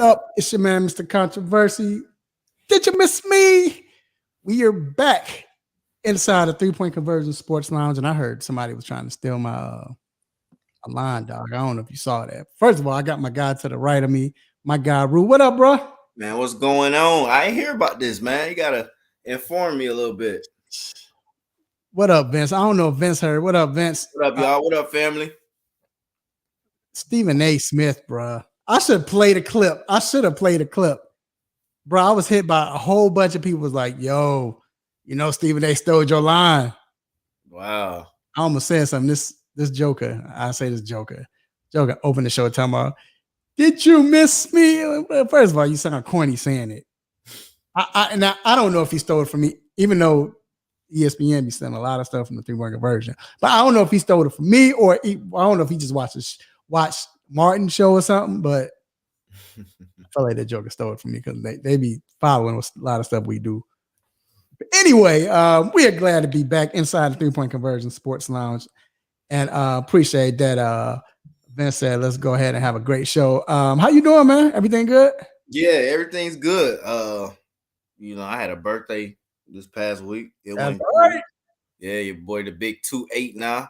up? It's your man, Mr. Controversy. Did you miss me? We are back inside the 3-Point Conversion Sports Lounge, and I heard somebody was trying to steal my line, dog. I don't know if you saw that. First of all, I got my guy to the right of me, my guy Rue. What up, bro? Man, what's going on? I ain't hear about this, man. You gotta inform me a little bit. What up, Vince? I don't know if Vince heard. What up, Vince? What up, y'all? What up, family? Stephen A. Smith, bro. I should have played a clip. Bro, I was hit by a whole bunch of people was like, yo, Stephen A. stole your line. Wow. I almost said something. This Joker, Joker opened the show talking about, did you miss me? First of all, you sound corny saying it. I don't know if he stole it from me, even though ESPN be sending a lot of stuff from the 3-Point Conversion. But I don't know if he stole it from me or I don't know if he just watched Martin's show or something, but I feel like that Joker stole it from me because they be following a lot of stuff we do. But anyway, we are glad to be back inside the 3-Point Conversion Sports Lounge, and appreciate that. Vince said, "Let's go ahead and have a great show." How you doing, man? Everything good? Yeah, everything's good. I had a birthday this past week. It went right. Yeah, your boy the big 2-8 now.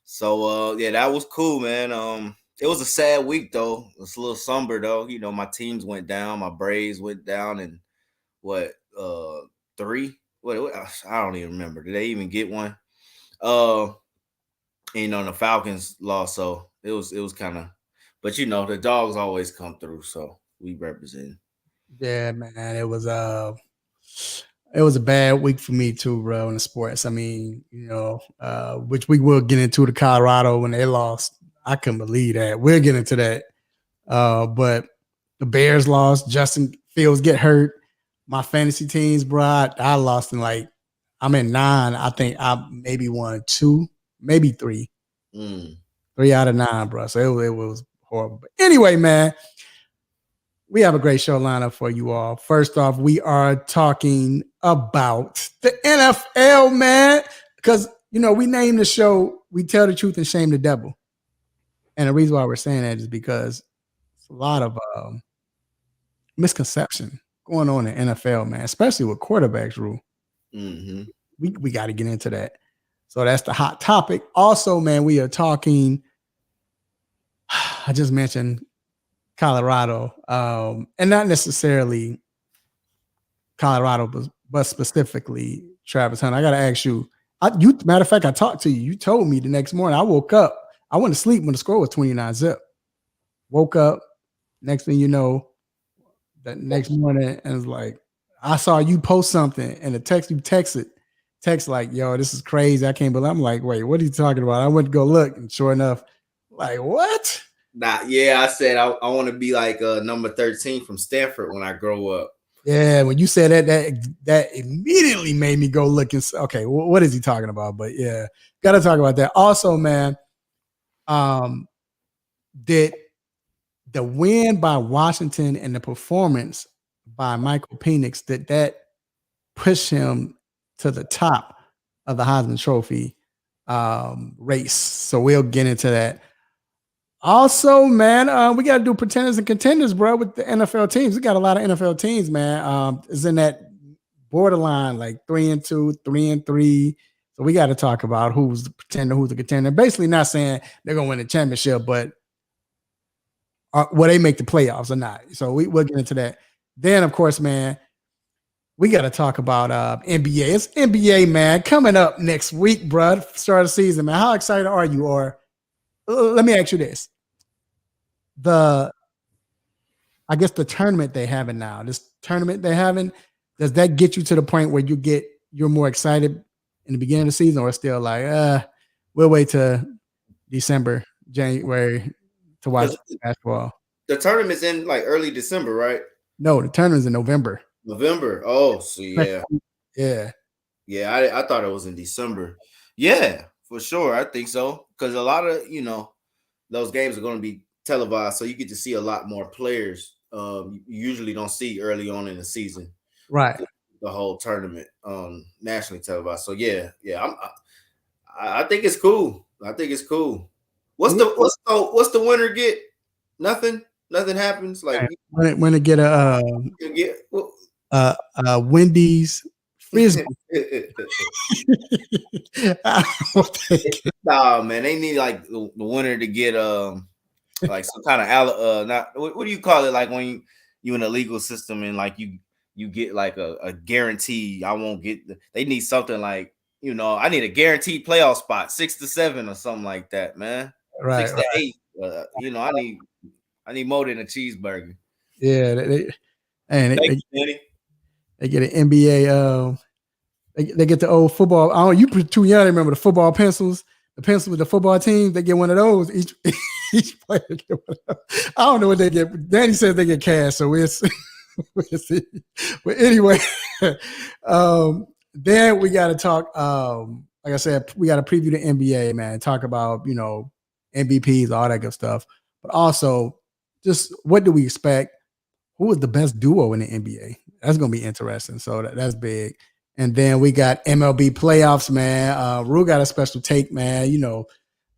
So yeah, that was cool, man. It was a sad week though. It's a little somber though. My teams went down. My Braves went down, and 3? What? I don't even remember. Did they even get one? The Falcons lost, so it was kind of, but the dogs always come through, so we represent. Yeah, man, it was a bad week for me too, bro, in the sports. I mean, which we will get into the Colorado when they lost. I couldn't believe that. We'll get into that. But the Bears lost. Justin Fields get hurt. My fantasy teams, bro, I lost I'm in 9. I think I maybe won 2, maybe 3. 3 out of 9, bro. So it was horrible. But anyway, man, we have a great show lineup for you all. First off, we are talking about the NFL, man, because, we named the show, We Tell the Truth and Shame the Devil. And the reason why we're saying that is because it's a lot of misconception going on in NFL, man, especially with quarterbacks, Rule. Mm-hmm. We got to get into that. So that's the hot topic. Also, man, we are talking, I just mentioned Colorado, and not necessarily Colorado, but specifically Travis Hunter. I got to ask you, matter of fact, I talked to you. You told me the next morning. I woke up. I went to sleep when the score was 29-0. Woke up. Next thing you know, that next morning, and it's like, I saw you post something, and the text like, yo, this is crazy. I can't believe. I'm like, wait, what are you talking about? I went to go look, and sure enough, like, what? I said I want to be like number 13 from Stanford when I grow up. Yeah, when you said that immediately made me go look and say, okay, what is he talking about? But yeah, got to talk about that. Also, man, did the win by Washington and the performance by Michael Penix, did that push him to the top of the Heisman Trophy race? So we'll get into that. Also, man, we got to do pretenders and contenders, bro, with the NFL teams. We got a lot of NFL teams, man. It's in that borderline, like 3-2, 3-3. So we got to talk about who's the pretender, who's the contender. Basically, not saying they're going to win the championship, but will they make the playoffs or not? So we'll get into that. Then, of course, man, we got to talk about NBA. It's NBA, man, coming up next week, bro. Start of the season, man. How excited are you? Or let me ask you this. I guess the tournament they having now, does that get you to the point where you're more excited in the beginning of the season, or still like, we'll wait till December, January to watch basketball? The tournament's in like early December, right? No, the tournament's in November. November. Oh, so yeah. Yeah. I thought it was in December. Yeah, for sure. I think so. Because a lot of, those games are going to be televised, so you get to see a lot more players you usually don't see early on in the season. Right. The whole tournament nationally televised. So I think it's cool. What's the winner get? Nothing? Nothing happens. Like When to get you get. Well, Wendy's frisbee. I don't think nah, man, they need like the winner to get like some kind of not what do you call it, like when you in a legal system and like you get like a guarantee. I won't get they need something like, I need a guaranteed playoff spot, 6 to 7 or something like that, man. right, Six to right. eight. I need more than a cheeseburger. Yeah, and Thank you, Danny. they get an NBA. They get the old football. I don't. You too young to remember the football pencils. The pencil with the football team. They get one of those. Each player get one of those. I don't know what they get. Danny says they get cash, so we'll see. We'll see. But anyway, then we got to talk. Like I said, we got to preview the NBA, man. Talk about MVPs, all that good stuff. But also, just what do we expect? Who is the best duo in the NBA? That's going to be interesting. So that's big. And then we got MLB playoffs, man. Rue got a special take, man. A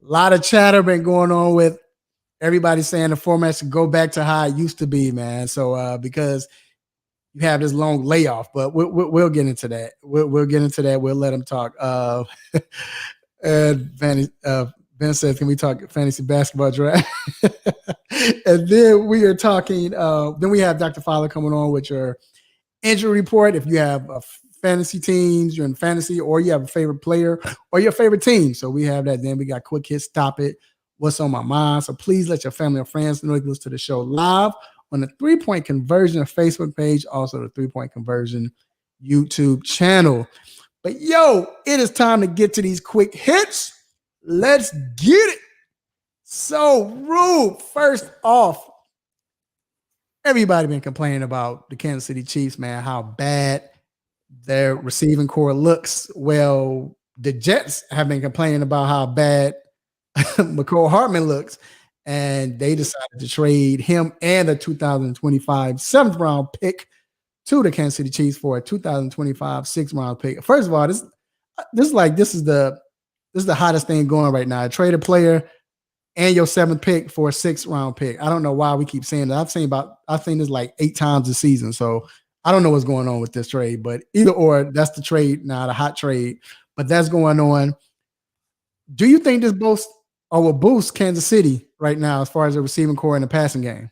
lot of chatter been going on with everybody saying the format should go back to how it used to be, man. So because you have this long layoff, but we'll get into that. We'll get into that. We'll let them talk. And Ben says, can we talk fantasy basketball draft? And then we are talking. Then we have Dr. Fowler coming on with your injury report. If you have fantasy teams, you're in fantasy, or you have a favorite player or your favorite team. So we have that. Then we got quick hit, stop it, what's on my mind. So please let your family and friends know you listen to the show live on the 3-Point Conversion Facebook page, also the 3-Point Conversion YouTube channel. But it is time to get to these quick hits. Let's get it. So, Rube, first off, everybody been complaining about the Kansas City Chiefs, man, how bad their receiving core looks. Well, the Jets have been complaining about how bad McCall Hartman looks, and they decided to trade him and a 2025 7th round pick to the Kansas City Chiefs for a 2025 6th round pick. First of all, this is the hottest thing going right now. Trade a player and your 7th pick for a 6th round pick. I don't know why we keep saying that. I've seen this like 8 times this season. So I don't know what's going on with this trade, but either or, that's the trade now, the hot trade. But that's going on. Do you think this will boost Kansas City right now as far as the receiving core and the passing game?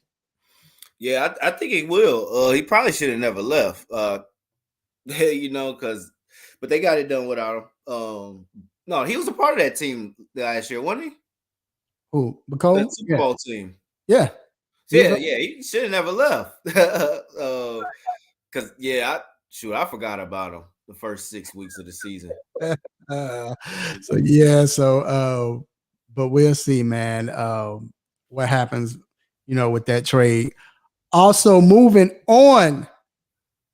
Yeah, I think it will. He probably should have never left. Because but they got it done without him. No, he was a part of that team last year, wasn't he? Who? McCall? The Super Bowl team. Yeah. Yeah, he should have never left. Because I forgot about him the first 6 weeks of the season. But we'll see, man. What happens, with that trade. Also, moving on,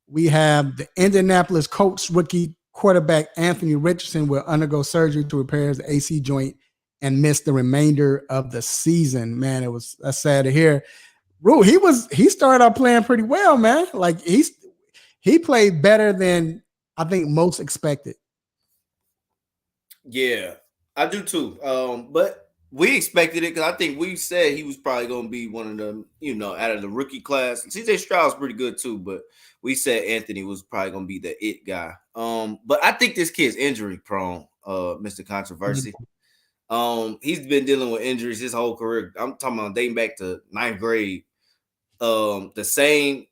we have the Indianapolis Colts rookie quarterback Anthony Richardson will undergo surgery to repair his AC joint and miss the remainder of the season. Man, that's sad to hear. Rue, he started out playing pretty well, man. Like he played better than I think most expected. Yeah, I do too. But we expected it because I think we said he was probably going to be one of them, out of the rookie class. CJ Stroud's pretty good too, but we said Anthony was probably going to be the it guy. But I think this kid's injury prone, Mr. Controversy. He's been dealing with injuries his whole career. I'm talking about dating back to 9th grade. The same,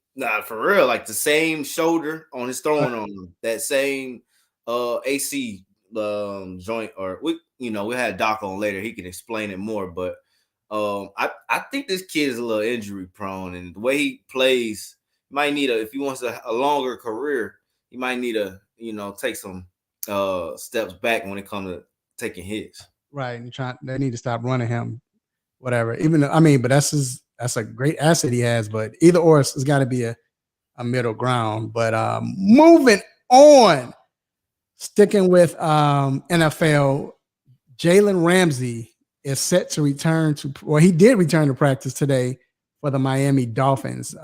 for real, like the same shoulder on his throwing arm, that same AC joint, or we had Doc on later. He can explain it more, but I think this kid is a little injury prone, and the way he plays, might need if he wants a longer career, he might need to take some steps back when it comes to taking hits. Right, and they need to stop running him, whatever. But that's a great asset he has. But either or, it's got to be a middle ground. But moving on, sticking with NFL, Jalen Ramsey is set to return to. Well, he did return to practice today for the Miami Dolphins.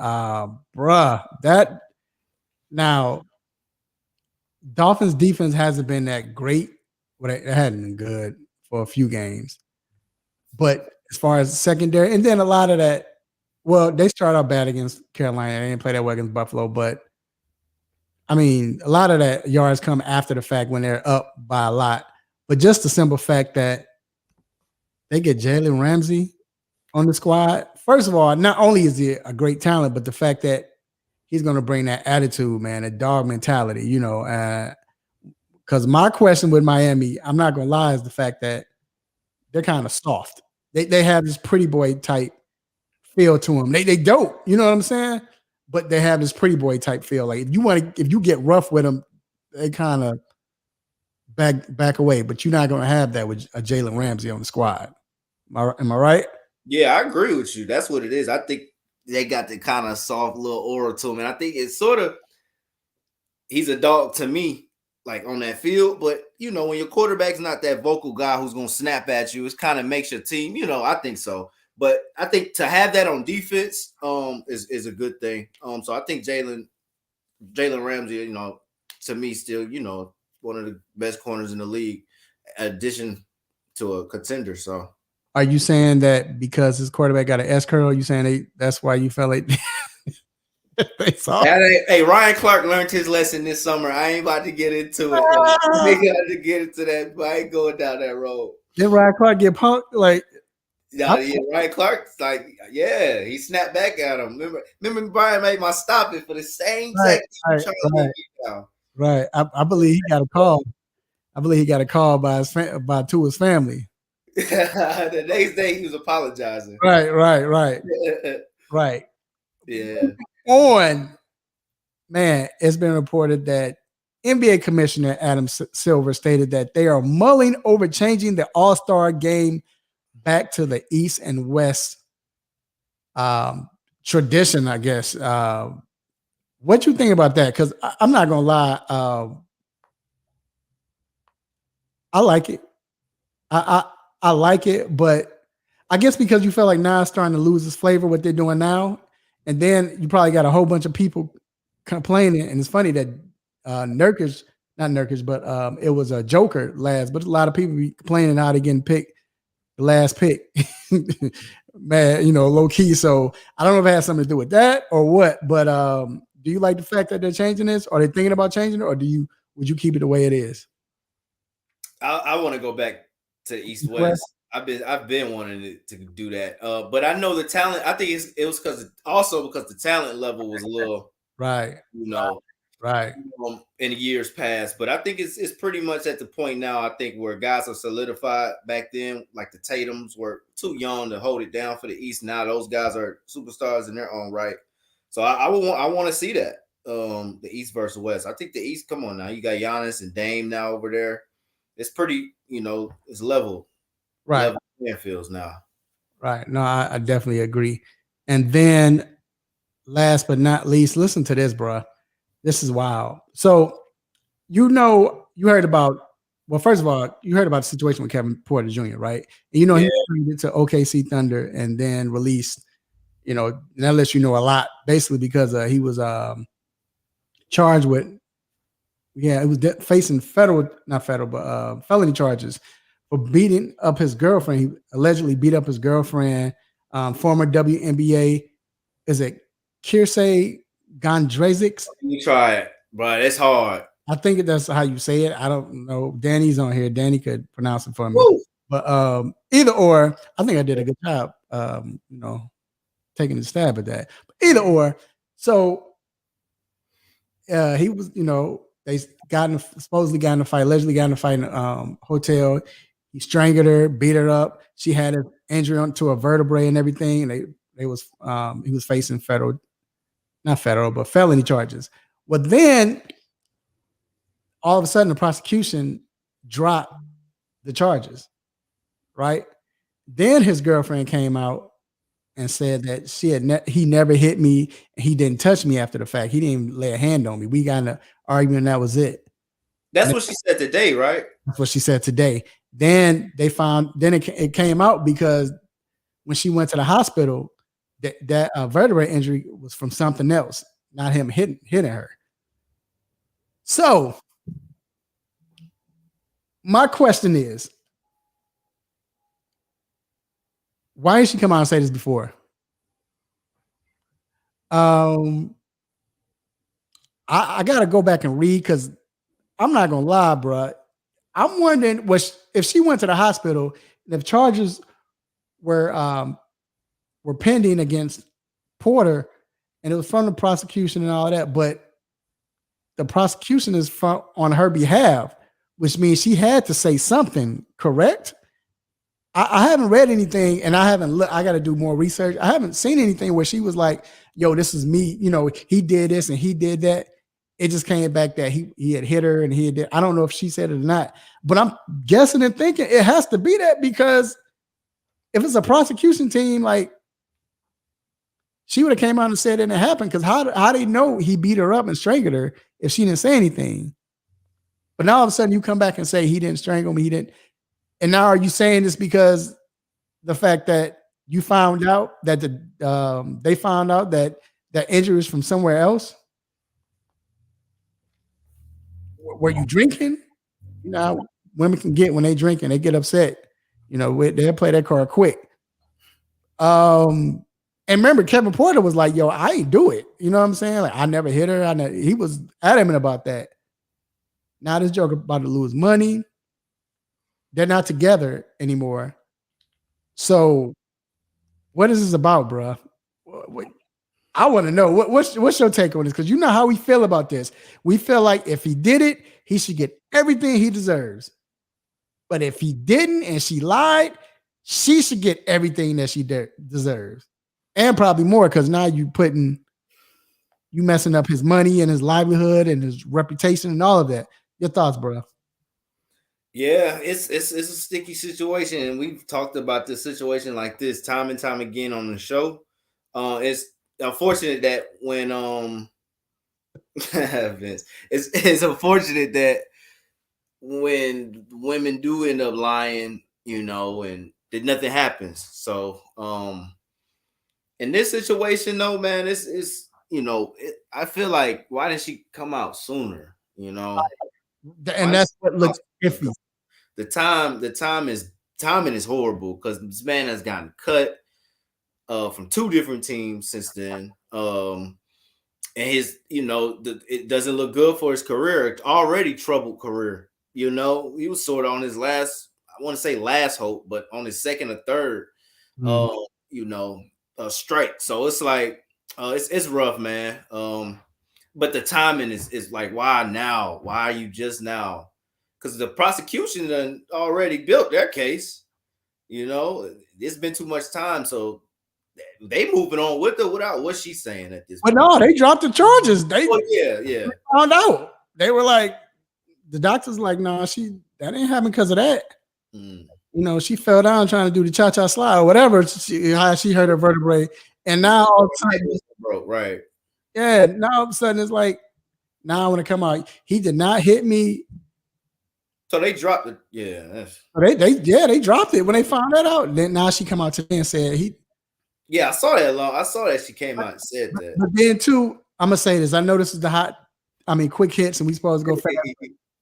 Dolphins defense hasn't been that great. Well, it hadn't been good for a few games. But as far as secondary, and then a lot of that Well, they started out bad against Carolina. They didn't play that well against Buffalo, but I mean, a lot of that yards come after the fact when they're up by a lot. But just the simple fact that they get Jalen Ramsey on the squad. First of all, not only is he a great talent, but the fact that he's going to bring that attitude, man, a dog mentality, because my question with Miami, I'm not going to lie, is the fact that they're kind of soft. They have this pretty boy type feel to them. They dope, you know what I'm saying? But they have this pretty boy type feel. Like if you get rough with them, they kind of back away. But you're not going to have that with a Jalen Ramsey on the squad. Am I right? Yeah, I agree with you. That's what it is. I think they got the kind of soft little aura to him, and I think it's sort of he's a dog to me, like on that field. But when your quarterback's not that vocal guy who's gonna snap at you, it kind of makes your team. I think so. But I think to have that on defense, is a good thing. So I think Jalen Ramsey, to me, still, one of the best corners in the league, addition to a contender. So. Are you saying that because his quarterback got an S curl? Are you saying that's why you felt like they saw? Hey, Ryan Clark learned his lesson this summer. I ain't about to get into it. They got to get into that, but I ain't going down that road. Did Ryan Clark get punked? Like, yeah, Ryan Clark's like, yeah, he snapped back at him. Remember Brian made my stop it for the same Right. I believe he got a call. I believe he got a call by his family. The next day he was apologizing. Right. Right. Yeah. Man, it's been reported that NBA Commissioner Adam Silver stated that they are mulling over changing the All-Star game back to the East and West tradition, I guess. What you think about that? Because I'm not gonna lie, I like it. I like it, but I guess because you feel like now it's starting to lose its flavor what they're doing now, and then you probably got a whole bunch of people complaining. And it's funny that Nurkic, not Nurkic, but it was a Joker last, but a lot of people be complaining how they getting picked the last pick. Man, low key. So I don't know if it has something to do with that or what, but do you like the fact that they're changing this? Are they thinking about changing it, or would you keep it the way it is? I want to go back to East West. I've been wanting to do that, but I know the talent. I think it was because the talent level was a little right. Right. In years past. But I think it's pretty much at the point now. I think where guys are solidified. Back then, like the Tatums were too young to hold it down for the East. Now those guys are superstars in their own right. So I want to see that the East versus West. I think the East. Come on now, you got Giannis and Dame now over there. It's pretty. It's level. Right. Level playing fields now. Right. No, I definitely agree. And then, last but not least, listen to this, bro. This is wild. So, you heard about. Well, first of all, you heard about the situation with Kevin Porter Jr., right? And he traded to OKC Thunder and then released. That lets you know a lot, basically because he was charged with. Yeah, it was facing felony charges for beating up his girlfriend. He allegedly beat up his girlfriend. Former WNBA, is it Kirsey Gondrezic? You try it, but it's hard. I think that's how you say it. I don't know. Danny's on here. Danny could pronounce it for me. Woo! But either or, I think I did a good job. Taking a stab at that. But either or, so he was, they supposedly got in a fight, allegedly got in a fight in a hotel. He strangled her, beat her up. She had an injury onto a vertebrae and everything. And he was facing felony charges. Well, then all of a sudden the prosecution dropped the charges, right? Then his girlfriend came out and said that he never hit me. He didn't touch me after the fact. He didn't even lay a hand on me. We got in an argument and that was it. That's what she said today, right? That's what she said today. Then it came out because when she went to the hospital, that vertebrae injury was from something else, not him hitting her. So my question is, why did she come out and say this before? Um, I gotta go back and read because I'm not gonna lie, bro. I'm wondering if she went to the hospital, and if charges were um were pending against Porter, and it was from the prosecution and all that, but the prosecution is from on her behalf, which means she had to say something, correct? I haven't read anything, and I haven't looked. I got to do more research. I haven't seen anything where she was like, "Yo, this is me." He did this and he did that. It just came back that he had hit her and he did. I don't know if she said it or not, but I'm guessing and thinking it has to be that because if it's a prosecution team, like she would have came out and said it didn't happen. Because how they know he beat her up and strangled her if she didn't say anything? But now all of a sudden you come back and say he didn't strangle me, he didn't. And now are you saying this because the fact that you found out that they found out that that injury is from somewhere else? Were you drinking? You know, women can get when they drink and they get upset. They'll play that card quick. And remember, Kevin Porter was like, "Yo, I ain't do it." You know what I'm saying? Like, I never hit her. He was adamant about that. Now this joker about to lose money. They're not together anymore. So, what is this about, bro? I want to know what's your take on this? Because you know how we feel about this. We feel like if he did it, he should get everything he deserves. But if he didn't and she lied, she should get everything that she deserves, and probably more. Because now you messing up his money and his livelihood and his reputation and all of that. Your thoughts, bro? Yeah, it's a sticky situation, and we've talked about this situation like this time and time again on the show. It's unfortunate that when Vince, it's unfortunate that when women do end up lying, and that nothing happens. So in this situation though, man, it's I feel like why didn't she come out sooner? And that's what looks iffy. The timing is horrible because this man has gotten cut from 2 different teams since then. And it doesn't look good for his career. Already troubled career. He was sort of on his last, I want to say last hope, but on his second or third, strike. So it's like it's rough, man. But the timing is like, why now? Why are you just now? Because the prosecution done already built their case. It's been too much time, so they moving on with her without what she's saying at this point. But no, they dropped the charges. They found out. They were like, the doctor's like, no, that ain't happened because of that. She fell down trying to do the cha-cha slide or whatever. She hurt her vertebrae. And now all of a sudden, right. Yeah, now all of a sudden it's like, now I want to come out. He did not hit me. So they dropped it. Yeah. They dropped it when they found that out. Then now she come out today and said he. Yeah, I saw that. I saw that she came out and said that. But then too, I'm gonna say this. I know this is quick hits, and we supposed to go fast.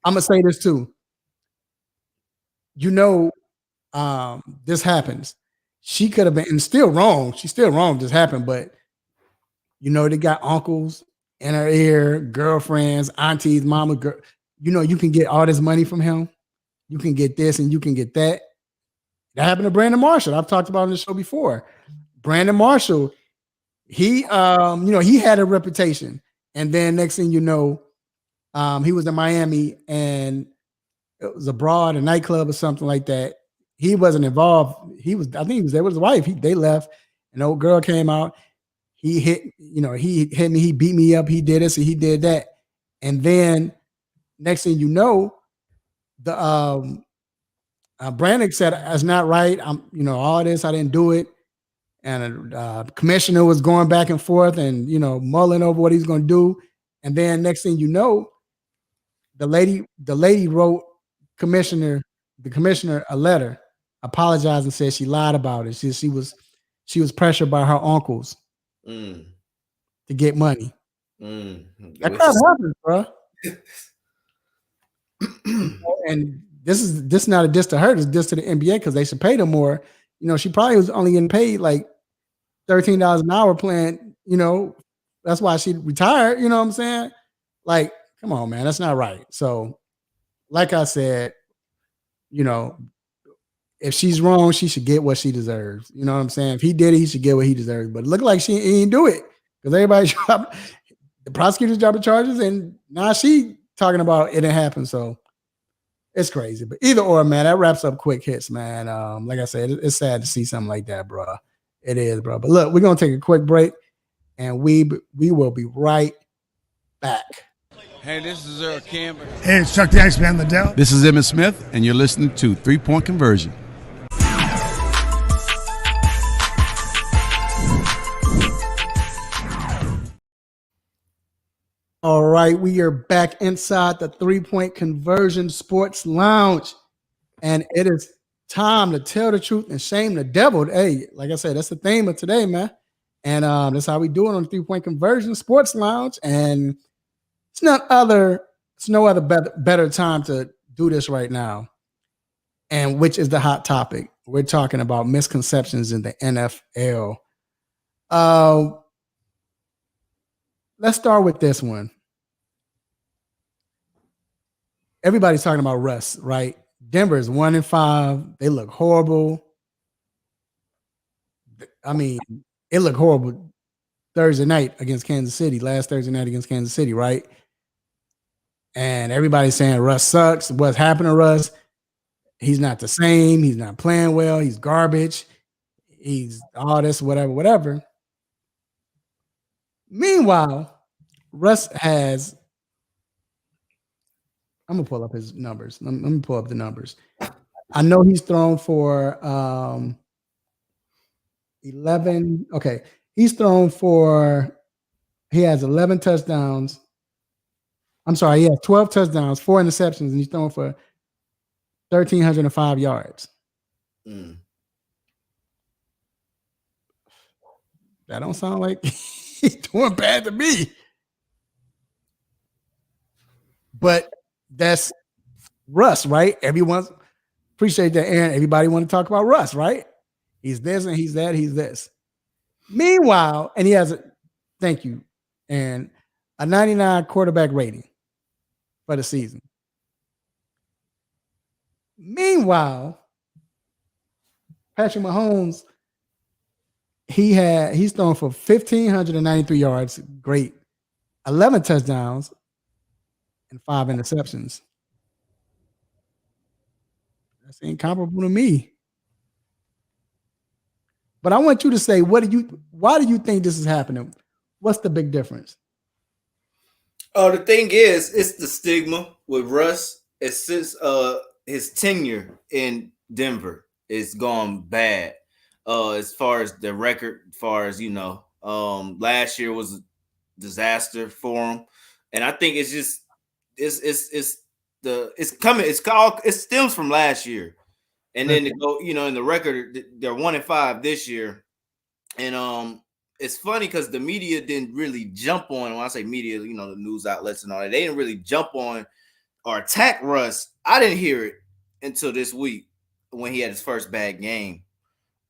I'm gonna say this too. This happens. She could have been and still wrong. She's still wrong. This happened, but they got uncles in her ear, girlfriends, aunties, mama, girl. You can get all this money from him. You can get this and you can get that. That happened to Brandon Marshall. I've talked about on the show before. Brandon Marshall, he had a reputation. And then next thing you know, he was in Miami and it was abroad, a nightclub or something like that. He wasn't involved. I think he was there with his wife. They left. An old girl came out. He hit me. He beat me up. He did this and he did that. And then next thing you know, the Brandon said, "That's not right. All this, I didn't do it." And commissioner was going back and forth and mulling over what he's going to do. And then next thing you know, the lady wrote the commissioner a letter apologizing and said she lied about it. She was pressured by her uncles to get money. That kind of happens, bro. And this is not a diss to her, it's diss to the NBA because they should pay them more. She probably was only getting paid like $13 an hour playing, That's why she retired. You know what I'm saying? Like, come on, man, that's not right. So, like I said, you know, if she's wrong, she should get what she deserves. You know what I'm saying? If he did it, he should get what he deserves. But it looked like he didn't do it because everybody dropped the prosecutors dropped the charges, and now she talking about it didn't happen. So it's crazy. But either or, man, that wraps up quick hits, man. Like I said, it's sad to see something like that, bro. It is, bro. But look, we're gonna take a quick break, and we will be right back. Hey, this is Earl Campbell. Hey, it's Chuck the Iceman Liddell. This is Emmett Smith, and you're listening to 3 Point Conversion. All right, we are back inside the 3 Point Conversion Sports Lounge, and it is time to tell the truth and shame the devil. Hey, like I said, that's the theme of today, man. And that's how we do it on the 3 Point Conversion Sports Lounge. And it's no other better time to do this right now, and which is the hot topic. We're talking about misconceptions in the NFL. Let's start with this one. Everybody's talking about Russ, right? Denver is 1-5. They look horrible. I mean, it looked horrible Thursday night against Kansas City, last Thursday night against Kansas City, right? And everybody's saying Russ sucks. What's happened to Russ? He's not the same. He's not playing well. He's garbage. He's all this, whatever. Meanwhile, Russ has, I'm going to pull up his numbers. Let me pull up the numbers. I know he's thrown for 11. Okay. He has 11 touchdowns. I'm sorry. He has 12 touchdowns, 4 interceptions, and he's thrown for 1,305 yards. That don't sound like he's doing bad to me. But that's Russ, right? Everyone appreciate that, Aaron. Everybody want to talk about Russ, right? He's this and he's that, he's this. Meanwhile, and he has thank you, and a 99 quarterback rating for the season. Meanwhile, Patrick Mahomes, he's thrown for 1,593 yards, great, 11 touchdowns, and 5 interceptions. That's incomparable to me. But I want you to say, why do you think this is happening? What's the big difference? Oh, the thing is, it's the stigma with Russ. It's since his tenure in Denver is gone bad. As far as the record, as far as last year was a disaster for him, and I think it's just it stems from last year, and then to go in the record they're 1-5 this year, and it's funny because the media didn't really jump on. When I say media, the news outlets and all that, they didn't really jump on or attack Russ. I didn't hear it until this week when he had his first bad game.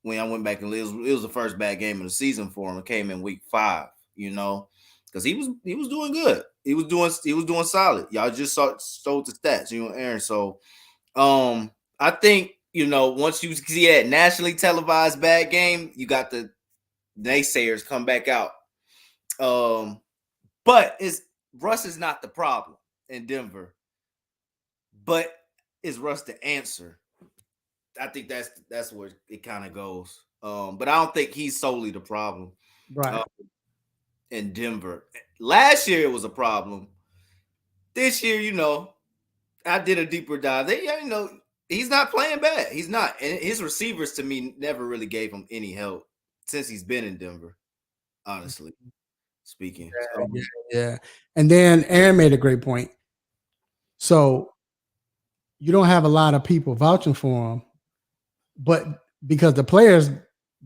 When I went back and it was the first bad game of the season for him. It came in week 5, because he was doing good. He was doing solid. Y'all just stole the stats, Aaron. So, I think once you see that nationally televised bad game, you got the naysayers come back out. But Russ is not the problem in Denver, but is Russ the answer? I think that's where it kind of goes. But I don't think he's solely the problem, right? In Denver, last year it was a problem. This year, I did a deeper dive. He's not playing bad. He's not, and his receivers to me never really gave him any help since he's been in Denver. Honestly speaking, yeah. And then Aaron made a great point. So you don't have a lot of people vouching for him, but because the players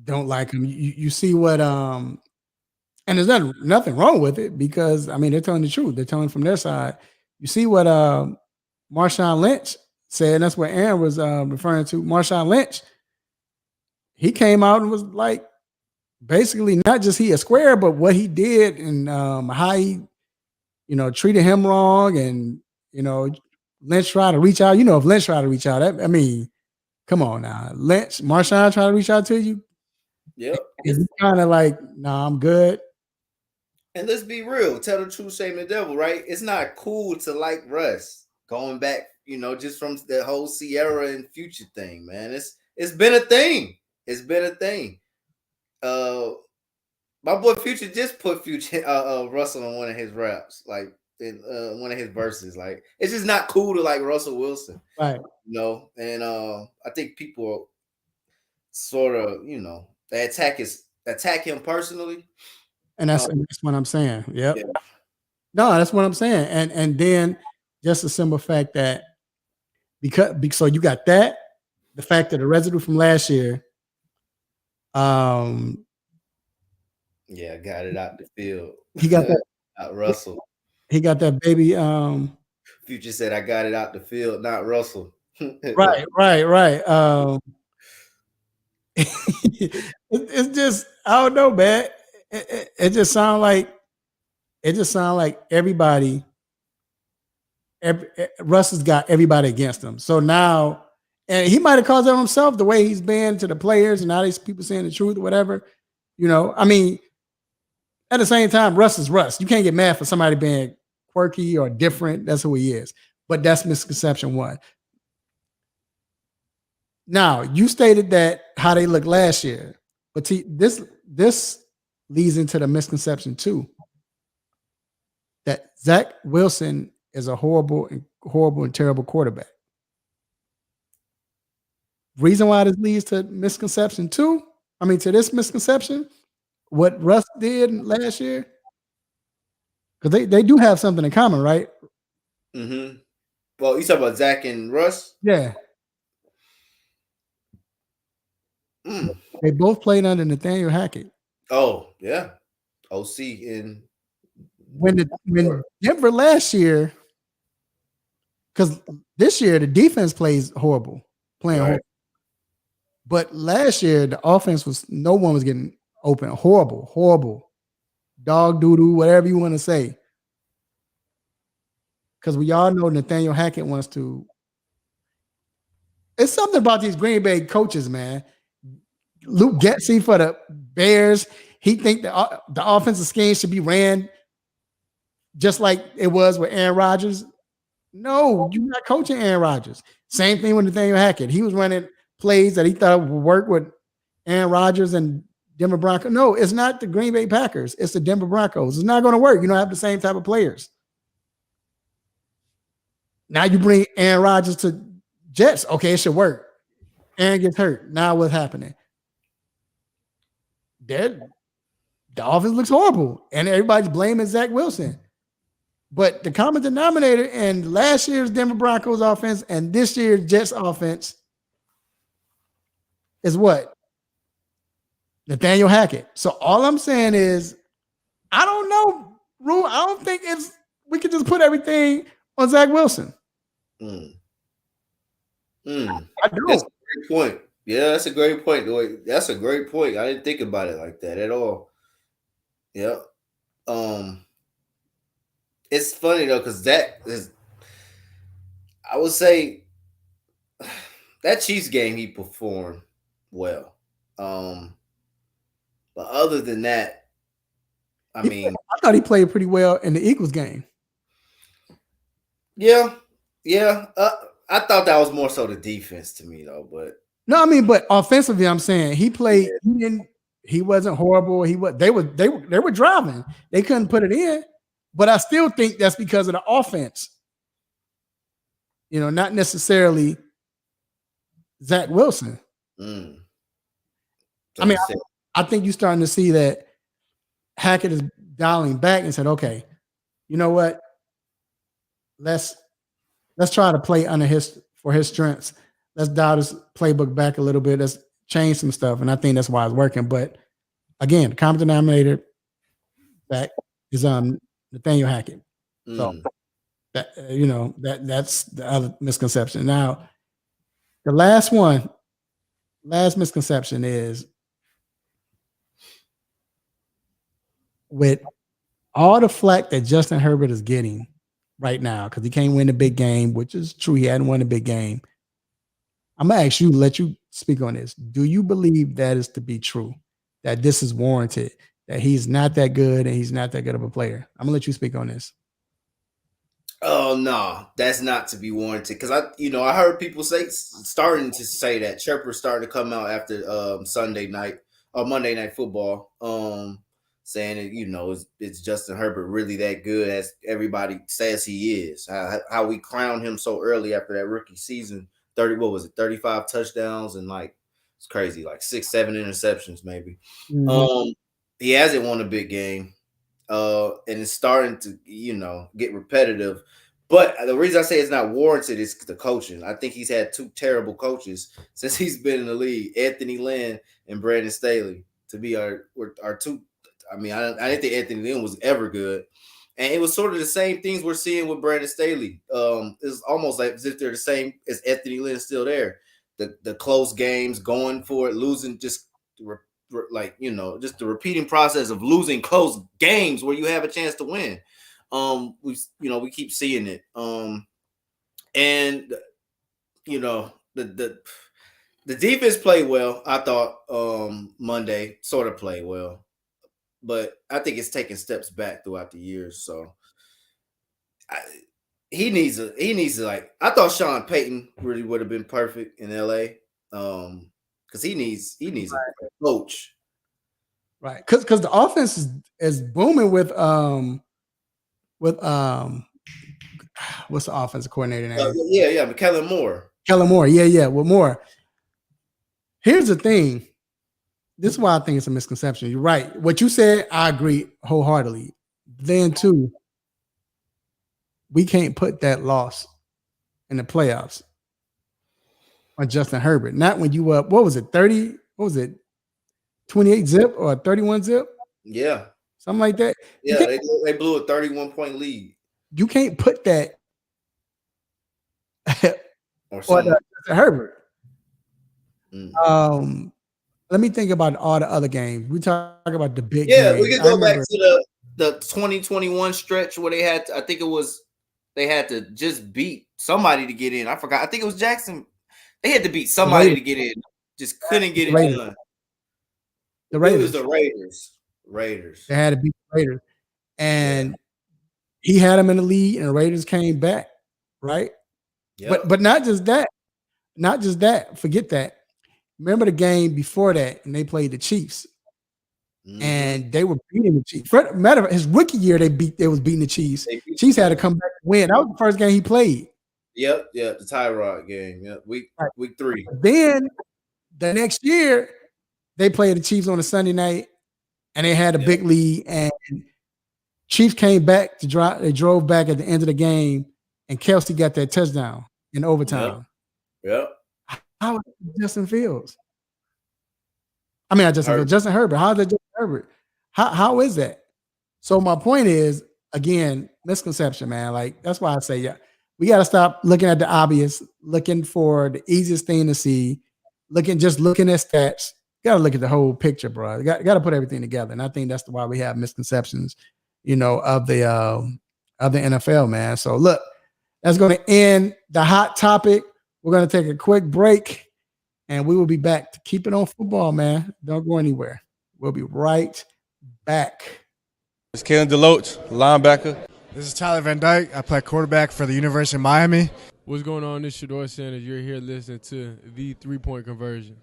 don't like him, you see what and there's nothing wrong with it because they're telling the truth. They're telling from their side. You see what Marshawn Lynch said, and that's what Aaron was referring to. Marshawn Lynch, he came out and was like, basically not just he a square, but what he did and how he, treated him wrong, and Lynch tried to reach out. If Lynch tried to reach out, I mean, come on now, Lynch, Marshawn tried to reach out to you. Yep. And you kind of like, nah, I'm good. And let's be real, tell the truth, shame the devil, right? It's not cool to like Russ going back, just from the whole Sierra and Future thing, man. It's been a thing. It's been a thing. My boy Future just put Future Russell on one of his raps, like in one of his verses. Like, it's just not cool to like Russell Wilson, right? And I think people sort of, they attack him personally. And that's what I'm saying. Yep. Yeah. No, that's what I'm saying. And then just the simple fact that because so you got that, the fact that the residue from last year, got it out the field. He got that out Russell. He got that baby. Future said, "I got it out the field, not Russell." Right. It's just, I don't know, man. It just sounds like everybody. Russ has got everybody against him. So now, and he might have caused it himself the way he's been to the players, and now these people saying the truth or whatever. I mean, at the same time, Russ is Russ. You can't get mad for somebody being quirky or different. That's who he is. But that's misconception one. Now, you stated that how they looked last year, but this leads into the misconception too, that Zach Wilson is a horrible and terrible quarterback. Reason why this leads to misconception too, to this misconception, what Russ did last year, because they do have something in common, right? Mm-hmm. Well, you talking about Zach and Russ? Yeah. They both played under Nathaniel Hackett. Oh, yeah. OC in when Denver last year, because this year the defense plays horrible, horrible. But last year the offense no one was getting open. Horrible. Dog doo-doo, whatever you want to say. Because we all know Nathaniel Hackett wants to. It's something about these Green Bay coaches, man. Luke Getsy for the Bears, he think the offensive scheme should be ran just like it was with Aaron Rodgers. No, you're not coaching Aaron Rodgers. Same thing with Nathaniel Hackett. He was running plays that he thought would work with Aaron Rodgers and Denver Broncos. No, it's not the Green Bay Packers. It's the Denver Broncos. It's not going to work. You don't have the same type of players. Now you bring Aaron Rodgers to Jets. Okay, it should work. Aaron gets hurt. Now what's happening? The offense looks horrible, and everybody's blaming Zach Wilson. But the common denominator in last year's Denver Broncos offense and this year's Jets offense is what? Nathaniel Hackett. So all I'm saying is, I don't know, Rue. I don't think we could just put everything on Zach Wilson. I don't. That's a great point. Yeah, that's a great point. That's a great point. I didn't think about it like that at all. Yeah. It's funny though, because I would say that Chiefs game he performed well. But other than that, I thought he played pretty well in the Eagles game. Yeah. I thought that was more so the defense to me though, but no, but offensively, I'm saying he played. He wasn't horrible. They were driving. They couldn't put it in, but I still think that's because of the offense. Not necessarily Zach Wilson. So I think you're starting to see that Hackett is dialing back and said, "Okay, you know what? Let's try to play for his strengths. Let's dial this playbook back a little bit. Let's change some stuff." And I think that's why it's working. But again, the common denominator that is Nathaniel Hackett. So that's the other misconception. Now, the last misconception is with all the flack that Justin Herbert is getting right now, because he can't win the big game, which is true. He hadn't won a big game. I'm gonna ask you, let you speak on this. Do you believe that is to be true? That this is warranted? That he's not that good and he's not that good of a player? I'm gonna let you speak on this. Oh no, that's not to be warranted. Because I heard people starting to say that chirpers starting to come out after Sunday night or Monday Night Football, saying that it's Justin Herbert really that good as everybody says he is. How we crowned him so early after that rookie season, 35 touchdowns and like it's crazy, like 6-7 interceptions maybe. Mhm. He hasn't won a big game. And it's starting to, get repetitive. But the reason I say it's not warranted is the coaching. I think he's had two terrible coaches since he's been in the league, Anthony Lynn and Brandon Staley, to be our two. I mean, I didn't think Anthony Lynn was ever good. And it was sort of the same things we're seeing with Brandon Staley. It's almost like as if they're the same as Anthony Lynn still there. The close games, going for it, losing, just just the repeating process of losing close games where you have a chance to win. We keep seeing it. And the defense played well. I thought Monday sort of played well, but I think it's taken steps back throughout the years. So he needs to like. I thought Sean Payton really would have been perfect in LA. Because he needs a coach. Right. Because the offense is booming with what's the offensive coordinator name? But Kellen Moore. Kellen Moore. Yeah, with Moore. Here's the thing. This is why I think it's a misconception. You're right. What you said, I agree wholeheartedly. Then too, we can't put that loss in the playoffs on Justin Herbert. Not when you up, what was it, 30? What was it, 28 zip or 31 zip? Yeah. Something like that. Yeah, they blew a 31-point lead. You can't put that or on Justin Herbert. Mm. Let me think about all the other games. We talk about the big games. We can go back to the 2021 stretch where they had to, I think they had to just beat somebody to get in. I forgot. I think it was Jackson. They had to beat somebody to get in. Just couldn't get it done. The Raiders. It was the Raiders. They had to beat the Raiders. And he had them in the lead and the Raiders came back, right? Yep. But not just that. Not just that. Forget that. Remember the game before that, and they played the Chiefs. Mm-hmm. And they were beating the Chiefs. Matter of fact, his rookie year, they was beating the Chiefs. Chiefs had to come back and win. That was the first game he played. Yep, the Tyrod game. Yep, week 3. Then the next year, they played the Chiefs on a Sunday night, and they had a big lead. And Chiefs came back to drive. They drove back at the end of the game, and Kelsey got that touchdown in overtime. Yep. How is Justin Fields? I mean, Justin Herbert. How is that Justin Herbert? How is that? So my point is, again, misconception, man. Like, that's why I say, we got to stop looking at the obvious, looking for the easiest thing to see, looking at stats. Got to look at the whole picture, bro. Got to put everything together. And I think that's why we have misconceptions, of the NFL, man. So look, that's going to end the hot topic. We're going to take a quick break, and we will be back to keep it on football, man. Don't go anywhere. We'll be right back. It's Kalen DeLoach, linebacker. This is Tyler Van Dyke. I play quarterback for the University of Miami. What's going on? This is Shador Sanders. You're here listening to the 3-Point Conversion.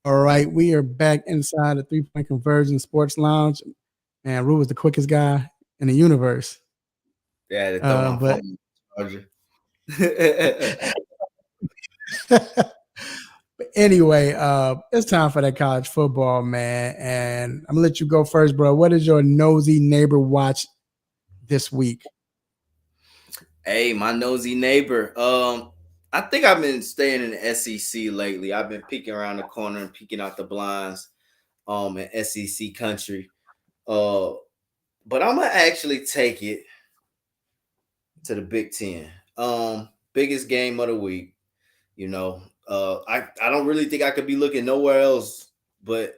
All right, we are back inside the 3-Point Conversion Sports Lounge. Man, Rue was the quickest guy in the universe. Yeah, but but anyway, it's time for that college football, man. And I'm gonna let you go first, bro. What is your nosy neighbor watch this week? Hey, my nosy neighbor. I think I've been staying in the SEC lately. I've been peeking around the corner and peeking out the blinds in SEC country. But I'm gonna actually take it to the Big Ten. Biggest game of the week. You know, I don't really think I could be looking nowhere else but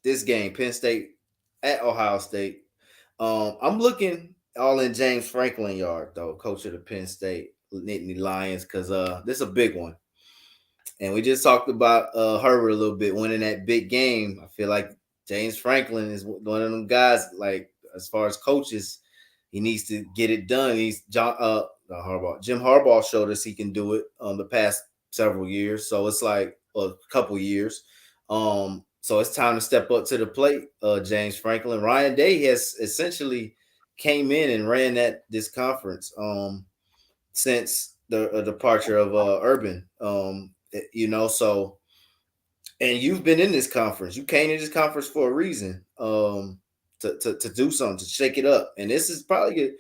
this game, Penn State at Ohio State. I'm looking all in James Franklin yard though, coach of the Penn State Nittany Lions, because this is a big one. And we just talked about Herbert a little bit winning that big game. I feel like James Franklin is one of them guys. Like as far as coaches, he needs to get it done. Jim Harbaugh showed us he can do it the past several years. So it's like a couple years. So it's time to step up to the plate. James Franklin, Ryan Day has essentially came in and ran this conference since the departure of Urban. So and you've been in this conference. You came in this conference for a reason. To do something, to shake it up. And this is probably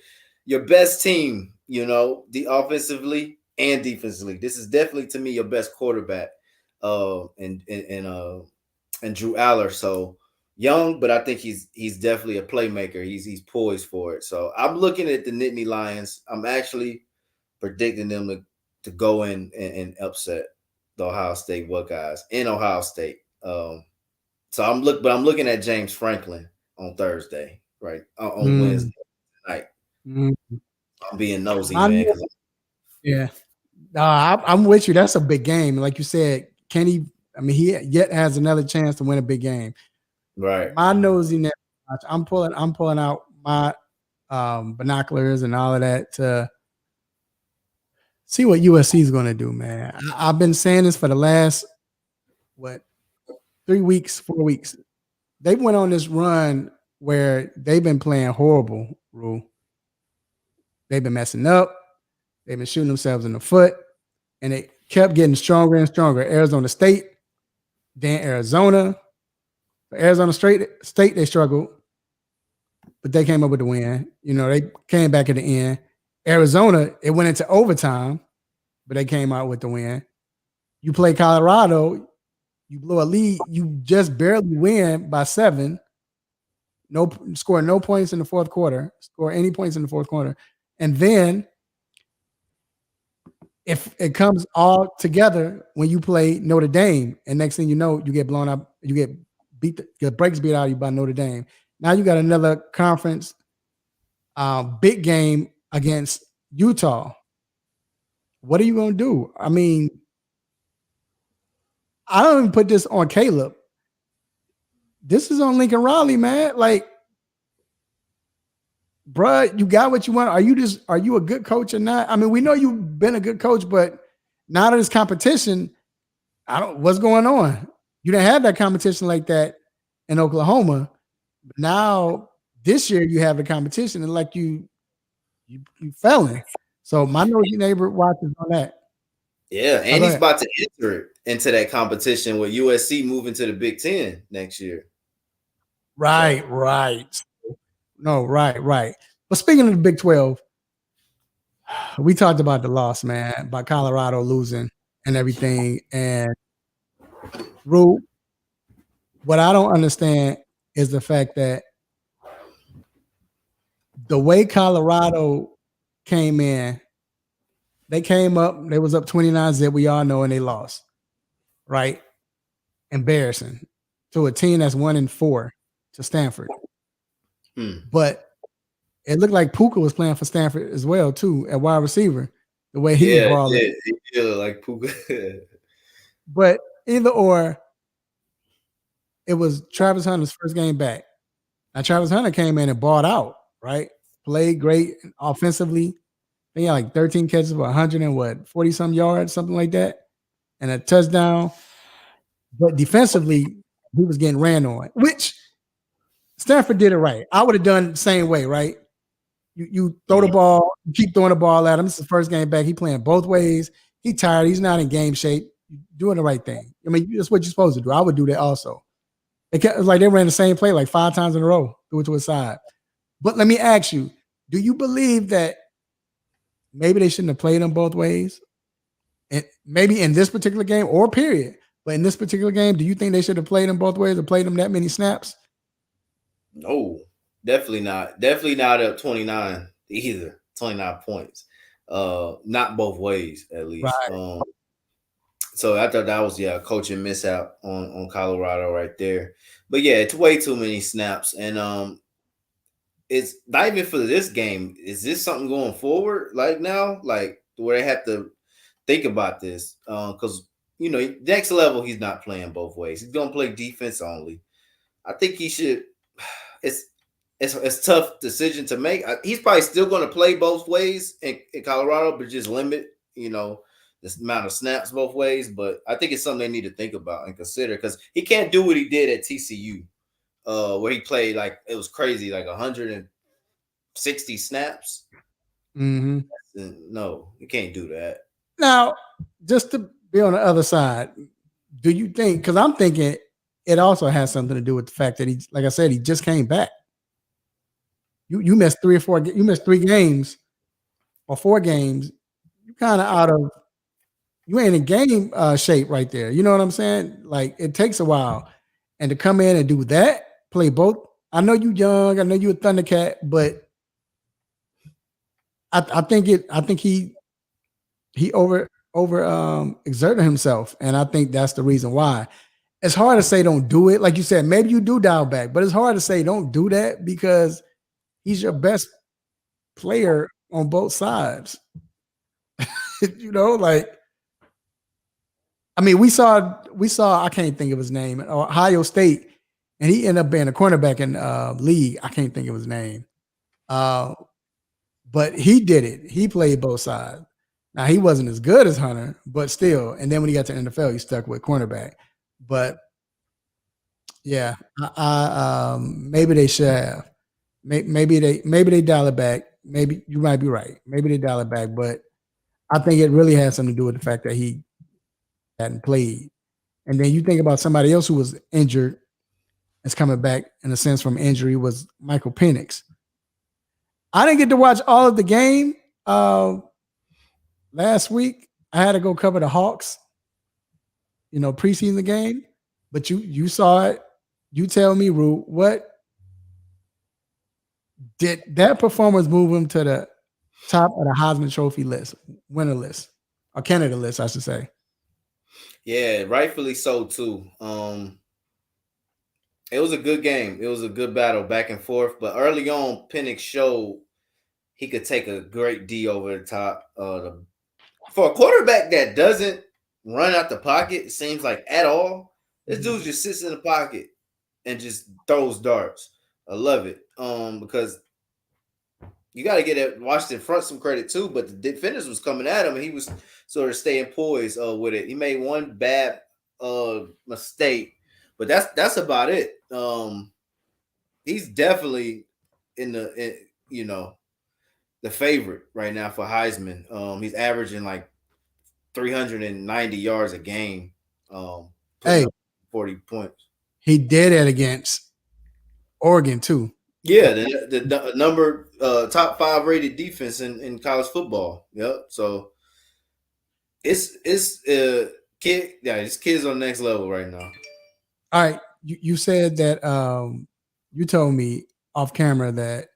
your best team, the offensively and defensively. This is definitely to me your best quarterback. And Drew Aller. So young, but I think he's definitely a playmaker. He's poised for it. So I'm looking at the Nittany Lions. I'm actually predicting them to go in and upset the Ohio State Buckeyes in Ohio State. So I'm looking at James Franklin on Thursday, right? On Wednesday night. I'm being nosy, man. Yeah. I'm with you. That's a big game. Like you said, he yet has another chance to win a big game. Right. My nosiness, I'm pulling out my binoculars and all of that to see what USC is going to do, man. I've been saying this for the last 3 weeks, 4 weeks. They went on this run where they've been playing horrible, Rue. They've been messing up. They've been shooting themselves in the foot, and it kept getting stronger and stronger. Arizona State, then Arizona. Arizona State, they struggled, but they came up with the win. They came back at the end. Arizona, it went into overtime, but they came out with the win. You play Colorado, you blow a lead, you just barely win by 7. Score no points in the fourth quarter, score any points in the fourth quarter. And then if it comes all together when you play Notre Dame, and next thing you know, you get blown up, you get breaks beat out of you by Notre Dame. Now you got another conference big game against Utah. What are you going to do? I mean, I don't even put this on Caleb. This is on Lincoln Riley, man. Like, bruh, you got what you want. Are you a good coach or not? I mean, we know you've been a good coach, but now that it's competition, what's going on? You didn't have that competition like that in Oklahoma. But now this year you have the competition, and like you failing. So my neighbor watches on that. Yeah, and he's about to enter into that competition with USC moving to the Big Ten next year. Right. No, right. But speaking of the Big 12, we talked about the loss, man, by Colorado losing and everything. And Rue, what I don't understand is the fact that the way Colorado came in, they came up, they was up 29-0, we all know, and they lost. Right? Embarrassing to a team that's 1-4 to Stanford. But it looked like Puka was playing for Stanford as well, too, at wide receiver. The way he was balling. Yeah, like Puka. But either or, it was Travis Hunter's first game back. Now, Travis Hunter came in and balled out, right? Played great offensively. He had like 13 catches for 40-some yards, something like that, and a touchdown. But defensively, he was getting ran on, which Stanford did it right. I would have done the same way, right? You throw the ball, you keep throwing the ball at him. This is the first game back. He playing both ways. He tired. He's not in game shape. You're doing the right thing. I mean, that's what you're supposed to do. I would do that also. It was like they ran the same play like 5 times in a row, threw it to his side. But let me ask you, do you believe that maybe they shouldn't have played them both ways? And maybe in this particular game or period, but in this particular game, do you think they should have played them both ways or played them that many snaps? No, definitely not. Definitely not up 29 either. 29 points. Not both ways, at least. Right. So I thought that was a coaching mishap on Colorado right there. But yeah, it's way too many snaps. And it's not even for this game. Is this something going forward like now? Like where they have to think about this? Because next level he's not playing both ways. He's gonna play defense only. I think he should. It's a tough decision to make. He's probably still going to play both ways in Colorado, but just limit the amount of snaps both ways. But I think it's something they need to think about and consider because he can't do what he did at TCU, where he played like it was crazy, like 160 snaps. Mm-hmm. No, you can't do that. Now, just to be on the other side, do you think? Because I'm thinking it also has something to do with the fact that he, like I said, he just came back. You missed 3 or 4. You missed 3 games or 4 games. You kind of out of. You ain't in game shape right there. You know what I'm saying? Like it takes a while, and to come in and do that, play both. I know you young. I know you a Thundercat, but I think he over exerted himself, and I think that's the reason why. It's hard to say don't do it. Like you said, maybe you do dial back, but it's hard to say don't do that because he's your best player on both sides. Like I mean, we saw. I can't think of his name. Ohio State, and he ended up being a cornerback in league. I can't think of his name. But he did it. He played both sides. Now he wasn't as good as Hunter, but still. And then when he got to the NFL, he stuck with cornerback. But yeah, maybe they should have. Maybe they dial it back. Maybe you might be right. Maybe they dial it back, but I think it really has something to do with the fact that he hadn't played. And then you think about somebody else who was injured, is coming back in a sense from injury, was Michael Penix. I didn't get to watch all of the game last week. I had to go cover the Hawks, preseason game. But you saw it. You tell me, Rue, what did that performance move him to the top of the Heisman Trophy list, winner list, or candidate list, I should say? Yeah, rightfully so too. It was a good game. It was a good battle back and forth. But early on, Penix showed he could take a great D over the top. For a quarterback that doesn't run out the pocket, it seems like at all, this dude just sits in the pocket and just throws darts. I love it. Because you got to get at Washington front some credit too, but the defenders was coming at him and he was sort of staying poised with it. He made one bad mistake, but that's about it. He's definitely in the favorite right now for Heisman. He's averaging like 390 yards a game. 40 points. He did it against Oregon too. Yeah, the number top 5 rated defense in college football. Yep. So it's kids on the next level right now. All right. You said that you told me off camera that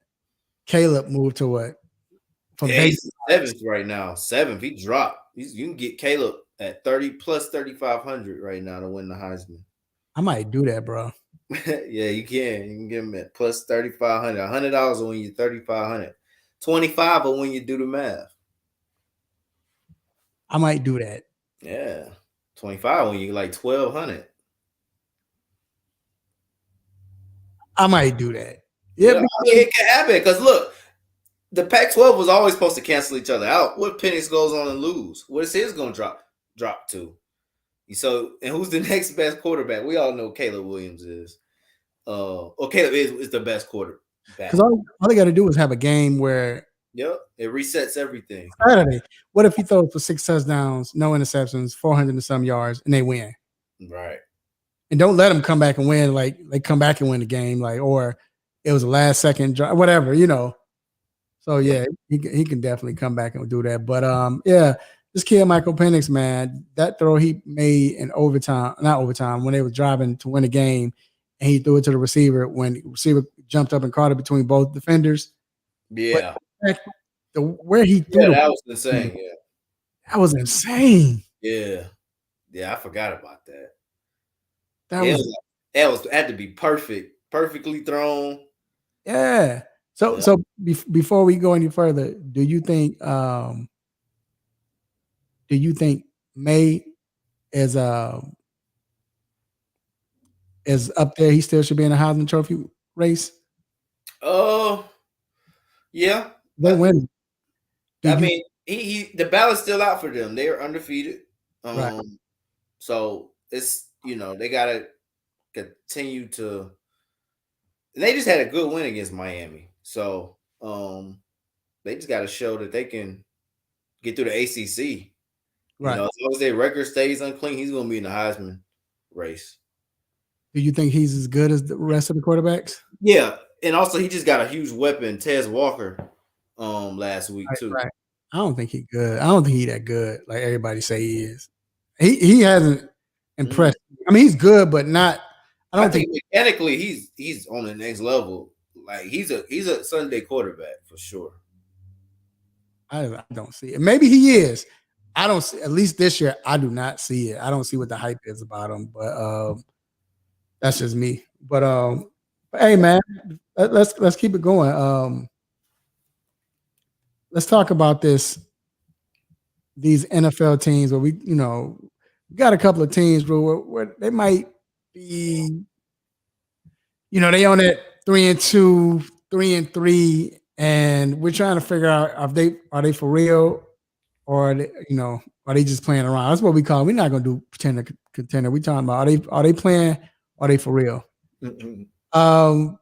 Caleb moved to what? He's 7th right now. 7th. He dropped. You can get Caleb at 30 plus 3,500 right now to win the Heisman. I might do that, bro. Yeah, you can. You can get him at plus 3,500. $100 will win you 3,500. 25 will win you do the math. I might do that. Yeah, 25 when you like 1,200. I might do that. Yeah, it can happen because look, the Pac-12 was always supposed to cancel each other out. What Penix goes on and lose? What's his going to drop to? So, and who's the next best quarterback? We all know Caleb Williams is. Caleb is the best quarterback. Because all they got to do is have a game where. Yep, it resets everything. Saturday. What if he throws for 6 touchdowns, no interceptions, 400 and some yards, and they win? Right. And don't let them come back and win. Like they come back and win the game, or it was a last second drive, whatever, So yeah, he can definitely come back and do that. But yeah, this kid Michael Penix, man, that throw he made in not overtime, when they was driving to win the game, and he threw it to the receiver when the receiver jumped up and caught it between both defenders. Yeah. But where he threw that was insane. Yeah. That was insane. Yeah. Yeah, I forgot about that. That It was was that was had to be perfectly thrown. yeah. So Yeah. before we go any further, do you think May is is up there? He still should be in the Heisman Trophy race. Oh, yeah. They win. Do I you mean, he the ballot's still out for them. They are undefeated. right? So it's they gotta continue to. They just had a good win against Miami, so they just got to show that they can get through the ACC. Right. As long as their record stays unclean, he's going to be in the Heisman race. Do you think he's as good as the rest of the quarterbacks? Yeah, and also he just got a huge weapon, Tez Walker, last week too. Right. I don't think he's good. I don't think he's that good. Like everybody say he is. He hasn't impressed. I mean, he's good, but not. I think mechanically he's on the next level. Like he's a Sunday quarterback for sure. I don't see it. Maybe he is. I don't see. At least this year, I do not see it. I don't see what the hype is about him. But that's just me. But hey, man, let's keep it going. Let's talk about these NFL teams where we got a couple of teams where they might be, they on that 3-2, 3-3, and we're trying to figure out are they for real or are they just playing around? That's what we call. We're not gonna do pretender contender. We talking about are they playing? Or are they for real? Mm-hmm. I'm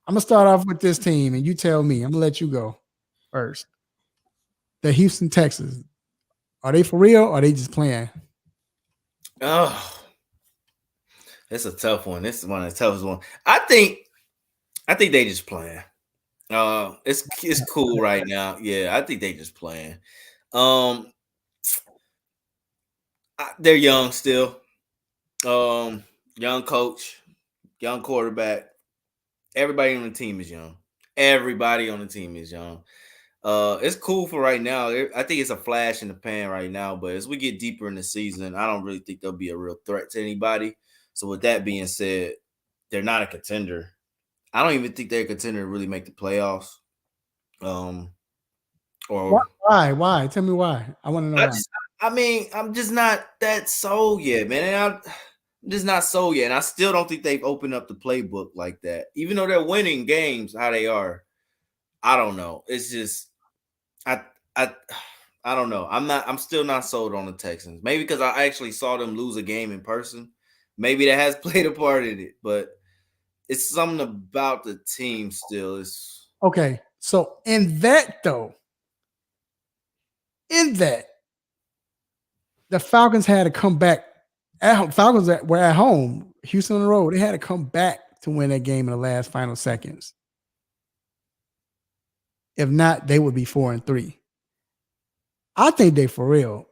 gonna start off with this team, and you tell me. I'm gonna let you go first. The Houston Texans. Are they for real or are they just playing? Oh, it's a tough one. This is one of the toughest one. I think they just playing. It's cool right now. Yeah, I think they just playing. They're young still. Young coach, young quarterback. Everybody on the team is young. Everybody on the team is young. It's cool for right now. I think it's a flash in the pan right now, but as we get deeper in the season, I don't really think they'll be a real threat to anybody. So with that being said, they're not a contender. I don't even think they're a contender to really make the playoffs. Or why? Tell me why. I want to know why. I'm just not that sold yet, man. And I'm just not sold yet. And I still don't think they've opened up the playbook like that. Even though they're winning games, how they are, I don't know. It's just I don't know. I'm still not sold on the Texans. Maybe because I actually saw them lose a game in person. Maybe that has played a part in it, but it's something about the team still. It's okay. So in that, the Falcons had to come back at home. Falcons were at home, Houston on the road. They had to come back to win that game in the last final seconds. If not, they would be 4-3. I think they for real.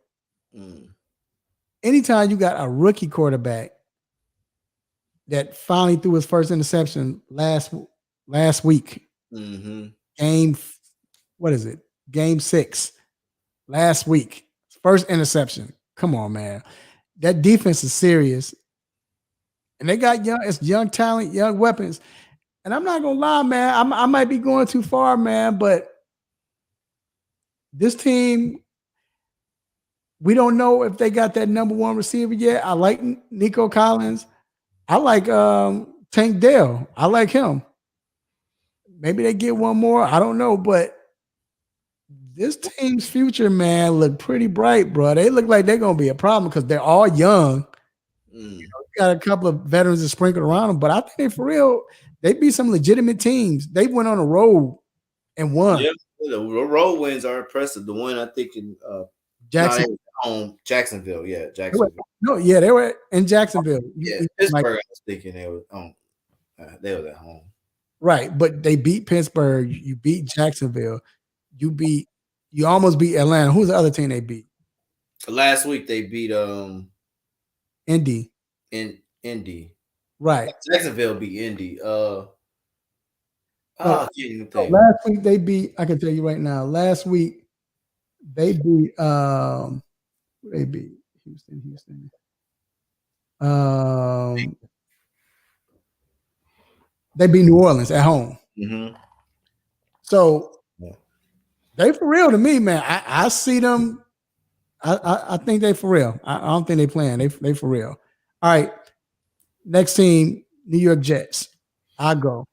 Anytime you got a rookie quarterback that finally threw his first interception last week, game 6 last week, first interception. Come on, man. That defense is serious. And they got young talent, young weapons. And I'm not gonna lie, man. I might be going too far, man, but this team, we don't know if they got that number one receiver yet. I like Nico Collins. I like Tank Dell. I like him. Maybe they get one more. I don't know, but this team's future, man, look pretty bright, bro. They look like they're gonna be a problem because they're all young. Got a couple of veterans that sprinkled around them, but I think they for real. They beat some legitimate teams. They went on a road and won. Yeah, the road wins are impressive. The one I think in Jacksonville. Yeah, Jacksonville. They were in Jacksonville. Yeah, Pittsburgh. I was thinking they were at home. Right, but they beat Pittsburgh. You beat Jacksonville. You almost beat Atlanta. Who's the other team they beat? Last week they beat Indy. Indy. Right. Jacksonville beat Indy. Last week they beat, I can tell you right now, last week they beat Houston. They beat New Orleans at home. Mm-hmm. So Yeah. they for real to me, man. I see them. I think they for real. I don't think they playing. They for real. All right. Next team, New York Jets. I go.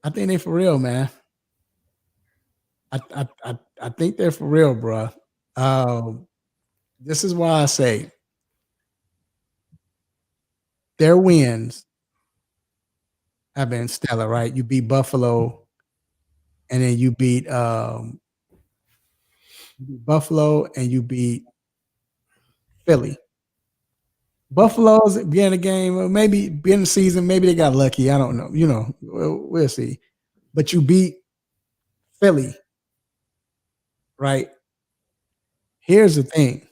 I think they for real, man. I think they're for real, bro. This is why I say their wins have been stellar, right? You beat Buffalo, and then you beat Buffalo, and you beat Philly. Buffalo's beginning the game, or maybe beginning the season, maybe they got lucky. I don't know. We'll see. But you beat Philly, right? Here's the thing.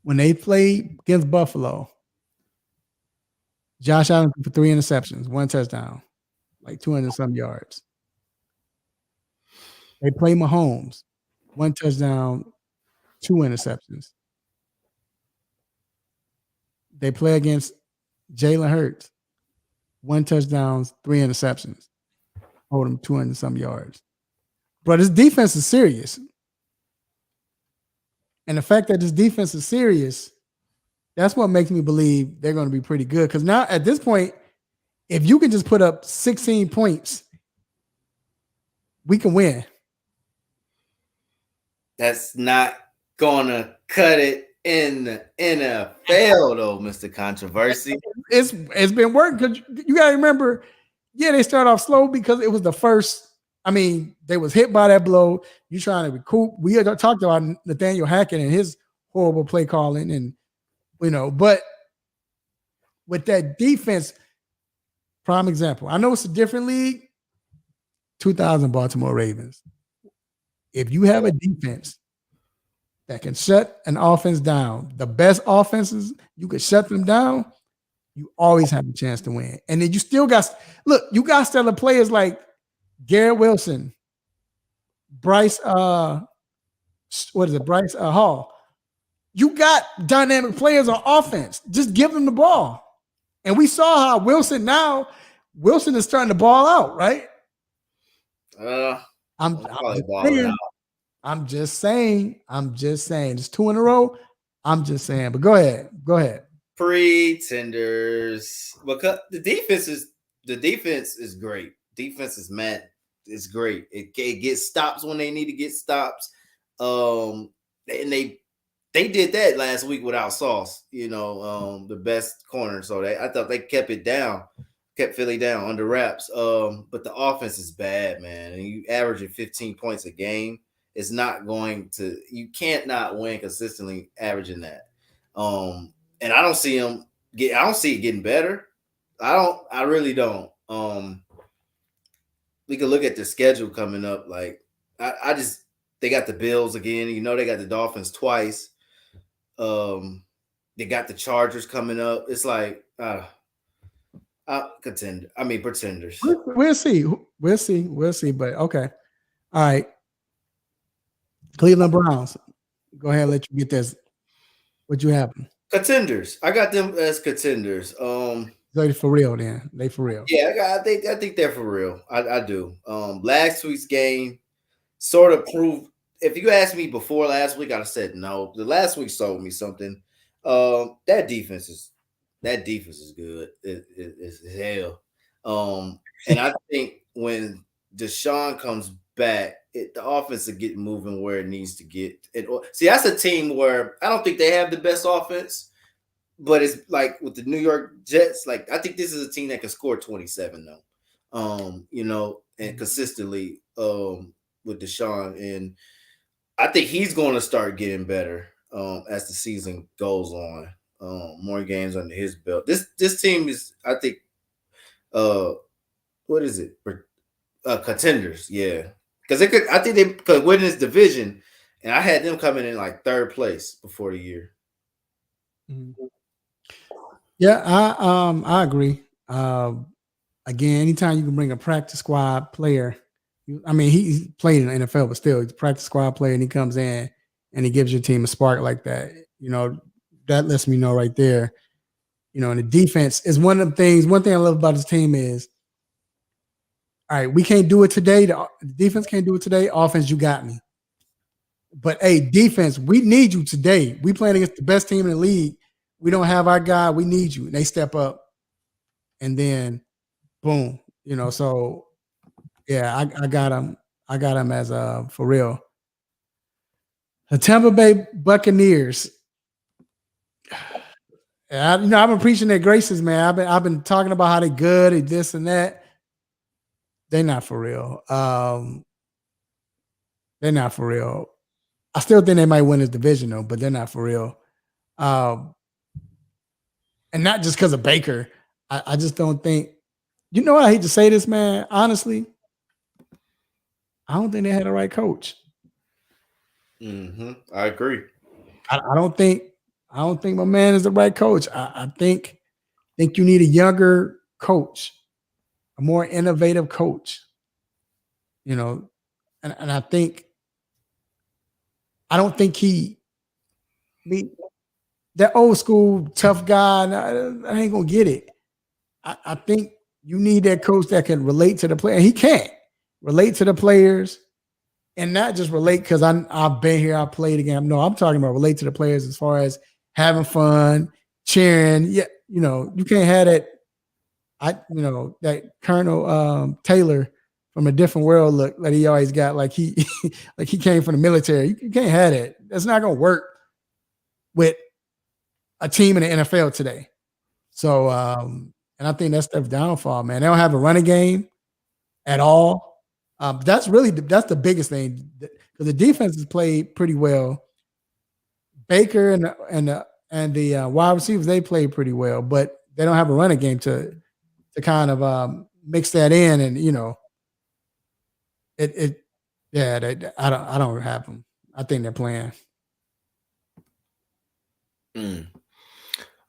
When they played against Buffalo, Josh Allen for 3 interceptions, 1 touchdown, like 200 some yards. They play Mahomes, 1 touchdown, 2 interceptions. They play against Jalen Hurts, 1 touchdown, 3 interceptions. Hold him 200 some yards. But this defense is serious. And the fact that this defense is serious, that's what makes me believe they're going to be pretty good. Because now at this point, if you can just put up 16 points, we can win. That's not gonna cut it in the NFL, though, Mr. Controversy. It's been working because you got to remember, they start off slow because it was the first. I mean, they was hit by that blow. You trying to recoup. We had talked about Nathaniel Hackett and his horrible play calling, and but with that defense, prime example. I know it's a different league. 2000 Baltimore Ravens. If you have a defense that can shut an offense down, the best offenses, you can shut them down, you always have a chance to win. And then you still got, you got stellar players like Garrett Wilson, Bryce, Bryce Hall. You got dynamic players on offense. Just give them the ball. And we saw how Wilson is starting to ball out, right? I'm just saying. It's 2 in a row. I'm just saying. But go ahead. Pretenders. Because the defense is great. Defense is it's great. It gets stops when they need to get stops. And they did that last week without Sauce, the best corner. So I thought they kept Philly down under wraps. But the offense is bad, man. And you averaging 15 points a game. It's not going to, you can't not win consistently averaging that. And I don't see it getting better. I really don't. We can look at the schedule coming up. Like they got the Bills again. They got the Dolphins twice. They got the Chargers coming up. It's like pretenders. We'll see. But okay. All right. Cleveland Browns. Go ahead and let you get this. What you have? Contenders. I got them as contenders. They for real then. They for real. Yeah, I think they're for real. I do. Last week's game sort of proved. If you asked me before last week, I'd have said no. The last week sold me something. That defense is good. It's hell. And I think when Deshaun comes back, the offense will get moving where it needs to get. See, that's a team where I don't think they have the best offense, but it's like with the New York Jets. Like I think this is a team that can score 27 though. And consistently with Deshaun, and I think he's going to start getting better as the season goes on. More games under his belt. This team is, I think, what is it? Contenders, yeah. Because I think they could win this division, and I had them coming in like 3rd place before the year. Mm-hmm. Yeah, I agree. Again, anytime you can bring a practice squad player, I mean, he played in the NFL, but still, he's a practice squad player, and he comes in and he gives your team a spark like that. That lets me know right there. And the defense is one of the things. One thing I love about this team is, all right, we can't do it today. The defense can't do it today. Offense, you got me. But hey, defense, we need you today. We playing against the best team in the league. We don't have our guy. We need you. And they step up, and then boom. So yeah, I got him. I got him as for real. The Tampa Bay Buccaneers. I've been preaching their graces, man. I've been talking about how they good and this and that. They're not for real. They're not for real. I still think they might win this division though, but they're not for real. And not just because of Baker. I just don't think. I hate to say this, man. Honestly, I don't think they had the right coach. I agree. I don't think my man is the right coach. I think you need a younger coach, a more innovative coach. And I don't think that old school tough guy. I ain't gonna get it. I think you need that coach that can relate to the player. He can't relate to the players. And not just relate because I've been here, I played the game. No, I'm talking about relate to the players as far as having fun, cheering. Yeah, you can't have that. That Colonel Taylor from a different world look that he always got, like he like he came from the military. You can't have that. That's not gonna work with a team in the NFL today. So, and I think that's their downfall, man. They don't have a running game at all. That's the biggest thing because the defense has played pretty well. Baker and the wide receivers, they play pretty well, but they don't have a running game to kind of mix that in, and I don't have them. I think they're playing.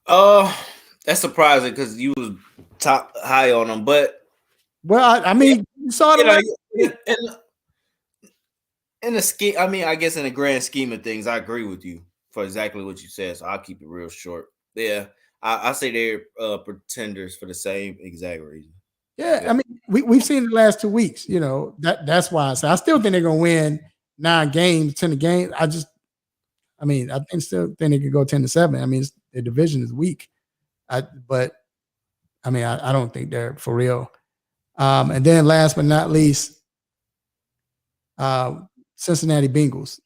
That's surprising because you was top high on them, but I mean, you saw the in the scheme. I mean, I guess in the grand scheme of things, I agree with you for exactly what you said. So I'll keep it real short. Yeah, I say they're pretenders for the same exact reason. Yeah, I mean, we've seen the last 2 weeks. That's why I say I still think they're gonna win 9 games, 10 games. I still think they could go 10-7. I mean, the division is weak. I don't think they're for real. And then last but not least, Cincinnati Bengals.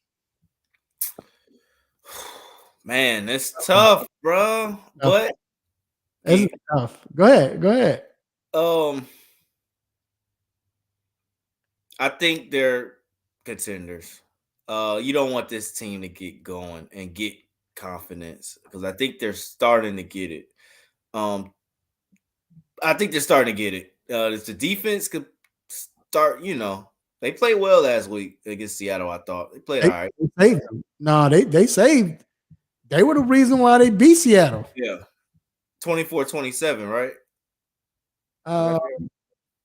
Man, it's tough, bro. But it's tough. Go ahead. I think they're contenders. You don't want this team to get going and get confidence because I think they're starting to get it. I think they're starting to get it. If the defense could start, they played well last week against Seattle. I thought they played all right. They saved them. No, they saved. They were the reason why they beat Seattle. Yeah, 24-27, right?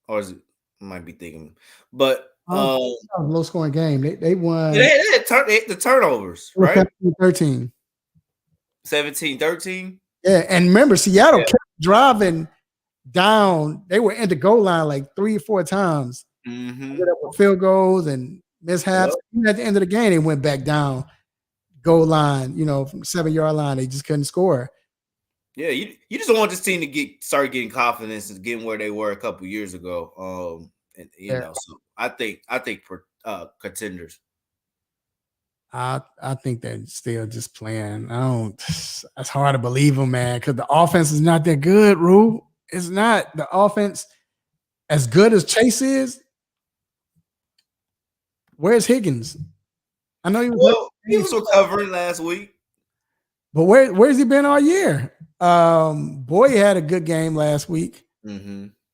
Or is it? I might be thinking, but low scoring game. They won. The turnovers, right? 17-13. 17-13. Yeah, and remember, Seattle kept driving down. They were at the goal line like 3 or 4 times. With field goals and mishaps. Yep. At the end of the game, they went back down goal line. From 7-yard line, they just couldn't score. Yeah, you just don't want this team to start getting confidence and getting where they were a couple years ago. So I think contenders. I think they're still just playing. It's hard to believe them, man, because the offense is not that good, Rue. It's not. The offense, as good as Chase is, where's Higgins? I know he was recovering last week. But where's he been all year? Boyd had a good game last week.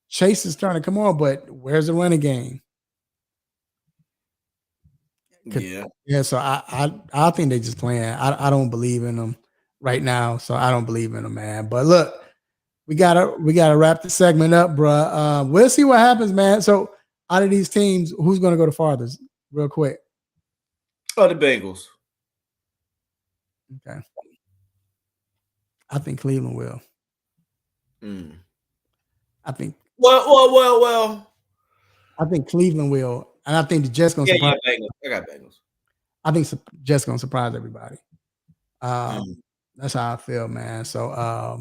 Chase is starting to come on, but where's the running game? Yeah. So I think they just playing. I don't believe in them right now, so I don't believe in them, man. But look, we gotta wrap the segment up, bro. We'll see what happens, man. So out of these teams, who's going to go the farthest? Real quick. Oh, the Bengals. Okay. I think Cleveland will. I think. Well. I think Cleveland will, and I think the Jets going to surprise. Yeah, Bengals. I got Bengals. I think Jets going to surprise everybody. That's how I feel, man. So, all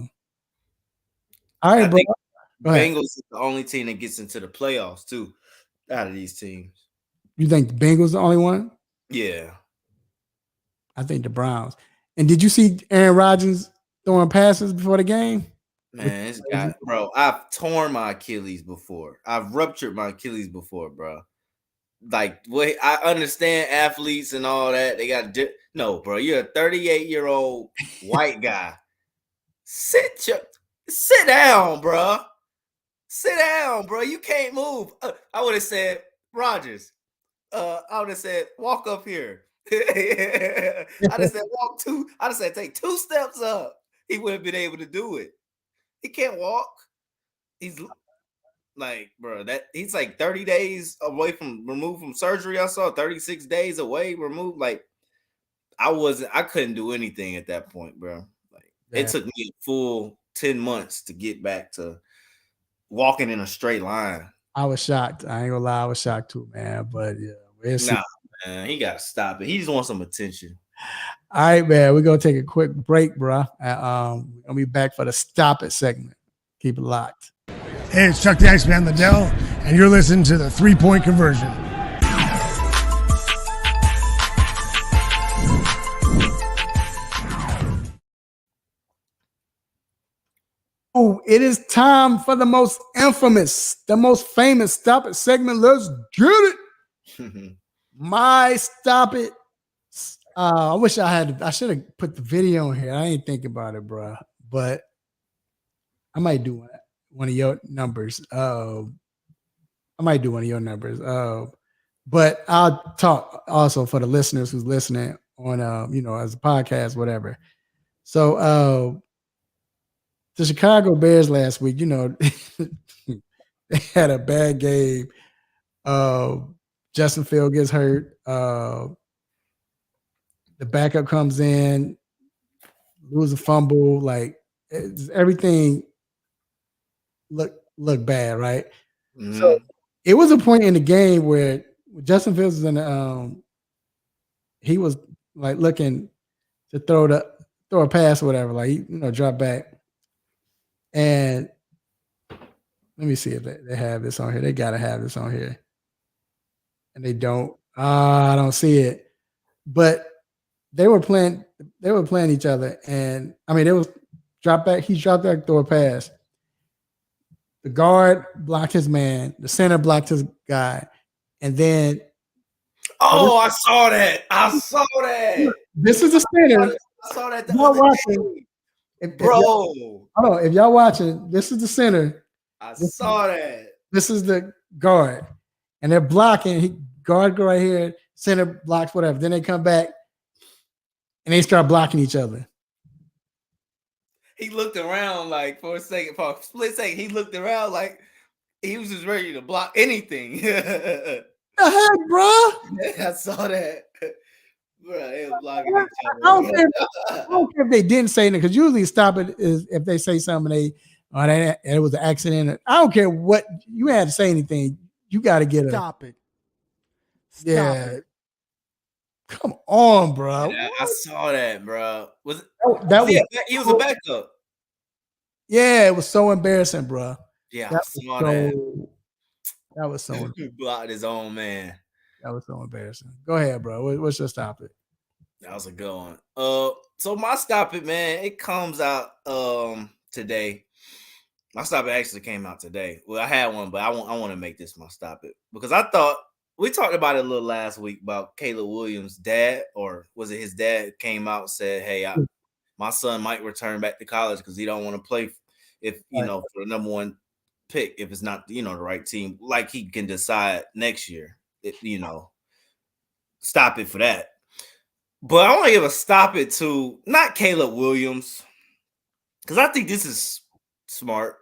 right, bro. Bengals is the only team that gets into the playoffs too, out of these teams. You think the Bengals the only one? Yeah. I think the Browns. And did you see Aaron Rodgers throwing passes before the game? Man, this guy, bro, I've torn my Achilles before. I've ruptured my Achilles before, bro. Like, wait, I understand athletes and all that. They got no, bro. You're a 38-year-old white guy. Sit down, bro. Sit down, bro. You can't move. I would have said, Rodgers. I would have said, walk up here. I'd have said, I'd have said, take 2 steps up. He wouldn't have been able to do it. He can't walk. He's like, bro, he's like 30 days away removed from surgery. I saw 36 days away removed. Like, I couldn't do anything at that point, bro. Like, It took me a full 10 months to get back to walking in a straight line. I was shocked. I ain't gonna lie, I was shocked too, man. But yeah, man, he gotta stop it. He just wants some attention. All right, man. We're gonna take a quick break, bro. We're gonna be back for the Stop It segment. Keep it locked. Hey, it's Chuck the Iceman Liddell, and you're listening to the 3-Point Conversion. Oh, it is time for the most infamous, the most famous Stop It segment. Let's get it. My Stop It. I wish I should have put the video in here. I ain't think about it, bro. But I might do one of your numbers. But I'll talk also for the listeners who's listening on as a podcast, whatever. So the Chicago Bears last week, they had a bad game. Justin Fields gets hurt. The backup comes in, lose a fumble. Like, everything look bad, right? Mm-hmm. So it was a point in the game where Justin Fields was he was like looking to throw a pass or whatever, like drop back. And let me see if they have this on here. They gotta have this on here. And they don't. I don't see it. But they were playing each other, and I mean, it was drop back. He dropped back, throw a pass. The guard blocked his man. The center blocked his guy, and then. Oh, I saw that. This is the center. I saw that. Y'all watching, if y'all watching, this is the center. I saw that. This is the guard, and they're blocking. Guard go right here. Center blocks whatever. Then they come back. And they start blocking each other. He looked around like for a split second. He looked around like he was just ready to block anything. The heck, bro? I saw that. Bro, they were blocking each other. I don't care if they didn't say anything, because usually Stop It is if they say something, it was an accident. I don't care what you had to say anything. You got to get Stop it. Stop it. Come on, bro. Yeah, I saw that, bro. He was a backup. Yeah, it was so embarrassing, bro. Yeah, I saw that. That was so. He blocked his own man. That was so embarrassing. Go ahead, bro. What's your Stop It? That was a good one. So my Stop It, man, it comes out today. My Stop It actually came out today. Well, I had one, but I want to make this my Stop It because I thought. We talked about it a little last week about Caleb Williams' dad, or was it his dad came out and said, hey, my son might return back to college because he don't want to play for the number one pick if it's not, the right team. Like, he can decide next year, stop it for that. But I want to give a stop it to not Caleb Williams because I think this is smart,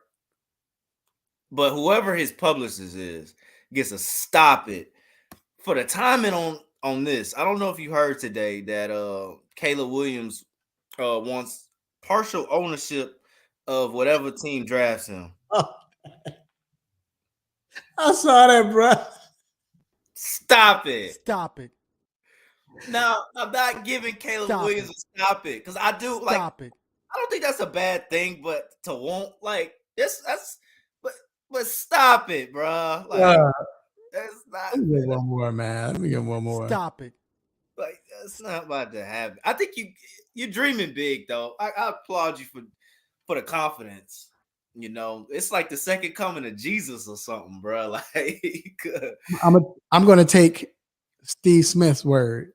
but whoever his publicist is, gets a stop it. For the timing on this, I don't know if you heard today that Caleb Williams wants partial ownership of whatever team drafts him. Oh, I saw that, bro. Stop it. Stop it. Now, I'm not giving Caleb Stop Williams a stop it because I do like. Stop it. I don't think that's a bad thing, but to want like that's but stop it, bro. Like that's not. Let me get one more, man. Let me get one more. Stop it. Like that's not about to happen. I think you're dreaming big though. I applaud you for the confidence. You know, it's like the second coming of Jesus or something, bro. Like I'm gonna take Steve Smith's word.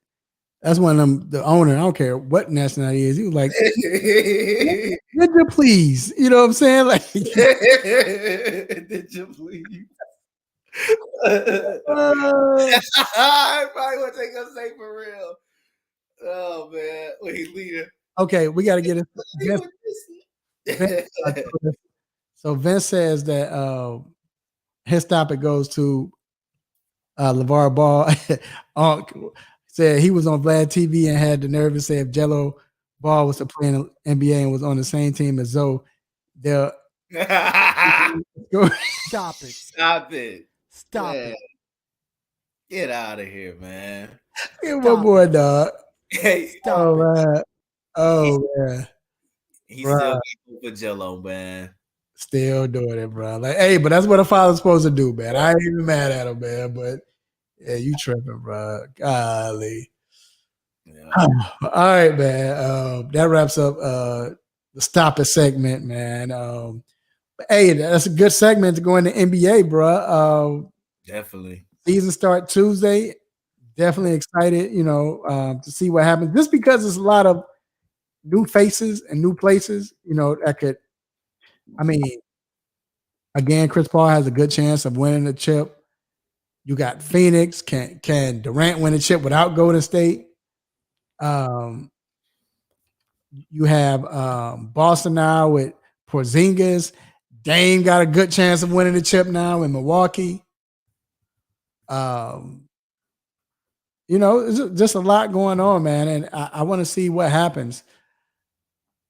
That's one of them. The owner, I don't care what nationality he is. He was like, "Would you please?" You know what I'm saying? Like, did you please? I probably want to take us say for real. Oh man, wait, leader. okay, we got to get it. So Vince says that his topic goes to LeVar Ball. Said he was on Vlad TV and had the nerve to say if Jello Ball was to play in the NBA and was on the same team as Zoe, they'll Stop it. Stop it. Stop Man. it. Get out of here, man. Get one more, dog. Hey, Stop it. Man. Oh man. He's Bruh. still for Jello, man. Still doing it, bro. Like, hey, but that's what a father's supposed to do, man. I ain't even mad at him, man. But yeah, you tripping, bro. Golly. Yeah. All right, man. That wraps up the Stop It segment, man. Hey, that's a good segment to go into NBA, bro. Definitely. Season start Tuesday. Definitely excited, to see what happens. Just because there's a lot of new faces and new places, that could. I mean, again, Chris Paul has a good chance of winning the chip. You got Phoenix. Can Durant win a chip without Golden State? You have Boston now with Porzingis. Dame got a good chance of winning the chip now in Milwaukee. It's just a lot going on, man, and I want to see what happens.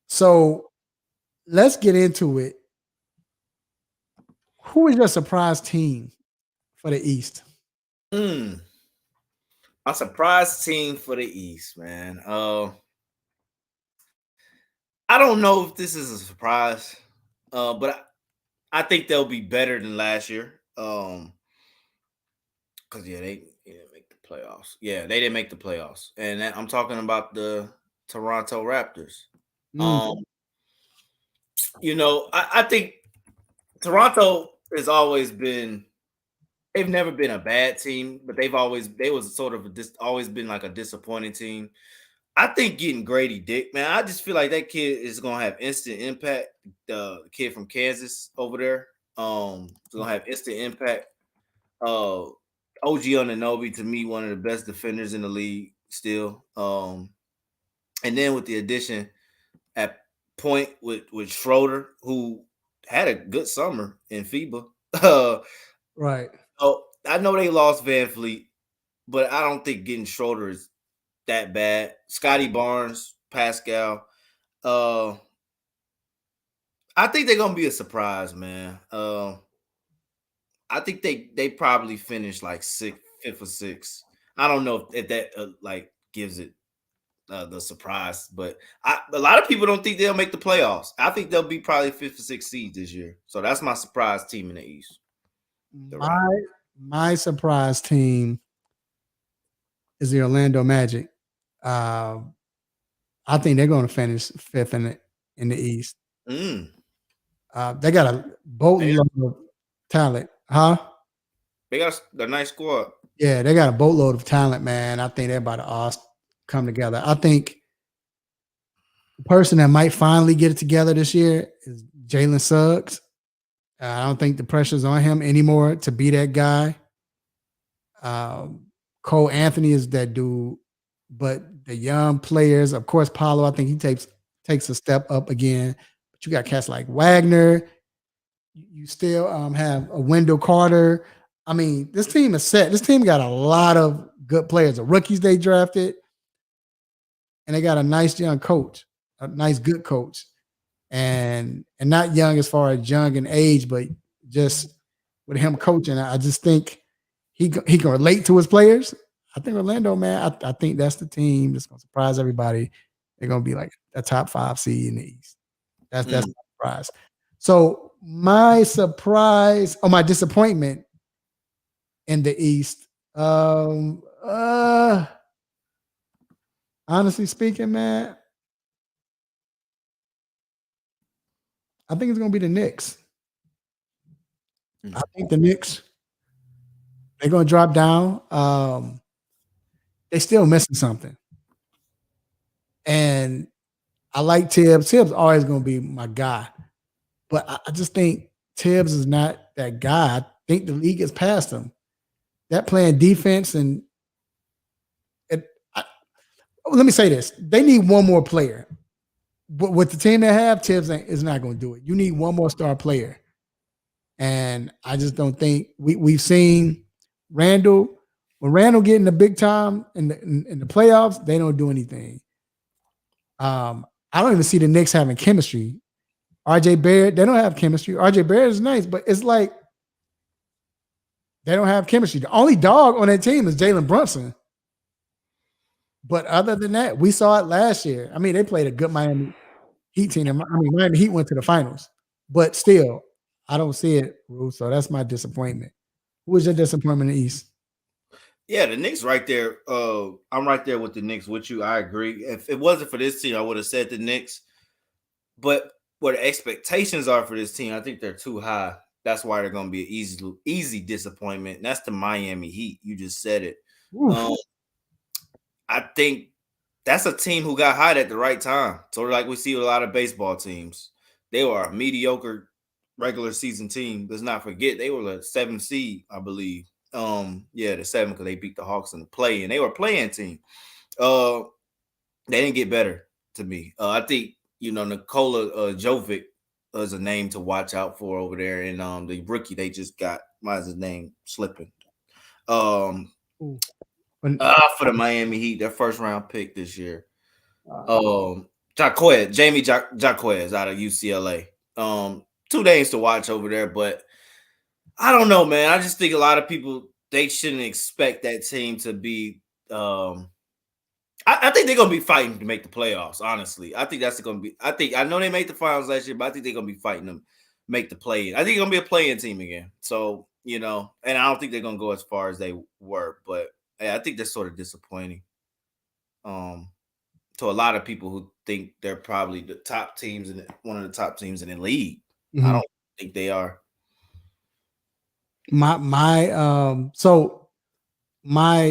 So let's get into it. Who is your surprise team for the East? A surprise team for the East, man. I don't know if this is a surprise, but I think they'll be better than last year. Because they didn't make the playoffs. Yeah, they didn't make the playoffs, and I'm talking about the Toronto Raptors. I think Toronto has always been. They've never been a bad team, but they was sort of always been like a disappointing team. I think getting Grady Dick, man, I just feel like that kid is gonna have instant impact. The kid from Kansas over there, is gonna have instant impact. OG Anunoby, to me, one of the best defenders in the league still. And then with the addition at point with Schroeder, who had a good summer in FIBA. Right. Oh, I know they lost Van Fleet, but I don't think getting Schroeder is that bad. Scotty Barnes, Pascal. I think they're gonna be a surprise, man. I think they probably finish like fifth or sixth. I don't know if that gives it the surprise, but a lot of people don't think they'll make the playoffs. I think they'll be probably fifth or sixth seed this year. So that's my surprise team in the East. My surprise team is the Orlando Magic. I think they're going to finish fifth in the East. They got a boatload of talent, huh? They got a nice squad. Yeah, they got a boatload of talent, man. I think they're about to all come together. I think the person that might finally get it together this year is Jalen Suggs. I don't think the pressure's on him anymore to be that guy. Cole Anthony is that dude, but the young players, of course, Paolo, I think he takes a step up again. But you got cats like Wagner. You still have a Wendell Carter. I mean, this team is set. This team got a lot of good players. The rookies they drafted, and they got a nice young coach, a nice good coach, and not young as far as young in age, but just with him coaching, I just think he can relate to his players. I think Orlando, man, I think that's the team that's gonna surprise everybody. They're gonna be like a top 5 seed in the East. That's my surprise. So my surprise or my disappointment in the East, honestly speaking, man, I think it's gonna be the Knicks. I think the Knicks, they're gonna drop down. They still missing something. And I like Tibbs. Tibbs always gonna be my guy. But I just think Tibbs is not that guy. I think the league has passed him. That playing defense and let me say this: they need one more player. But with the team they have, Tibbs is not going to do it. You need one more star player, and I just don't think we've seen Randall. When Randall get in the big time in the playoffs, they don't do anything. I don't even see the Knicks having chemistry. RJ Barrett, they don't have chemistry. RJ Barrett is nice, but it's like they don't have chemistry. The only dog on that team is Jalen Brunson. But other than that, we saw it last year. I mean, they played a good Miami Heat team. Miami Heat went to the finals. But still, I don't see it, Ruth. So that's my disappointment. Who was your disappointment in the East? Yeah, the Knicks right there. I'm right there with the Knicks with you. I agree. If it wasn't for this team, I would have said the Knicks. But what the expectations are for this team, I think they're too high. That's why they're going to be an easy disappointment. And that's the Miami Heat. You just said it. I think that's a team who got hot at the right time. So like we see with a lot of baseball teams, they were a mediocre regular season team. Let's not forget they were the 7th seed, I believe. The 7 because they beat the Hawks in the play, and they were a playing team. They didn't get better to me. I think Nikola Jovic is a name to watch out for over there, and the rookie they just got. Why is his name slipping? For the Miami Heat, their first round pick this year. Jamie Jaquez out of UCLA. 2 names to watch over there, but I don't know, man. I just think a lot of people they shouldn't expect that team to be. I think they're gonna be fighting to make the playoffs. Honestly, I think that's gonna be. I know they made the finals last year, but I think they're gonna be fighting to make the play-in. I think it's gonna be a play-in team again. So and I don't think they're gonna go as far as they were, but I think that's sort of disappointing. To a lot of people who think they're probably the top teams in one of the top teams in the league. Mm-hmm. I don't think they are. My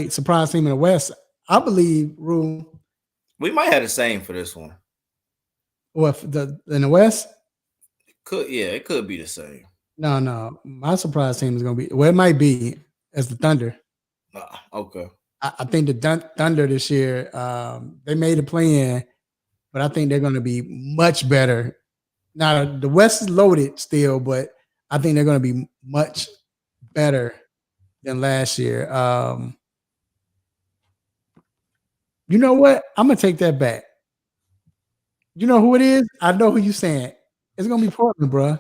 surprise team in the West, I believe, Rue. We might have the same for this one. What in the West? It could be the same. No. My surprise team is gonna be it might be as the Thunder. Okay. I think the Thunder this year, they made a play-in, but I think they're gonna be much better. Now the West is loaded still, but I think they're gonna be much better than last year. You know what? I'm gonna take that back. You know who it is? I know who you saying. It's gonna be Portland, bro.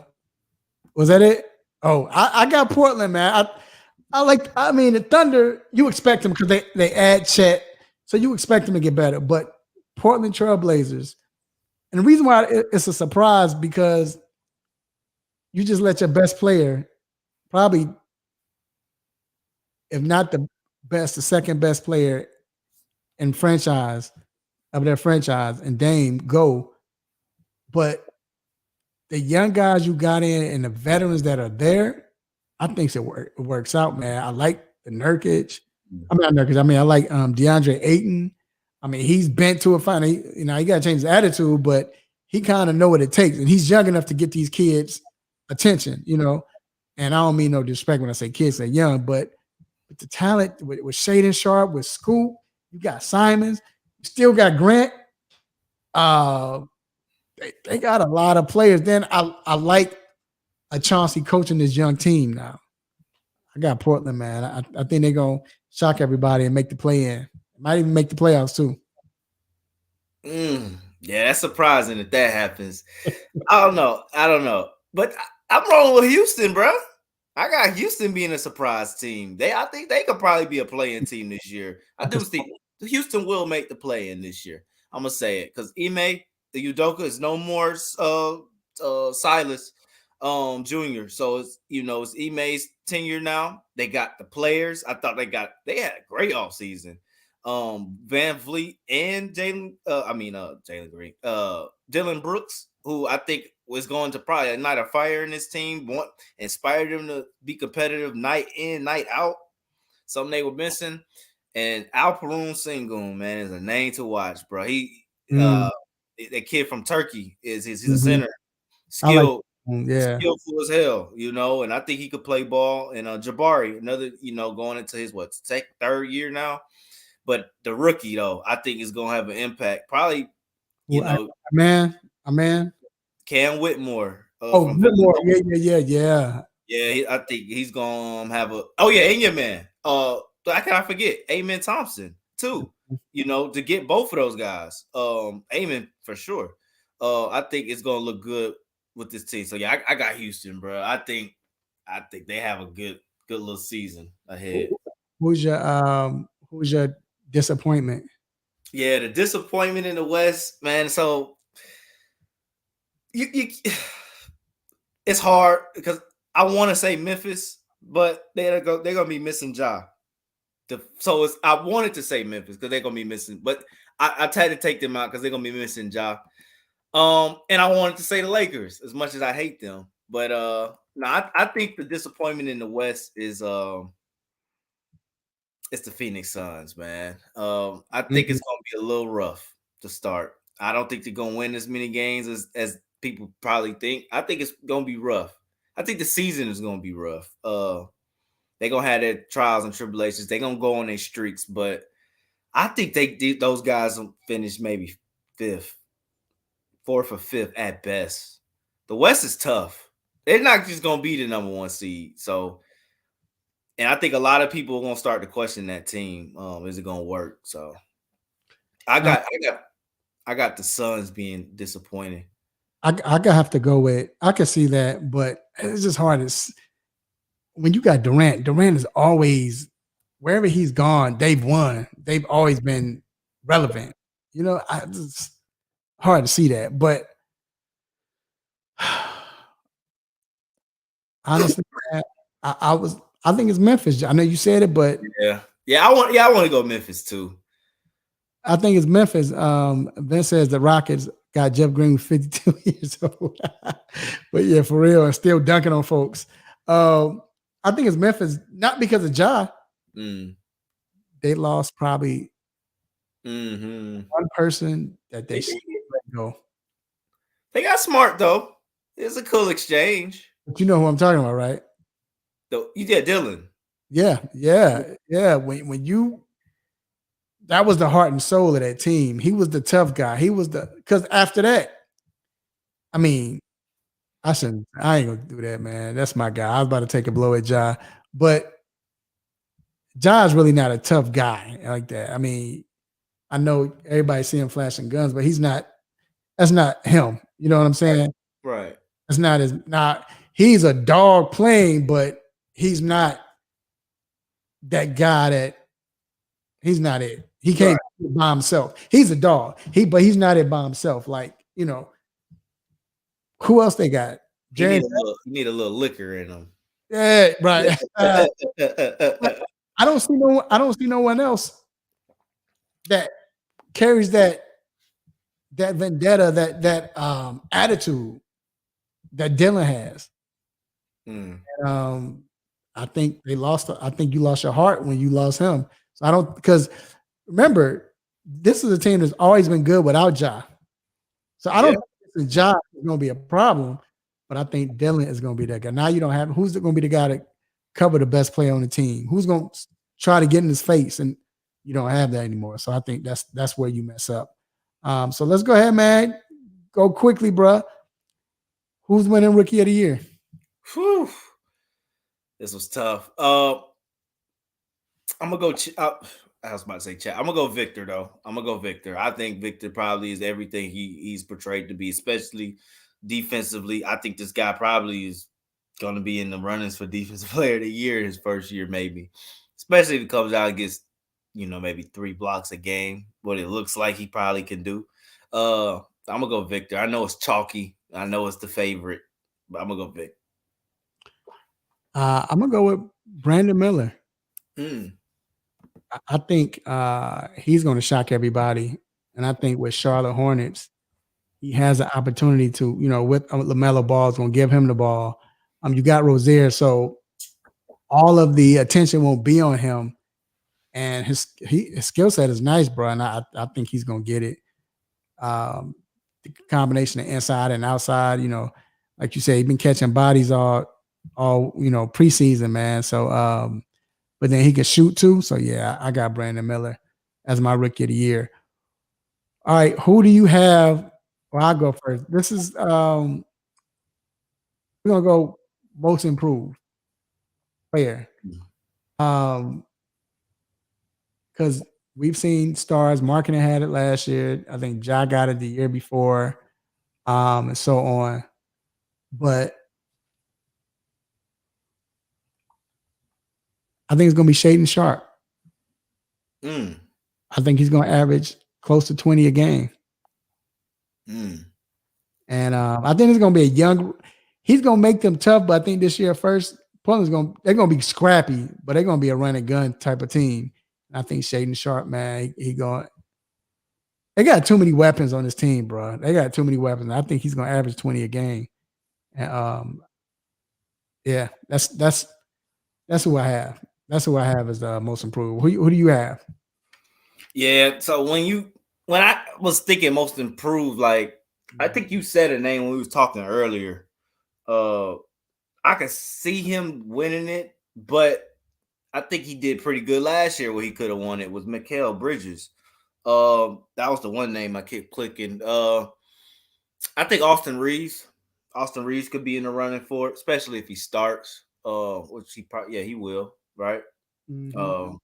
Was that it? Oh, I got Portland, man. The Thunder. You expect them because they add Chet, so you expect them to get better. But Portland Trailblazers, and the reason why it's a surprise because you just let your best player, probably, if not the best, the second best player in their franchise, and Dame go. But the young guys you got in and the veterans that are there, I think it works out, man. I like the Nurkic. I like DeAndre Ayton. I mean, he's bent to a final. He got to change his attitude, but he kind of know what it takes. And he's young enough to get these kids attention, And I don't mean no disrespect when I say kids, they're young, but with the talent, with Shaedon Sharpe, with Scoop, you got Simons, you still got Grant. They got a lot of players. Then I like a Chauncey coaching this young team now. I got Portland, man. I think they're gonna shock everybody and make the play in. Might even make the playoffs too. Yeah, that's surprising if that happens. I don't know. But I'm rolling with Houston, bro. I got Houston being a surprise team. I think they could probably be a play-in team this year. I do think Houston will make the play-in this year. I'm gonna say it because Ime the Udoka is no more Silas Jr. So it's Ime's tenure now. They got the players. I thought they had a great offseason. Van Vliet and Jalen Green, Dylan Brooks, who I think was going to probably ignite a fire in this team, inspired them to be competitive night in, night out. Something they were missing. And Alperoon Sengun, man, is a name to watch, bro. That kid from Turkey he's a center, skilled, skillful as hell, and I think he could play ball. And Jabari, another, going into his third year now. But the rookie, though, I think is going to have an impact. Probably, man. Cam Whitmore. Whitmore. Yeah. Yeah, I think he's going to have a – oh, yeah, and your man. I cannot forget Amen Thompson, too, to get both of those guys. Amen, for sure. I think it's going to look good with this team. So, yeah, I got Houston, bro. I think they have a good little season ahead. Who's your disappointment? Yeah, the disappointment in the West, man. So it's hard because I want to say Memphis, but they're gonna be missing Ja. I wanted to say Memphis because they're gonna be missing, but I tried to take them out because they're gonna be missing Ja. And I wanted to say the Lakers as much as I hate them, but I think the disappointment in the West is it's the Phoenix Suns, man. I think it's going to be a little rough to start. I don't think they're going to win as many games as people probably think. I think it's going to be rough. I think the season is going to be rough. They're going to have their trials and tribulations. They're going to go on their streaks, but I think those guys will finish maybe fourth or fifth at best. The West is tough. They're not just going to be the number one seed. So, and I think a lot of people are going to start to question that team. Is it going to work? So I got the Suns being disappointing. I have to go with, I can see that, but it's just hard. When you got Durant is always, wherever he's gone, they've won. They've always been relevant. It's hard to see that, but honestly, I think it's Memphis. I know you said it, but I want to go Memphis too. I think it's Memphis. Vince says the Rockets got Jeff Green 52 years old, but yeah, for real, and still dunking on folks. I think it's Memphis, not because of Ja. They lost probably one person that they should let go. They got smart though. It's a cool exchange. But you know who I'm talking about, right? You did Dylan. Yeah. When you, that was the heart and soul of that team. He was the tough guy. Because after that, I mean, I ain't gonna do that, man. That's my guy. I was about to take a blow at Ja, but Ja is really not a tough guy like that. I mean, I know everybody see him flashing guns, but that's not him. You know what I'm saying? Right. That's not he's a dog playing, but he's not that guy he's not it. He can't do it by himself. He's a dog. But he's not it by himself. Like, who else they got? You need a little liquor in them. Yeah, right. I don't see no one else that carries that vendetta, that attitude that Dylan has. And, I think you lost your heart when you lost him. So because remember, this is a team that's always been good without Ja. So I don't think Ja is going to be a problem, but I think Dylan is going to be that guy. Now you don't have, who's going to be the guy to cover the best player on the team? Who's going to try to get in his face? And you don't have that anymore. So I think that's where you mess up. So let's go ahead, man. Go quickly, bro. Who's winning Rookie of the Year? Whew. This was tough. I'm gonna go. I was about to say chat. I'm gonna go Victor though. I'm gonna go Victor. I think Victor probably is everything he's portrayed to be, especially defensively. I think this guy probably is gonna be in the runnings for defensive player of the year his first year, maybe. Especially if he comes out and gets, maybe 3 blocks a game. What it looks like he probably can do. I'm gonna go Victor. I know it's chalky. I know it's the favorite, but I'm gonna go Victor. I'm gonna go with Brandon Miller. Mm. I think he's going to shock everybody, and I think with Charlotte Hornets, he has an opportunity to, with LaMelo Ball is going to give him the ball. You got Rozier, so all of the attention won't be on him, and his skill set is nice, bro, and I think he's going to get it. The combination of inside and outside, like you say, he's been catching bodies all preseason, man. So but then he can shoot too. So yeah, I got Brandon Miller as my rookie of the year. All right, who do you have? Well, I'll go first. This is we're gonna go most improved player. Because we've seen stars. Marketing had it last year. I think Ja got it the year before, and so on. But I think it's gonna be Shaden Sharp. I think he's gonna average close to 20 a game. And I think it's gonna be he's gonna make them tough, but I think this year first, Portland's they're gonna be scrappy, but they're gonna be a run and gun type of team. And I think Shaden Sharp, man, they got too many weapons on this team, bro. They got too many weapons. I think he's gonna average 20 a game. And yeah, that's who I have. That's who I have as the most improved. Who do you have? Yeah, so when I was thinking most improved, like I think you said a name when we was talking earlier. I could see him winning it, but I think he did pretty good last year where he could have won it was Mikal Bridges. That was the one name I kept clicking. I think Austin Reeves could be in the running for it, especially if he starts. Which he will, right? Mm-hmm.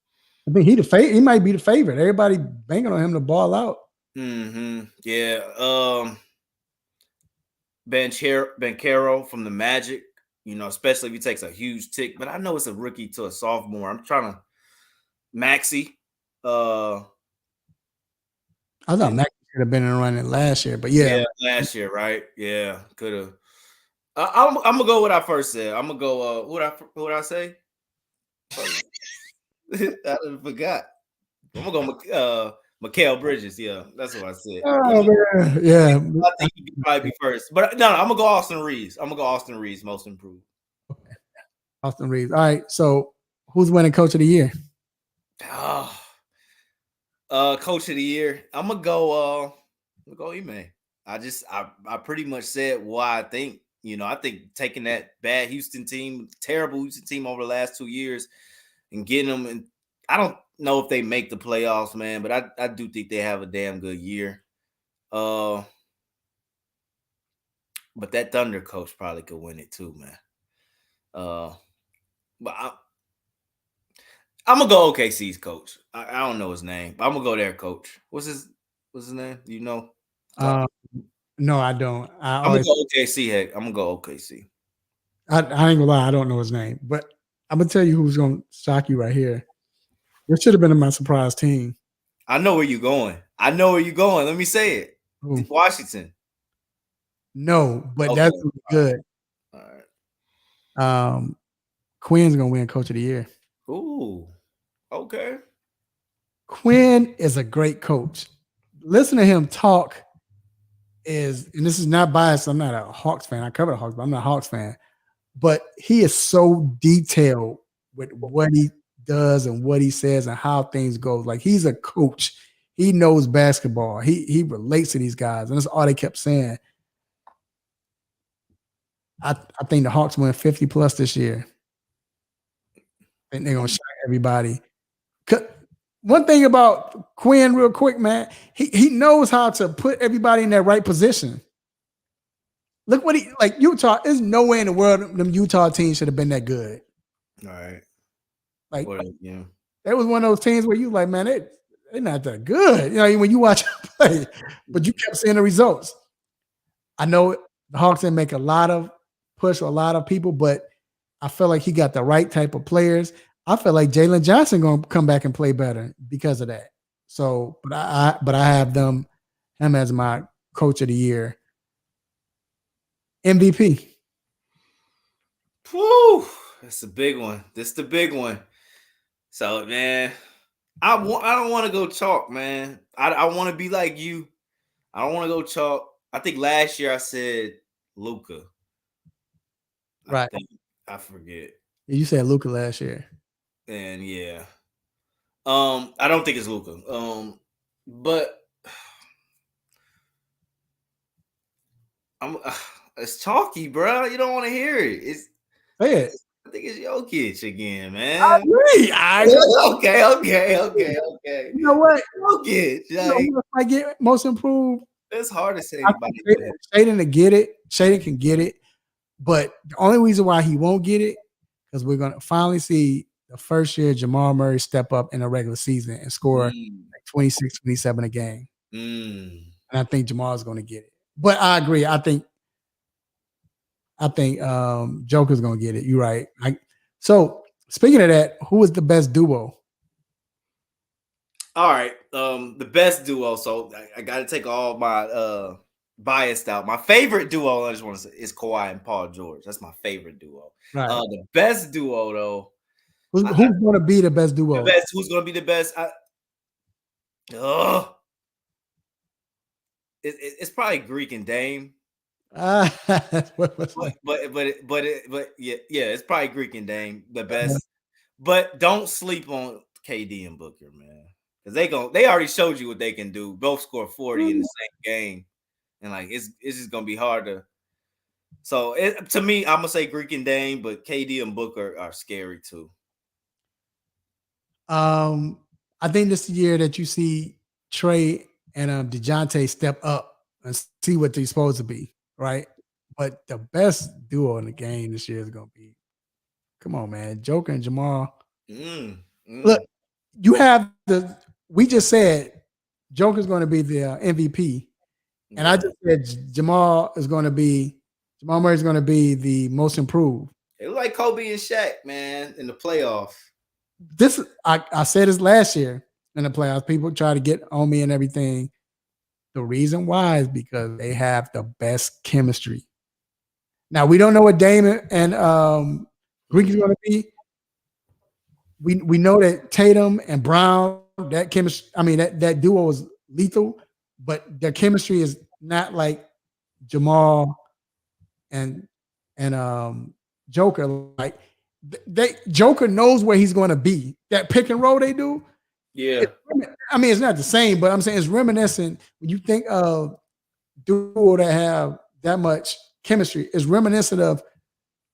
I think he might be the favorite. Everybody banking on him to ball out. Yeah. Banchero from the Magic, especially if he takes a huge tick. But I know it's a rookie to a sophomore. I'm trying to Maxey. I thought Maxey could have been in the running last year, but yeah, last year, right? Yeah, could have. I'm gonna go with what I first said. I'm gonna go. What I say? I forgot. I'm gonna go Mikal Bridges. Yeah, that's what I said. Oh man, yeah. I think he could probably be first, but no, I'm gonna go Austin Reeves. Most improved. Okay. Austin Reeves. All right. So who's winning Coach of the Year? Coach of the Year. I'm gonna go Ime. I pretty much said why I think. I think taking that bad terrible Houston team over the last 2 years and getting them, and I don't know if they make the playoffs, man, but I do think they have a damn good year. But that Thunder coach probably could win it too, man. But I'm gonna go OKC's coach. I don't know his name, but I'm gonna go their coach. What's his name? Do you know? No, I don't. I'm gonna go OKC. Heck, I'm gonna go OKC. I ain't gonna lie, I don't know his name, but I'm gonna tell you who's gonna shock you right here. This should have been in my surprise team. I know where you're going. Let me say it. Ooh. Washington. No, but that's good. All right. Quinn's gonna win Coach of the Year. Ooh, okay. Quinn is a great coach. Listen to him talk. And this is not biased. I'm not a Hawks fan. I cover the Hawks, but I'm not a Hawks fan. But he is so detailed with what he does and what he says and how things go. Like he's a coach. He knows basketball. He relates to these guys, and that's all they kept saying. I think the Hawks win 50 plus this year. I think they're gonna shock everybody. One thing about Quinn, real quick, man, he knows how to put everybody in their right position. Look what Utah. There's no way in the world them Utah teams should have been that good. All right. Like What? Yeah. that was one of those teams where you like, man, they're not that good. You know, when you watch them play, but you kept seeing the results. I know the Hawks didn't make a lot of push for a lot of people, but I feel like he got the right type of players. I feel like Jalen Johnson going to come back and play better because of that. So, but I have him as my coach of the year, MVP. Whew, that's a big one. This the big one. So, man, I don't want to go chalk, man. I want to be like you. I don't want to go chalk. I think last year I said Luca. Right. I forget. You said Luka last year. And yeah. I don't think it's Luca. But I'm it's chalky, bro. You don't want to hear it. Say it. I think it's Jokic again, I man. agree. Okay. You know what? Jokic. Like, If I get most improved, it's hard to say I anybody. think Shaden to get it. Shaden can get it. But the only reason why he won't get it because we're going to finally see the first year Jamal Murray step up in a regular season and score like 26, 27 a game. And I think Jamal's going to get it. But I agree. I think Joker's going to get it. You're right. So speaking of that, who was the best duo? All right. The best duo. So I got to take all my biased out. My favorite duo, I just want to say, is Kawhi and Paul George. That's my favorite duo. Right. The best duo, though. Who's going to be the best duo? Who's going to be the best? It's probably Greek and Dame. But yeah, it's probably Greek and Dame the best. But don't sleep on KD and Booker, man, because they already showed you what they can do. Both score 40 in the same game, and like it's just gonna be hard to. So to me, I'm gonna say Greek and Dame, but KD and Booker are scary too. I think this is the year that you see Trey and DeJounte step up and see what they're supposed to be, right? But the best duo in the game this year is going to be, come on, man, Joker and Jamal. Look, you have we just said Joker's going to be the MVP. And I just said Jamal Murray is going to be the most improved. It was like Kobe and Shaq, man, in the playoffs. I said this last year in the playoffs. People try to get on me and everything. The reason why is because they have the best chemistry. Now we don't know what Dame and Greek is going to be. We know that Tatum and Brown, that chemistry. I mean that duo is lethal, but their chemistry is not like Jamal and Joker. Like Joker knows where he's going to be. That pick and roll they do. Yeah. It's not the same, but I'm saying it's reminiscent. When you think of duo that have that much chemistry, it's reminiscent of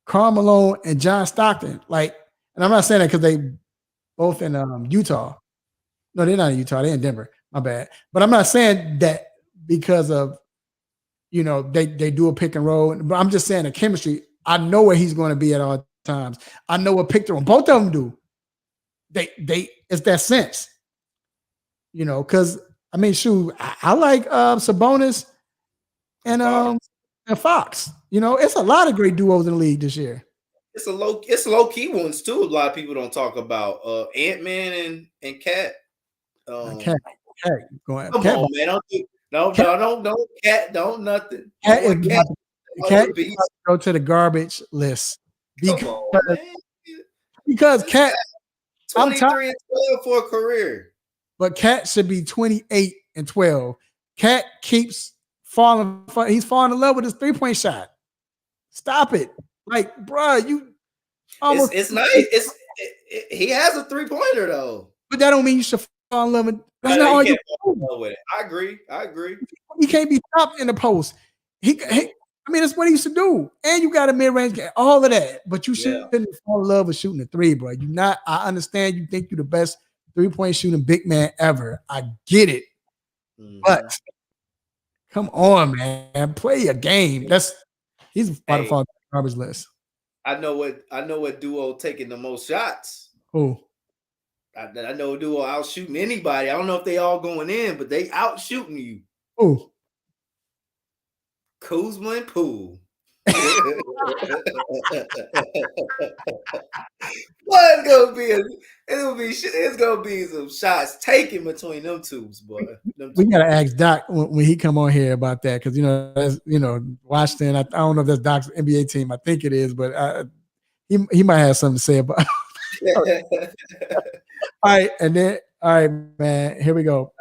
Karl Malone and John Stockton. Like, and I'm not saying that because they both in Utah. No, they're not in Utah. They're in Denver. My bad. But I'm not saying that because of, they do a pick and roll. But I'm just saying the chemistry. I know where he's going to be at all times. I know what pick to roll. Both of them do. They it's that sense. Because shoot, I like Sabonis and Fox. It's a lot of great duos in the league this year. It's low key ones too. A lot of people don't talk about Ant-Man and Cat. Cat. Come on, man! Don't Cat, don't nothing. Cat go to the garbage list because Cat 23 and 12 for a career. But Cat should be 28 and 12. Cat keeps falling. He's falling in love with his 3-point shot. Stop it. Like, bro, you almost. It's nice. He has a 3-pointer, though. But that don't mean you should fall in love with. That's not all you fall in love with it. I agree. He can't be stopped in the post. That's what he used to do. And you got a mid-range game, all of that. But you shouldn't fall in love with shooting a three, bro. I understand you think you're the best 3-point shooting big man ever. I get it. But come on, man. Play a game. He's by the garbage list. I know what duo taking the most shots. Who? I know a duo out shooting anybody. I don't know if they all going in, but they out shooting you. Who? Kuzma and Poole. Well, it's gonna be some shots taken between them twos, boy. We gotta ask Doc when he come on here about that, because that's, Washington. I don't know if that's Doc's NBA team. I think it is, but he might have something to say about. All right, man. Here we go.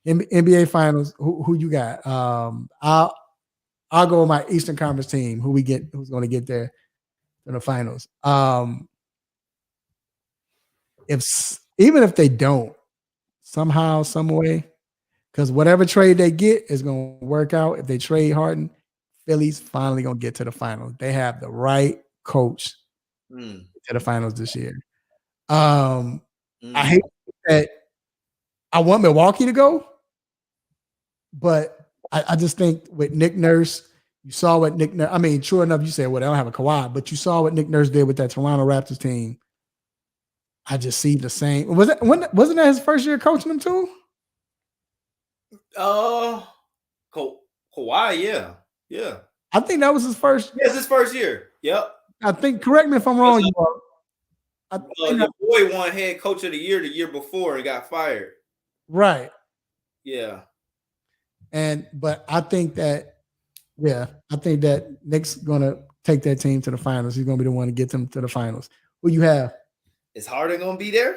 NBA Finals. Who you got? I'll go with my Eastern Conference team. Who's going to get there in the finals? Even if they don't, somehow, some way, because whatever trade they get is going to work out. If they trade Harden, Philly's finally going to get to the finals. They have the right coach to the finals this year. I hate that. I want Milwaukee to go, but I just think with Nick Nurse, you saw what Nick Nurse, I mean, true enough, you said, well, they don't have a Kawhi, but you saw what Nick Nurse did with that Toronto Raptors team. I just see the same. Wasn't that his first year coaching them too? Kawhi, yeah. I think that was his first. Yes, his first year. Yep. I think, correct me if I'm wrong. The boy won head coach of the year before and got fired. Right. Yeah. But I think that Nick's gonna take that team to the finals. He's gonna be the one to get them to the finals. Who you have? Is Harden gonna be there?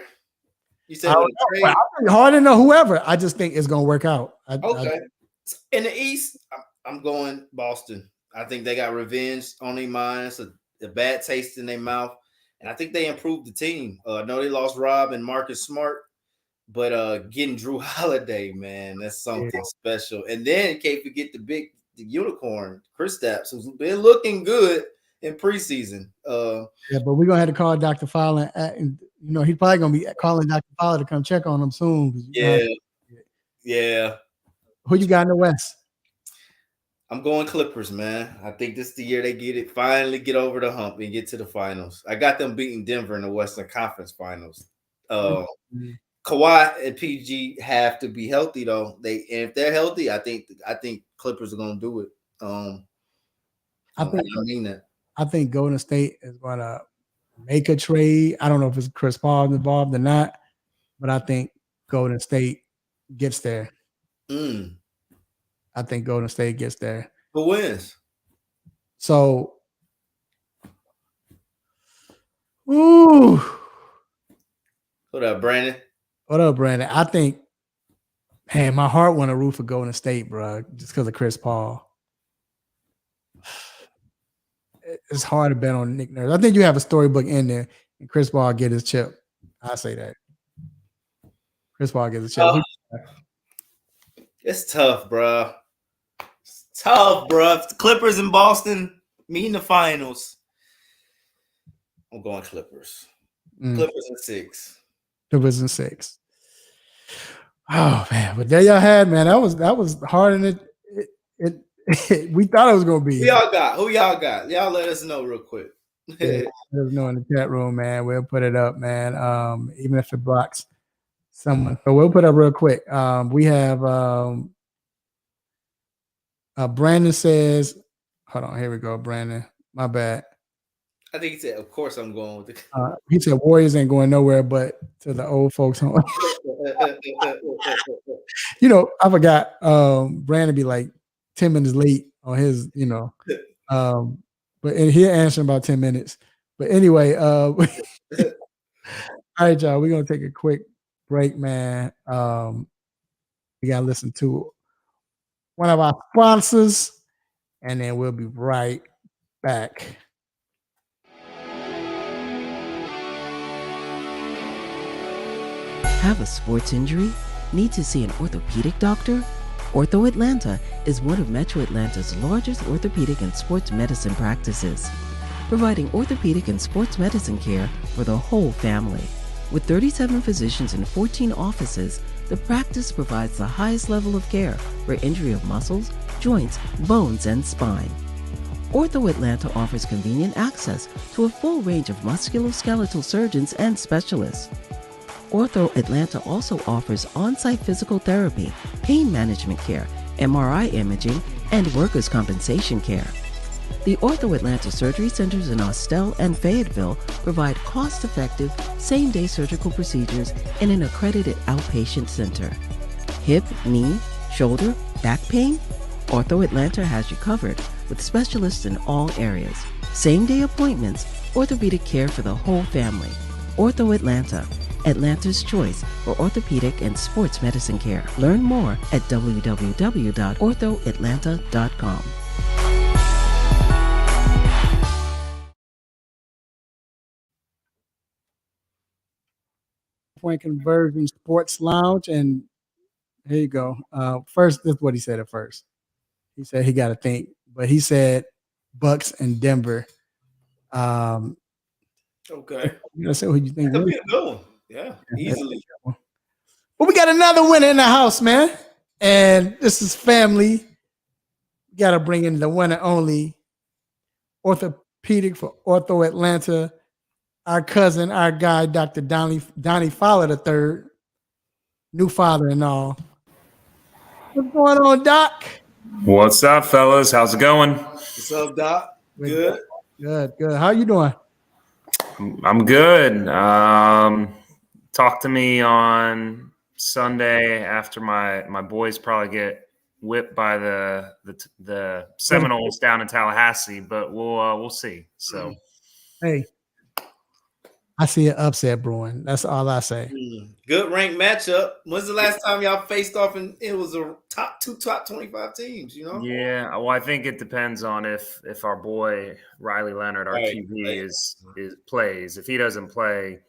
You said Harden or whoever. I just think it's gonna work out. Okay. In the East, I'm going Boston. I think they got revenge on their minds, a bad taste in their mouth, and I think they improved the team. I know they lost Rob and Marcus Smart, but getting Drew Holiday, man, that's something special. And then can't forget the unicorn, Kristaps, who's been looking good in preseason. But we're gonna have to call Dr. Fowler, and he's probably gonna be calling Dr. Fowler to come check on him soon. Yeah. Who you got in the West? I'm going Clippers, man. I think this is the year they finally get over the hump and get to the finals. I got them beating Denver in the Western Conference Finals. Kawhi and PG have to be healthy though. And if they're healthy, I think Clippers are gonna do it. I think Golden State is gonna make a trade. I don't know if it's Chris Paul involved or not, but I think Golden State gets there. I think Golden State gets there. Who wins? So, What up, Brandon? I think, man, my heart want to root for Golden State, bro, just because of Chris Paul. It's hard to bet on Nick Nurse. I think you have a storybook in there, and Chris Paul get his chip. I say that. Chris Paul gets a chip. It's tough, bro. Clippers in Boston meeting the finals. I'm going Clippers. Clippers in 6. Clippers in 6. Oh man, but there y'all had, man. That was harder than it we thought it was gonna be. Who y'all got? Y'all let us know real quick. Let us know in the chat room, man. We'll put it up, man. Even if it blocks someone. So we'll put it up real quick. We have Brandon says, hold on, here we go, Brandon. My bad. I think he said, of course I'm going with it. He said Warriors ain't going nowhere but to the old folks home. I forgot Brandon be like 10 minutes late on his, but he'll answer in about 10 minutes. But anyway, all right, y'all, we're gonna take a quick break, man. We gotta listen to one of our sponsors, and then we'll be right back. Have a sports injury? Need to see an orthopedic doctor? Ortho Atlanta is one of Metro Atlanta's largest orthopedic and sports medicine practices, providing orthopedic and sports medicine care for the whole family. With 37 physicians and 14 offices, the practice provides the highest level of care for injury of muscles, joints, bones, and spine. Ortho Atlanta offers convenient access to a full range of musculoskeletal surgeons and specialists. Ortho Atlanta also offers on-site physical therapy, pain management care, MRI imaging, and workers' compensation care. The Ortho Atlanta surgery centers in Austell and Fayetteville provide cost-effective, same-day surgical procedures in an accredited outpatient center. Hip, knee, shoulder, back pain? Ortho Atlanta has you covered with specialists in all areas. Same-day appointments, orthopedic care for the whole family. Ortho Atlanta, Atlanta's choice for orthopedic and sports medicine care. Learn more at www.orthoatlanta.com. Point Conversion Sports Lounge, and here you go. First, this is what he said at first. He said he got to think, but he said Bucks and Denver. Okay. Let's see what you think. That could be a good one. Yeah, easily. But we got another winner in the house, man. And this is family. Got to bring in the one and only orthopedic for Ortho Atlanta, our cousin, our guy, Dr. Donnie Fowler III, new father and all. What's going on, Doc? What's up, fellas? How's it going? What's up, Doc? Good. Good. How you doing? I'm good. Talk to me on Sunday after my boys probably get whipped by the Seminoles down in Tallahassee, but we'll see. So, hey, I see an upset brewing. That's all I say. Good ranked matchup. When's the last time y'all faced off and it was a top 25 teams, Yeah, well, I think it depends on if our boy Riley Leonard, our QB, is plays. If he doesn't play,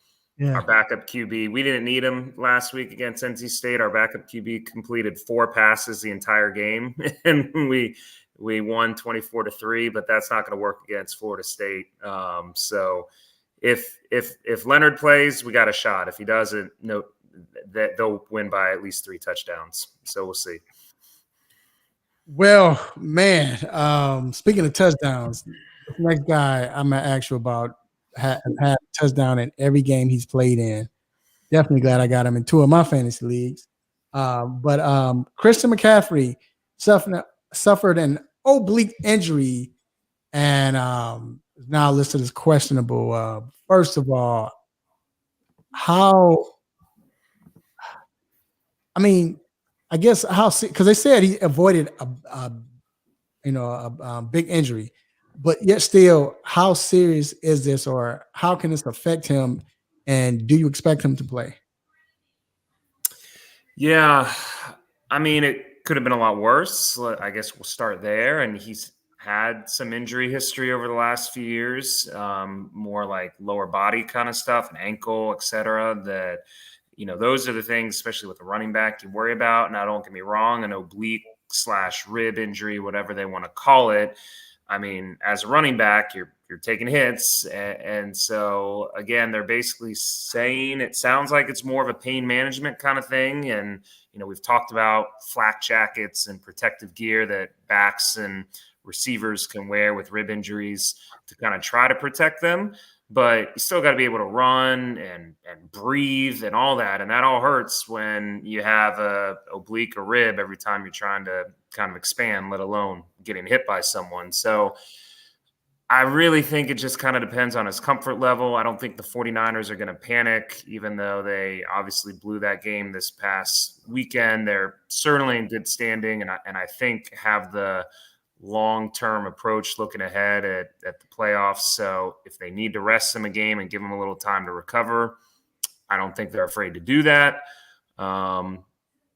our backup QB, we didn't need him last week against NC State. Our backup QB completed 4 passes the entire game, and we won 24-3, but that's not going to work against Florida State. So if Leonard plays, we got a shot. If he doesn't, no, that they'll win by at least 3 touchdowns. So we'll see. Well, man, speaking of touchdowns, this next guy I'm gonna ask you about had a touchdown in every game he's played in. Definitely glad I got him in 2 of my fantasy leagues. But Christian McCaffrey suffered an oblique injury and is now listed as questionable. First of all, because they said he avoided a big injury, but yet still, how serious is this, or how can this affect him? And do you expect him to play? Yeah, I mean, it could have been a lot worse. I guess we'll start there. And he's had some injury history over the last few years, more like lower body kind of stuff, an ankle, et cetera, that, those are the things, especially with a running back, you worry about. Now, don't get me wrong, an oblique/rib injury, whatever they want to call it. I mean, as a running back, you're taking hits. And so, again, they're basically saying it sounds like it's more of a pain management kind of thing. And, we've talked about flak jackets and protective gear that backs and receivers can wear with rib injuries to kind of try to protect them. But you still got to be able to run and breathe and all that. And that all hurts when you have a oblique or rib every time you're trying to kind of expand, let alone getting hit by someone. So I really think it just kind of depends on his comfort level. I don't think the 49ers are going to panic, even though they obviously blew that game this past weekend. They're certainly in good standing, and I think have the long-term approach looking ahead at the playoffs. So if they need to rest him a game and give him a little time to recover, I don't think they're afraid to do that.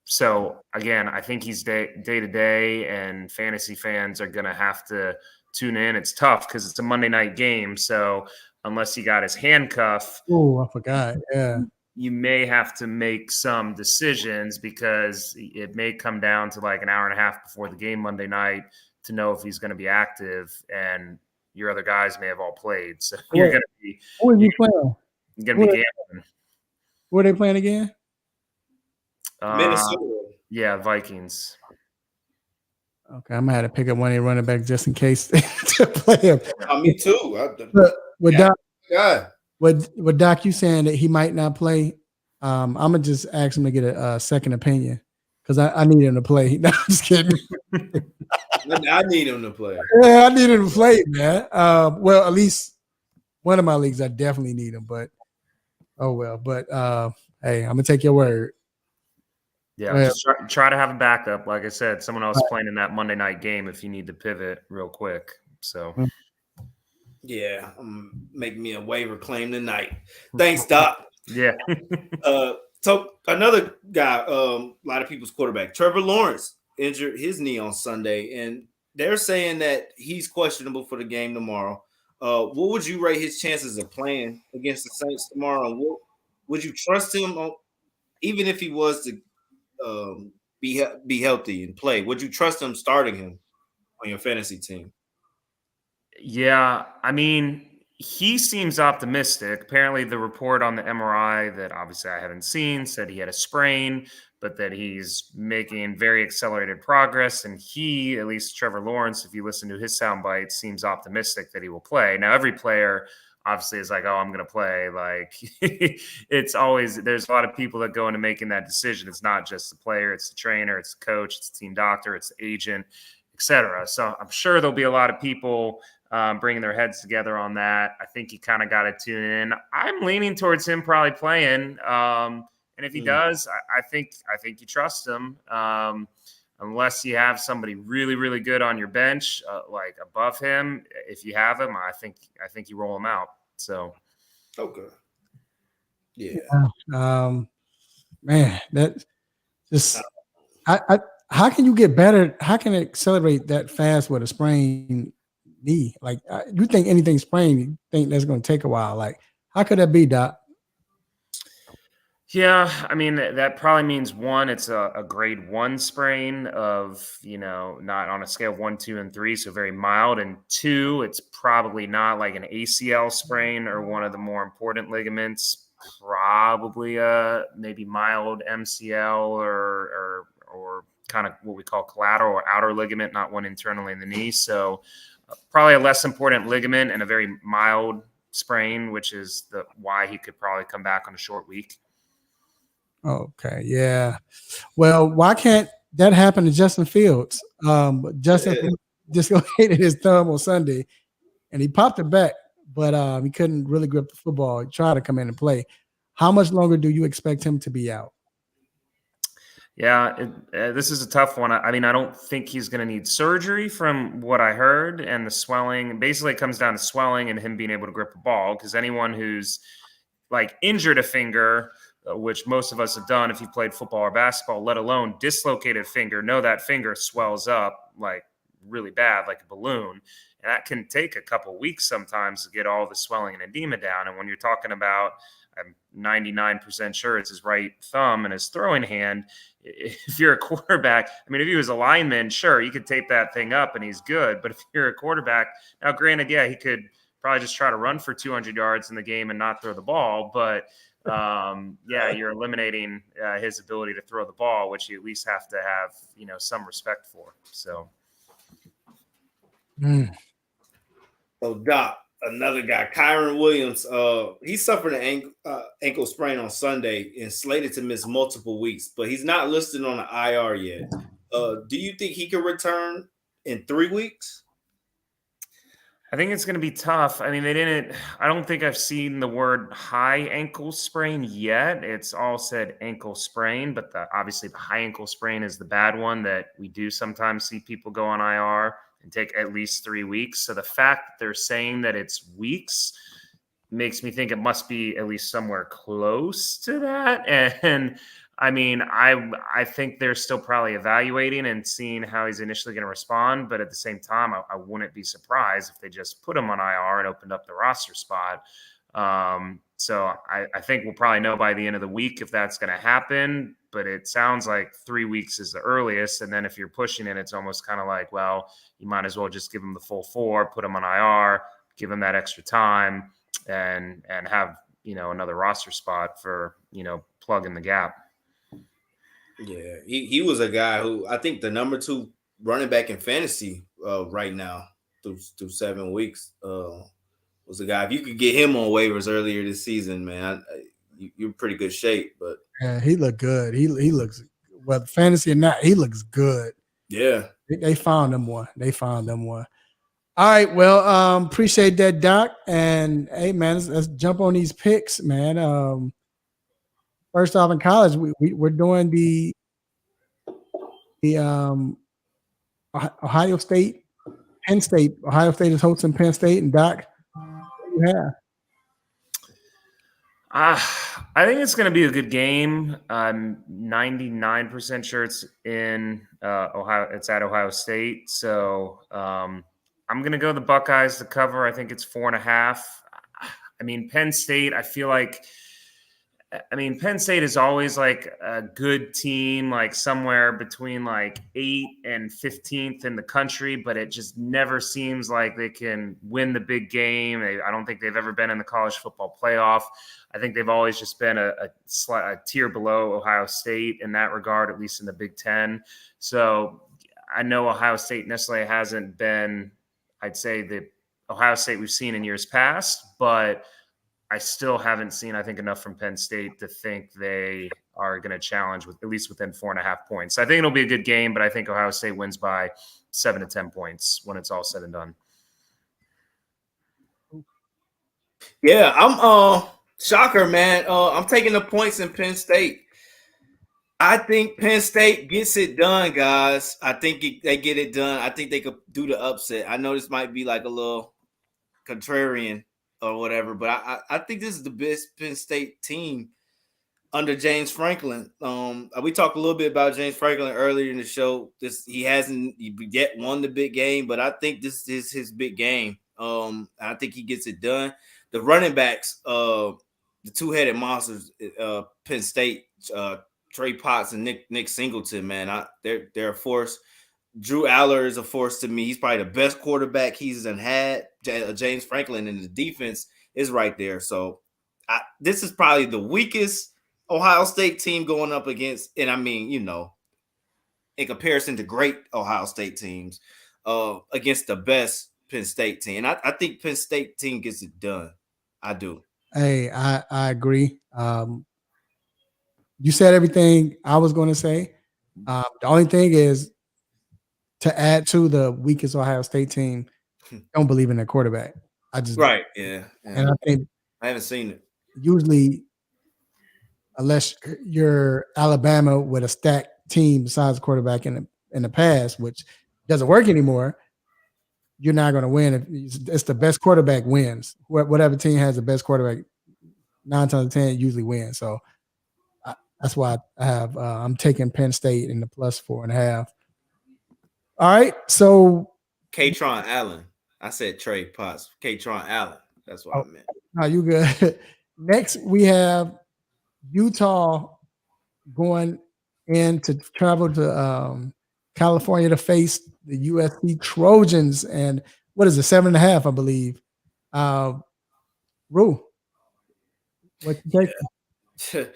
So again, I think he's day to day, and fantasy fans are going to have to tune in. It's tough because it's a Monday night game. So unless he got his handcuff, I forgot. Yeah. You may have to make some decisions because it may come down to like an hour and a half before the game Monday night to know if he's going to be active, and your other guys may have all played. So you're going to be. Who are you playing? You're going to be gambling. Who are they playing again? Minnesota. Yeah, Vikings. Okay, I'm gonna have to pick up one of their running back just in case to play him. Me too. But with Doc, Yeah. with Doc, you saying that he might not play? I'm gonna just ask him to get a second opinion because I need him to play. No, I'm just kidding. I need him to play. Yeah, I need him to play, man. Well, at least one of my leagues, I definitely need him. But oh well. But hey, I'm gonna take your word. Yeah, just try to have a backup. Like I said, someone else playing in that Monday night game if you need to pivot real quick. So, yeah, make me a waiver claim tonight. Thanks, Doc. Yeah. So another guy, a lot of people's quarterback, Trevor Lawrence, injured his knee on Sunday, and they're saying that he's questionable for the game tomorrow. What would you rate his chances of playing against the Saints tomorrow? And would you trust him, even if he was to be healthy and play? Would you trust him starting him on your fantasy team? Yeah, I mean, he seems optimistic. Apparently, the report on the MRI that obviously I haven't seen said he had a sprain, but that he's making very accelerated progress. And he, at least Trevor Lawrence, if you listen to his sound bites, seems optimistic that he will play. Now, every player obviously is like, oh, I'm going to play. Like, it's always, there's a lot of people that go into making that decision. It's not just the player, it's the trainer, it's the coach, it's the team doctor, it's the agent, etc. So I'm sure there'll be a lot of people bringing their heads together on that. I think you kind of got to tune in. I'm leaning towards him probably playing. And if he does, I think you trust him. Unless you have somebody really, really good on your bench, like above him. If you have him, I think you roll him out. So, okay, yeah. Man, that just how can you get better? How can it accelerate that fast with a sprained knee? Like, you think anything sprained, you think that's going to take a while? Like, how could that be, Doc? yeah, I mean, that probably means one, it's a grade 1 sprain of, not on a scale of 1, 2, and 3, so very mild. And 2, it's probably not like an ACL sprain or one of the more important ligaments, probably maybe mild MCL or kind of what we call collateral or outer ligament, not one internally in the knee. So probably a less important ligament and a very mild sprain, which is why he could probably come back on a short week. Okay, yeah. Well, why can't that happen to Justin Fields? Justin dislocated his thumb on Sunday, and he popped it back, but he couldn't really grip the football. He tried to come in and play. How much longer do you expect him to be out? Yeah, this is a tough one. I mean, I don't think he's going to need surgery from what I heard, and the swelling. Basically, it comes down to swelling and him being able to grip a ball, because anyone who's like injured a finger, which most of us have done if you played football or basketball, let alone dislocated finger, know that finger swells up like really bad, like a balloon. And that can take a couple weeks sometimes to get all the swelling and edema down. And when you're talking about, I'm 99% sure it's his right thumb and his throwing hand. If you're a quarterback, I mean, if he was a lineman, sure, you could tape that thing up and he's good. But if you're a quarterback, now granted, yeah, he could probably just try to run for 200 yards in the game and not throw the ball. But yeah, you're eliminating his ability to throw the ball, which you at least have to have, some respect for. So. So, Doc, another guy, Kyron Williams, he suffered an ankle sprain on Sunday and slated to miss multiple weeks, but he's not listed on the IR yet. Do you think he can return in 3 weeks? I think it's going to be tough. I mean, I don't think I've seen the word high ankle sprain yet. It's all said ankle sprain, but obviously the high ankle sprain is the bad one that we do sometimes see people go on IR and take at least 3 weeks. So the fact that they're saying that it's weeks makes me think it must be at least somewhere close to that. And I mean, I think they're still probably evaluating and seeing how he's initially going to respond. But at the same time, I wouldn't be surprised if they just put him on IR and opened up the roster spot. So I think we'll probably know by the end of the week if that's going to happen. But it sounds like 3 weeks is the earliest. And then if you're pushing it, it's almost kind of like, well, you might as well just give him the full 4, put him on IR, give him that extra time, and have, another roster spot for, plug in the gap. Yeah, he was a guy who I think the number 2 running back in fantasy right now through 7 weeks. Was a guy. If you could get him on waivers earlier this season, man, you're in pretty good shape. But yeah, he looked good. He looks, whether fantasy or not, he looks good. yeah, They found them one. They found them one. All right. Well, appreciate that, Doc. And hey, man, let's jump on these picks, man. First off, in college, we're doing the Ohio State, Penn State. Ohio State is hosting Penn State, and Doc, what do you have? I think it's going to be a good game. I'm 99% sure it's in Ohio. It's at Ohio State. So I'm going to go the Buckeyes to cover. I think it's 4.5. I mean, Penn State, Penn State is always like a good team, like somewhere between like 8th and 15th in the country, but it just never seems like they can win the big game. I don't think they've ever been in the college football playoff. I think they've always just been a tier below Ohio State in that regard, at least in the Big Ten. So I know Ohio State necessarily hasn't been, I'd say, the Ohio State we've seen in years past, but I still haven't seen, I think, enough from Penn State to think they are going to challenge with at least within 4.5 points. So I think it'll be a good game, but I think Ohio State wins by 7 to 10 points when it's all said and done. Yeah, I'm shocker, man. I'm taking the points in Penn State. I think Penn State gets it done, guys. I think they get it done. I think they could do the upset. I know this might be like a little contrarian or whatever, but I think this is the best Penn State team under James Franklin. We talked a little bit about James Franklin earlier in the show. He hasn't yet won the big game, but I think this is his big game. I think he gets it done. The running backs, the two-headed monsters, Penn State, Trey Potts and Nick Singleton, man, they're a force. Drew Aller is a force to me. He's probably the best quarterback he's had. James Franklin, and the defense is right there. So this is probably the weakest Ohio State team going up against, and I mean, in comparison to great Ohio State teams, against the best Penn State team. And I think Penn State team gets it done. I do. Hey, I agree. You said everything I was going to say. The only thing is, to add to the weakest Ohio State team, don't believe in their quarterback. Right, yeah. And I think I haven't seen it. Usually, unless you're Alabama with a stacked team besides quarterback in the past, which doesn't work anymore, you're not going to win. It's the best quarterback wins. Whatever team has the best quarterback, 9 times out of 10 usually wins. So that's why I'm taking Penn State in the plus 4.5. All right, so Katron Allen. I said Trey Potts. Katron Allen. That's what I meant. No, you good. Next, we have Utah going in to travel to California to face the USC Trojans, and what is it, 7.5, I believe. Rue, what you take?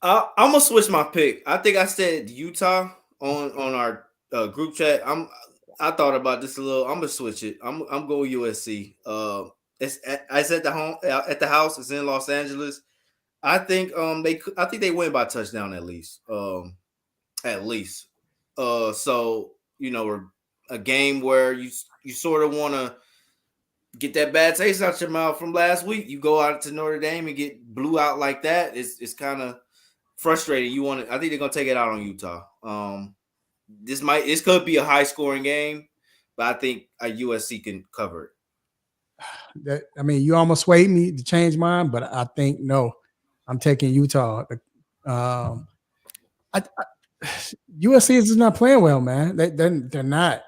I'm gonna switch my pick. I think I said Utah on our group chat. I thought about this a little. I'm gonna switch it. I'm going USC. It's at the house. It's in Los Angeles. I think they win by touchdown at least. So we're a game where you sort of want to get that bad taste out your mouth from last week. You go out to Notre Dame and get blew out like that. It's kind of frustrating. I think they're gonna take it out on Utah. This could be a high scoring game, but I think USC can cover it. You almost swayed me to change mine, but I think no, I'm taking Utah. USC is just not playing well, man. They're not.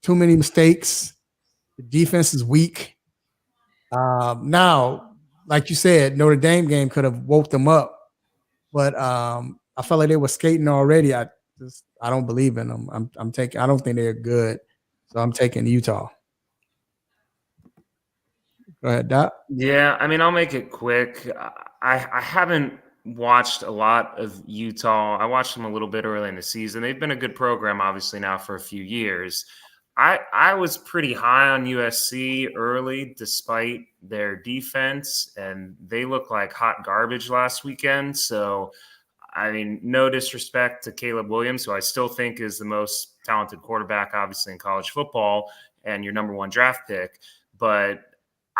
Too many mistakes. The defense is weak. Now, like you said, Notre Dame game could have woke them up, but I felt like they were skating already. I don't believe in them. I don't think they're good, so I'm taking Utah. Go ahead, Doc. Yeah, I'll make it quick. I haven't watched a lot of Utah. I watched them a little bit early in the season. They've been a good program, obviously, now for a few years. I was pretty high on USC early, despite their defense, and they looked like hot garbage last weekend. So, I mean, no disrespect to Caleb Williams, who I still think is the most talented quarterback, obviously, in college football and your number one draft pick, but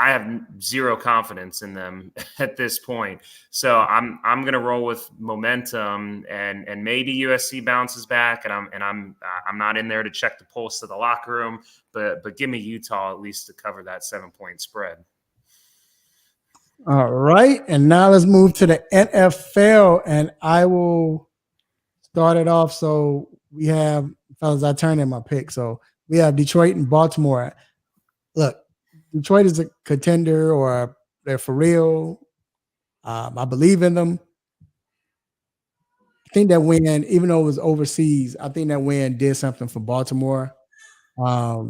I have zero confidence in them at this point. So I'm going to roll with momentum, and maybe USC bounces back, and I'm not in there to check the pulse of the locker room, but give me Utah at least to cover that 7-point spread. All right, and now let's move to the NFL, and I will start it off. So we have, fellas, I turned in my pick. So we have Detroit and Baltimore. Look, Detroit is a contender, or they're for real. I believe in them. I think that win, even though it was overseas, I think that win did something for Baltimore. I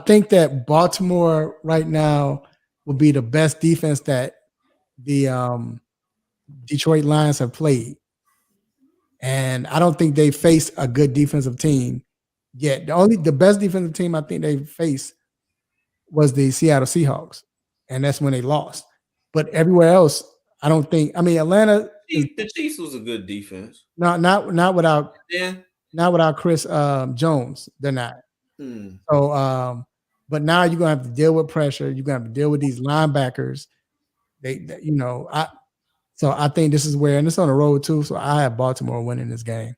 think that Baltimore right now will be the best defense that the Detroit Lions have played. And I don't think they faced a good defensive team yet. The best defensive team I think they faced was the Seattle Seahawks, and that's when they lost. But everywhere else, I don't think. I mean, Atlanta. The Chiefs was a good defense. Not without. Yeah. Not without Chris Jones. They're not. So, but now you're gonna have to deal with pressure. You're gonna have to deal with these linebackers. So I think this is where, and it's on the road too. So I have Baltimore winning this game.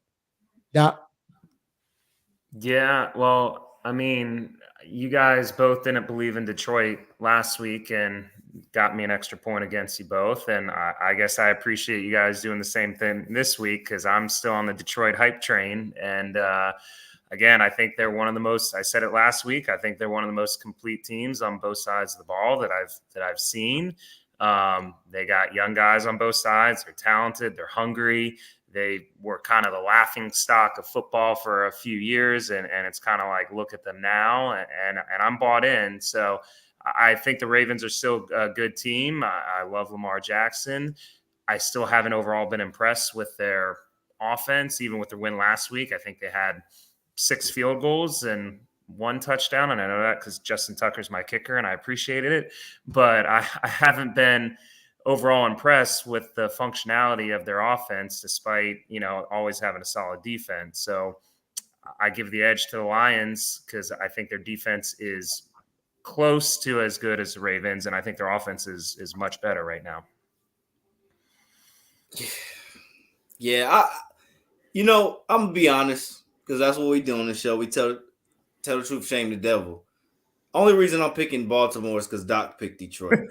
Yeah, well, I mean, you guys both didn't believe in Detroit last week and got me an extra point against you both. And I guess I appreciate you guys doing the same thing this week, because I'm still on the Detroit hype train. And again, I think they're one of the most, I said it last week, I think they're one of the most complete teams on both sides of the ball that I've seen. They got young guys on both sides. They're talented. They're hungry. They were kind of the laughing stock of football for a few years, and it's kind of like, look at them now, and I'm bought in. So I think the Ravens are still a good team. I love Lamar Jackson. I still haven't overall been impressed with their offense, even with the win last week. I think they had 6 field goals and 1 touchdown, and I know that because Justin Tucker's my kicker, and I appreciated it. But I haven't been overall impressed with the functionality of their offense, despite, always having a solid defense. So I give the edge to the Lions because I think their defense is close to as good as the Ravens, and I think their offense is much better right now. Yeah, I'm gonna be honest, because that's what we do on the show. We tell the truth, shame the devil. Only reason I'm picking Baltimore is because Doc picked Detroit.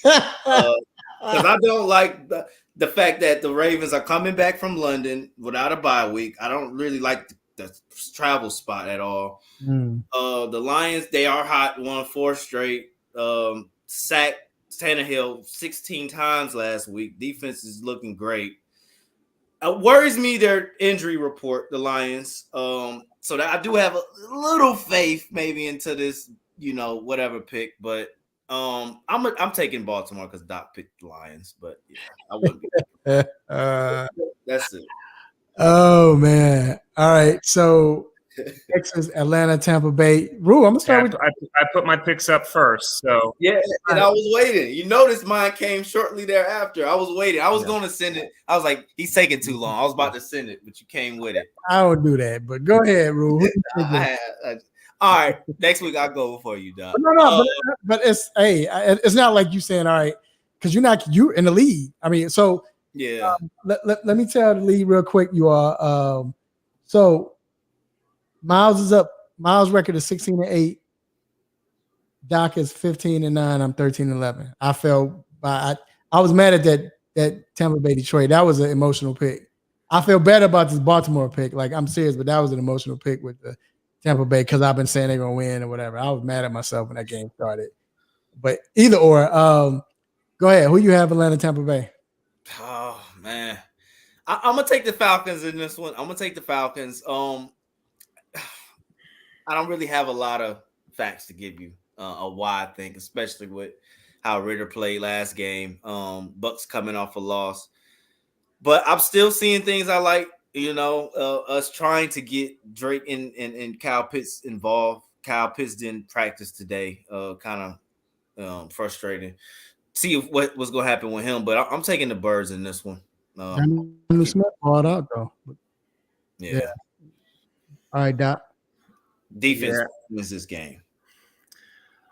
Because I don't like the fact that the Ravens are coming back from London without a bye week. I don't really like the travel spot at all. The Lions, they are hot, won 4 straight. Sacked Tannehill 16 times last week. Defense is looking great. Worries me their injury report, the Lions. So that I do have a little faith maybe into this, whatever pick, but I'm taking Baltimore because Doc picked the Lions, but yeah, I wouldn't. That's it. Oh man! All right, so Texas, Atlanta, Tampa Bay. Rue, I'm gonna start with. I put my picks up first, so yeah, and I was waiting. You notice mine came shortly thereafter. I was waiting. I was going to send it. I was like, he's taking too long. I was about to send it, but you came with it. I don't do that, but go ahead, Rue. All right, next week I'll go before you, Doc. No, but it's not like you saying all right because you're in the lead. I mean, so yeah. Let me tell the lead real quick. You are so Miles is up. Miles' record is 16-8. Doc is 15-9. I'm 13-11. I fell by. I was mad at that Tampa Bay Detroit. That was an emotional pick. I feel better about this Baltimore pick. Like, I'm serious, but that was an emotional pick with the Tampa Bay because I've been saying they're gonna win or whatever. I was mad at myself when that game started. But either or, go ahead. Who you have, Atlanta, Tampa Bay? Oh man, I'm gonna take the Falcons in this one. I'm gonna take the Falcons. I don't really have a lot of facts to give you of why I think, especially with how Ritter played last game. Bucks coming off a loss, but I'm still seeing things I like. Us trying to get Drake and Kyle Pitts involved. Kyle Pitts didn't practice today. Kind of frustrating. See what was going to happen with him, but I'm taking the Birds in this one. Daniel Smith brought out though. Yeah. All right, Doc. Defense wins this game.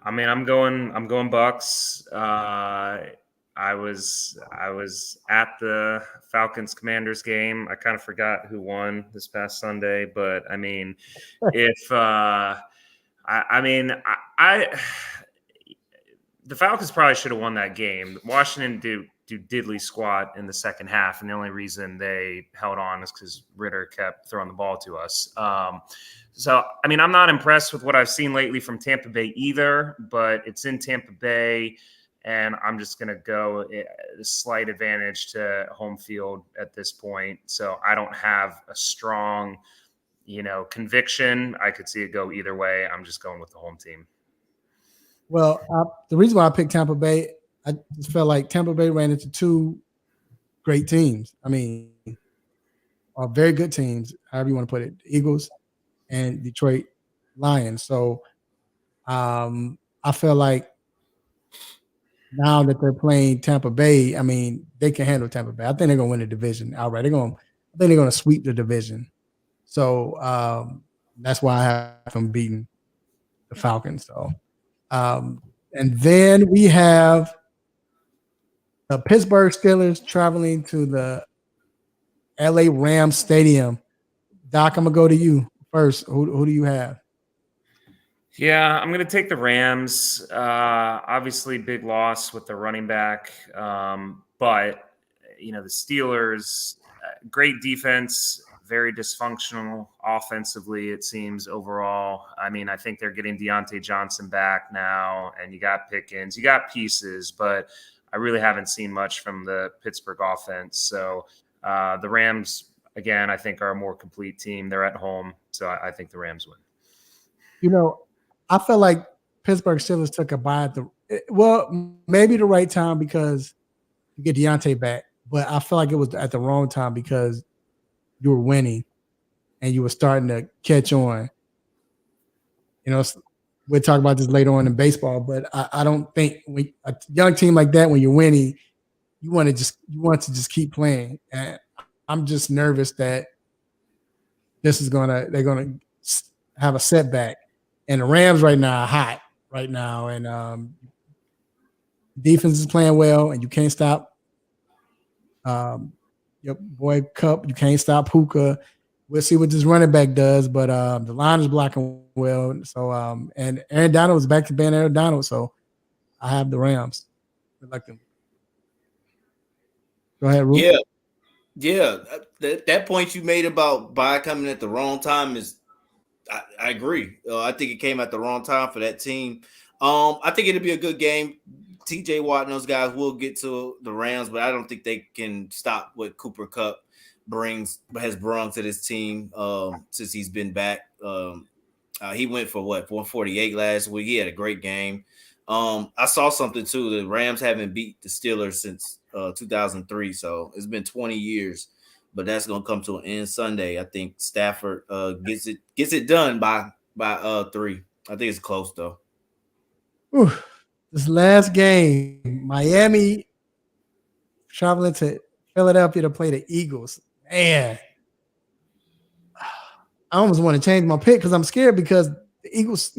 I mean, I'm going Bucks. I was at the Falcons Commanders game. I kind of forgot who won this past Sunday, but I mean, if the Falcons probably should have won that game. Washington do diddly squat in the second half, and the only reason they held on is because Ritter kept throwing the ball to us. So, I mean, I'm not impressed with what I've seen lately from Tampa Bay either, but it's in Tampa Bay, and I'm just going to go a slight advantage to home field at this point. So I don't have a strong, conviction. I could see it go either way. I'm just going with the home team. Well, the reason why I picked Tampa Bay, I just felt like Tampa Bay ran into two great teams. I mean, are very good teams, however you want to put it, Eagles and Detroit Lions. So I feel like now that they're playing Tampa Bay, I mean, they can handle Tampa Bay. I think they're going to win the division outright. I think they're going to sweep the division. So that's why I have them beating the Falcons. So, and then we have the Pittsburgh Steelers traveling to the LA Rams Stadium. Doc, I'm going to go to you first. Who do you have? Yeah, I'm going to take the Rams. Obviously, big loss with the running back. But, the Steelers, great defense, very dysfunctional offensively, it seems, overall. I mean, I think they're getting Deontay Johnson back now, and you got Pickens. You got pieces, but I really haven't seen much from the Pittsburgh offense. So the Rams, again, I think are a more complete team. They're at home, so I think the Rams win. I felt like Pittsburgh Steelers took a bite maybe the right time because you get Deontay back, but I feel like it was at the wrong time because you were winning and you were starting to catch on. We'll talk about this later on in baseball, but I don't think a young team like that, when you're winning, you want to just keep playing. And I'm just nervous that they're gonna have a setback. And the Rams right now are hot right now, and defense is playing well, and you can't stop your boy Cup. You can't stop Puka. We'll see what this running back does, but the line is blocking well. So, and Aaron Donald is back to being Aaron Donald, so I have the Rams. Good luck to them. Go ahead, Ruth. Yeah. That point you made about Bye coming at the wrong time is, I agree. I think it came at the wrong time for that team. I think it'll be a good game. TJ Watt and those guys will get to the Rams, but I don't think they can stop what Cooper Kupp has brought to this team since he's been back. He went for 148 last week. He had a great game. I saw something too. The Rams haven't beat the Steelers since 2003, so it's been 20 years. But that's gonna come to an end Sunday. I think Stafford gets it done by 3. I think it's close though. Whew. This last game, Miami traveling to Philadelphia to play the Eagles. Man, I almost want to change my pick because I'm scared because the Eagles,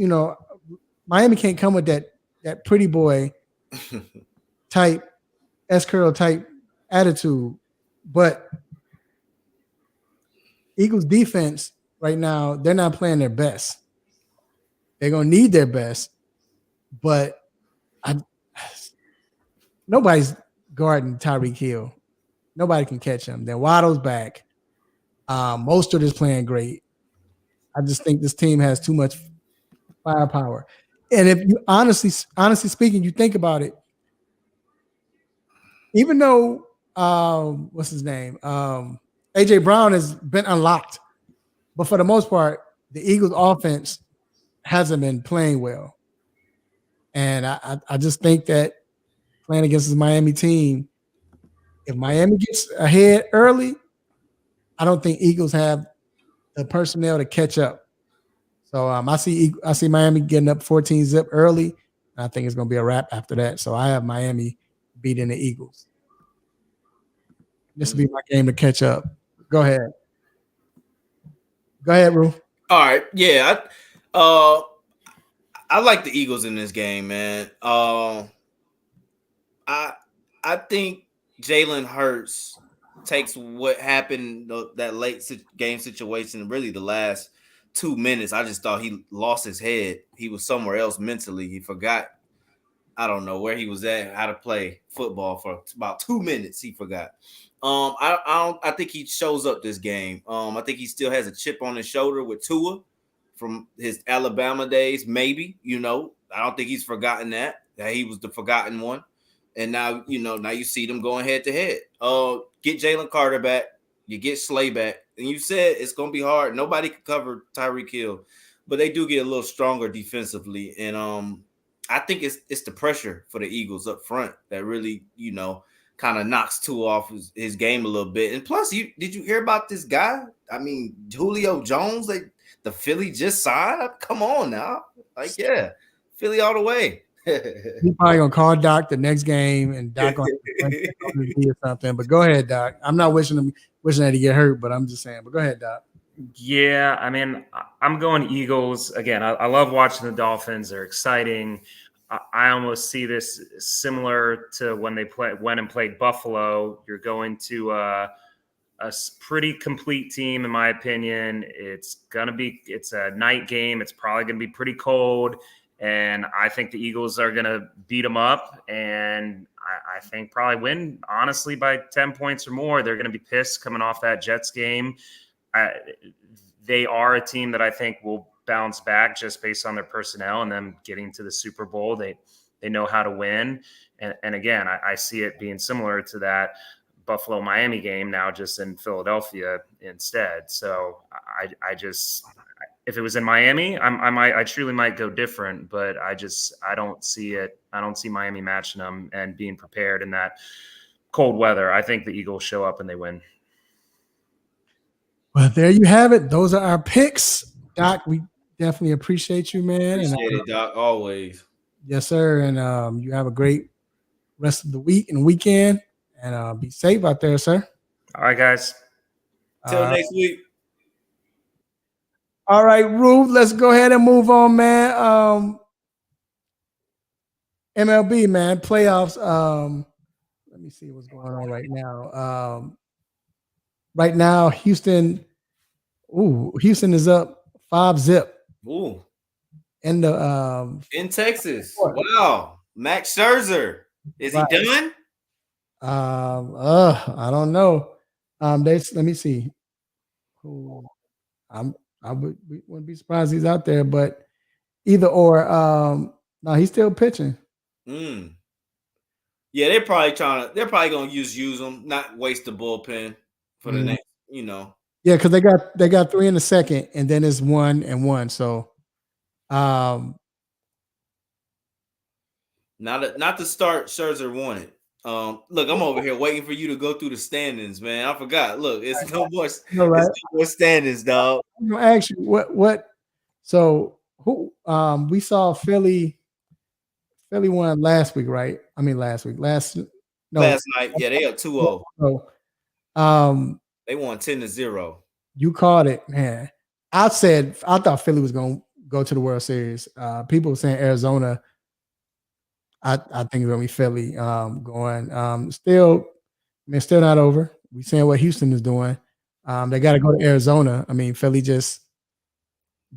Miami can't come with that pretty boy type, S-curl type attitude. But Eagles defense right now, they're not playing their best. They're going to need their best, but nobody's guarding Tyreek Hill. Nobody can catch him. Then Waddle's back. Mostert is playing great. I just think this team has too much firepower. And if you honestly speaking, you think about it, even though what's his name? AJ Brown has been unlocked, but for the most part, the Eagles offense hasn't been playing well. And I just think that playing against this Miami team. If Miami gets ahead early, I don't think Eagles have the personnel to catch up. So I see Miami getting up 14 zip early. And I think it's going to be a wrap after that. So I have Miami beating the Eagles. This will be my game to catch up. Go ahead. Go ahead, Rue. All right. Yeah. I like the Eagles in this game, man. I think Jalen Hurts takes what happened that late game situation, really the last 2 minutes. I just thought he lost his head. He was somewhere else mentally. He forgot. I don't know where he was at, how to play football for about 2 minutes. He forgot. I think he shows up this game. I think he still has a chip on his shoulder with Tua from his Alabama days. Maybe, I don't think he's forgotten that he was the forgotten one. And now, now you see them going head to head. Get Jalen Carter back. You get Slay back. And you said it's going to be hard. Nobody can cover Tyreek Hill, but they do get a little stronger defensively. And I think it's the pressure for the Eagles up front that really, kind of knocks Tua off his game a little bit. And plus, did you hear about this guy? I mean, Julio Jones, the Philly just signed? Come on now. Yeah, Philly all the way. He's probably gonna call Doc the next game, and Doc gonna or something. But go ahead, Doc. I'm not wishing that he get hurt, but I'm just saying. But go ahead, Doc. Yeah, I mean, I'm going Eagles again. I love watching the Dolphins; they're exciting. I almost see this similar to when they went and played Buffalo. You're going to a pretty complete team, in my opinion. It's a night game. It's probably gonna be pretty cold. And I think the Eagles are going to beat them up. And I think probably win, honestly, by 10 points or more. They're going to be pissed coming off that Jets game. They are a team that I think will bounce back just based on their personnel and them getting to the Super Bowl. They know how to win. And again, I see it being similar to that Buffalo-Miami game now, just in Philadelphia instead. So if it was in Miami, I truly might go different, but I don't see it. I don't see Miami matching them and being prepared in that cold weather. I think the Eagles show up and they win. Well, there you have it. Those are our picks. Doc, we definitely appreciate you, man. Appreciate it, Doc, always. Yes, sir. And you have a great rest of the week and weekend. And be safe out there, sir. All right, guys. Till next week. All right, Ruth, let's go ahead and move on, man. MLB, man, playoffs. Let me see what's going on right now. Right now, Houston is up 5-0. Ooh. In Texas. Wow. Max Scherzer. Is he done? I don't know. Let me see. I wouldn't be surprised he's out there, but either or. No, he's still pitching. Yeah, they're probably gonna use him, not waste the bullpen for the next, Yeah, because they got 3 in the second, and then it's 1-1. So, not to start. Scherzer wanted. Look, I'm over here waiting for you to go through the standings, man. I forgot. Look, it's no more. It's no more standings, dog. I'm gonna ask you what. So who? We saw Philly won last week, right? I mean, last night. Yeah, they up 2-0. So, they won 10-0. You called it, man. I thought Philly was gonna go to the World Series. People were saying Arizona. I think it's gonna be Philly going. Still not over. We saying what Houston is doing. They got to go to Arizona. I mean, Philly just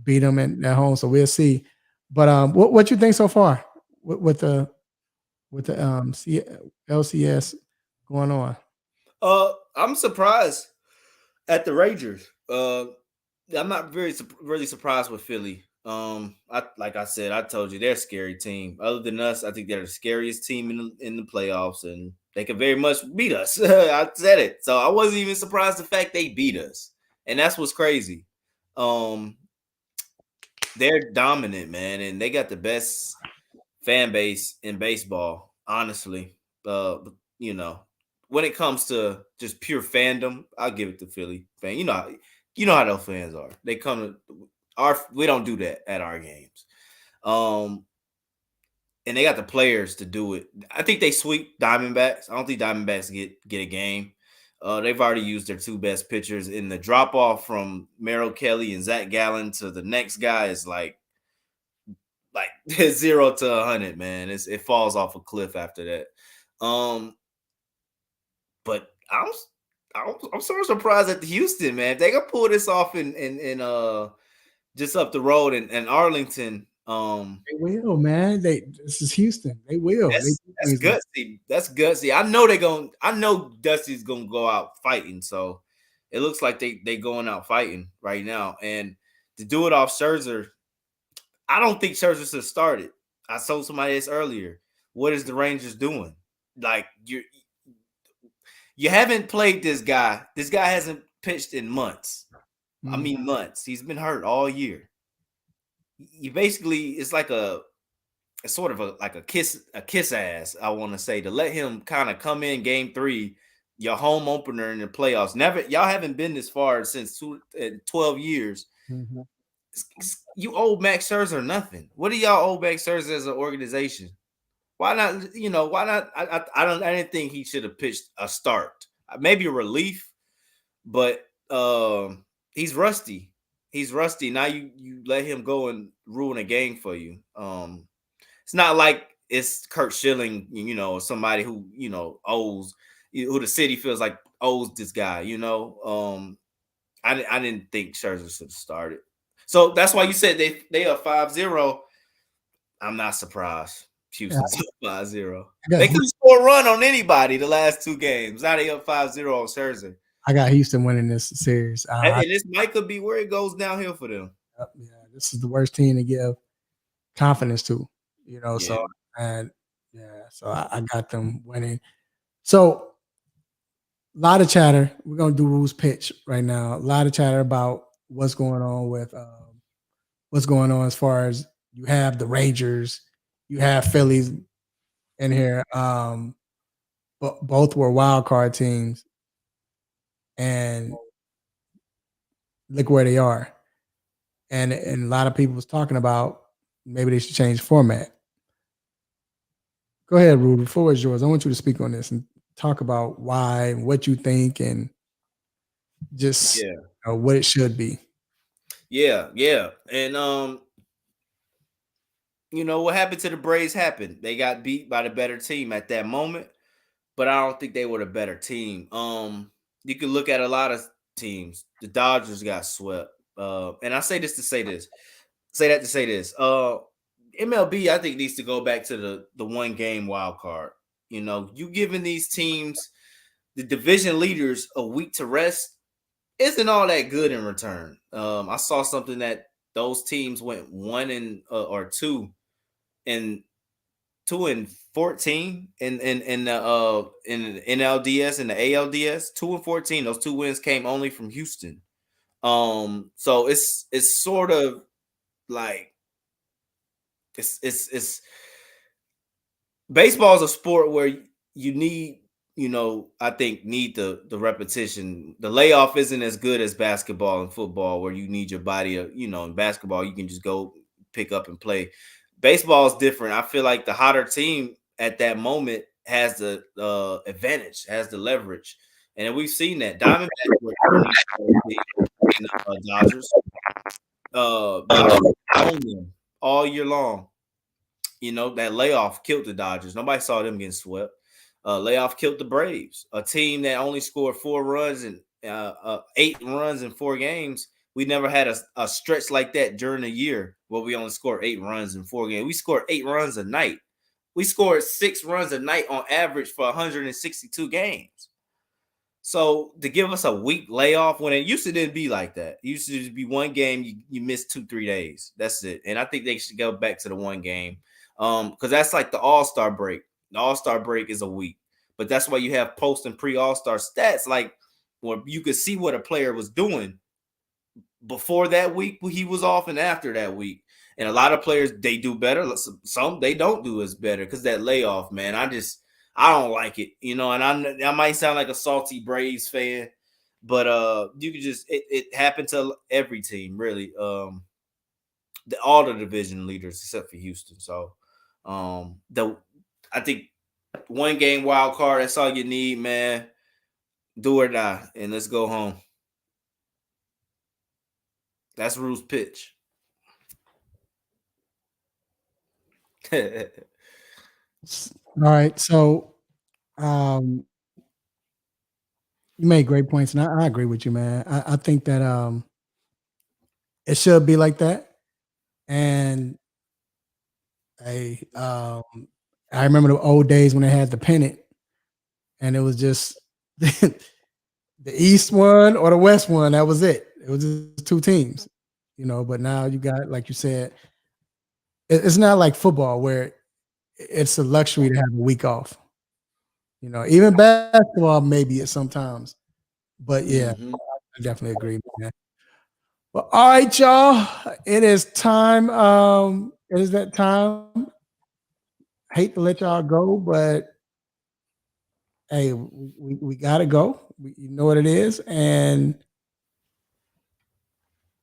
beat them at home, so we'll see. But what you think so far with the LCS going on? I'm surprised at the Rangers. I'm not really surprised with Philly. Like I said, I told you they're a scary team. Other than us, I think they're the scariest team in the playoffs, and they could very much beat us. I said it, so I wasn't even surprised the fact they beat us, and that's what's crazy. They're dominant, man, and they got the best fan base in baseball. Honestly, You know, when it comes to just pure fandom, I'll give it to Philly fan. You know how those fans are. They come to we don't do that at our games. And they got the players to do it. I think they sweep Diamondbacks. I don't think Diamondbacks get a game. They've already used their two best pitchers. In the drop off from Merrill Kelly and Zach Gallen to the next guy is like 0 to 100, man. It falls off a cliff after that. But I'm sort of surprised at the Houston, man. If they can pull this off in just up the road in Arlington. They will, man. This is Houston. They will. That's gutsy. That's gutsy. I know Dusty's gonna go out fighting. So it looks like they going out fighting right now. And to do it off Scherzer, I don't think Scherzer should have started. I told somebody this earlier. What is the Rangers doing? Like you haven't played this guy. This guy hasn't pitched in months. I mean months. He's been hurt all year. You basically, it's like it's sort of like a kiss ass, I want to say, to let him kind of come in game 3, your home opener in the playoffs. Y'all haven't been this far since 12 years. Mm-hmm. You owe Max Scherzer nothing. What do y'all owe Max Scherzer as an organization? Why not? Why not? I didn't think he should have pitched a start. Maybe a relief, but he's rusty. He's rusty. Now you let him go and ruin a game for you. It's not like it's Kurt Schilling, somebody who, owes, who the city feels like owes this guy, I didn't think Scherzer should have started. So that's why you said they are 5-0. I'm not surprised. Houston's 5-0. They couldn't score a run on anybody the last 2 games. Now they up 5-0 on Scherzer. I got Houston winning this series. And this might could be where it goes downhill for them. Yeah, this is the worst team to give confidence to, Yeah. So I got them winning. So a lot of chatter. We're gonna do rules pitch right now. A lot of chatter about what's going on as far as you have the Rangers, you have Phillies in here. But both were wild card teams. And look where they are. And a lot of people was talking about maybe they should change format. Go ahead, Rudy. The floor is yours. I want you to speak on this and talk about why and what you think and just what it should be. Yeah. And what happened to the Braves happened. They got beat by the better team at that moment, but I don't think they were the better team. You can look at a lot of teams. The Dodgers got swept. And I say this to say this. Say that to say this. MLB, I think, needs to go back to the one game wild card. You giving these teams, the division leaders, a week to rest isn't all that good in return. I saw something that those teams went 1 or 2 and 2-14 in the NLDS and the ALDS. 2-14. Those 2 wins came only from Houston. So it's sort of like it's baseball is a sport where you need, I think need the repetition. The layoff isn't as good as basketball and football, where you need your body. In basketball you can just go pick up and play. Baseball is different. I feel like the hotter team at that moment has the advantage, has the leverage, and we've seen that. Diamondbacks were Dodgers. Dodgers owned them all year long. That layoff killed the Dodgers. Nobody saw them getting swept. Layoff killed the Braves, a team that only scored 4 runs and 8 runs in 4 games. We never had a stretch like that during the year where we only scored 8 runs in 4 games. We scored 8 runs a night. We scored 6 runs a night on average for 162 games. So to give us a week layoff when it used to didn't be like that. It used to just be 1 game, you missed 2-3 days. That's it. And I think they should go back to the 1 game. Because that's like the All-Star break. The All-Star break is a week. But that's why you have post and pre-All-Star stats, like where you could see what a player was doing before that week he was off and after that week. And a lot of players, they do better. Some they don't do as better because that layoff, man. I don't like it, you know, and I might sound like a salty Braves fan, but you could just it happened to every team really. All the division leaders except for Houston. So I think 1 game wild card, that's all you need, man. Do or die, and let's go home. That's Rue's pitch. All right. So you made great points, and I agree with you, man. I think that it should be like that. And I remember the old days when they had the pennant, and it was just the East one or the West one. That was it. It was just 2 teams, you know. But now you got, like you said, it's not like football where it's a luxury to have a week off. You know, even basketball maybe it sometimes. But yeah, I definitely agree, man. Well, all right, y'all. It is time. It is that time. Hate to let y'all go, but hey, we gotta go. You know what it is. And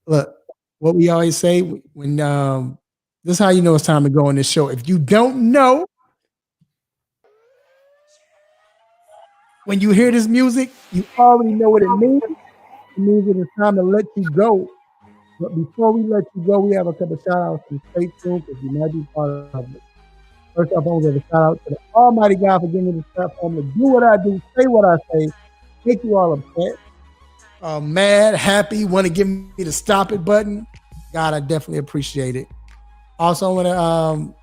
look, what we always say when this is how you know it's time to go on this show. If you don't know, when you hear this music, you already know what it means. It means it is time to let you go. But before we let you go, we have a couple shout outs to stay tuned because you might be part of it. First off, I want to give a shout out to the Almighty God for giving me this platform to do what I do, say what I say, make you all upset, mad, happy, want to give me the stop it button. God, I definitely appreciate it. Also, I want to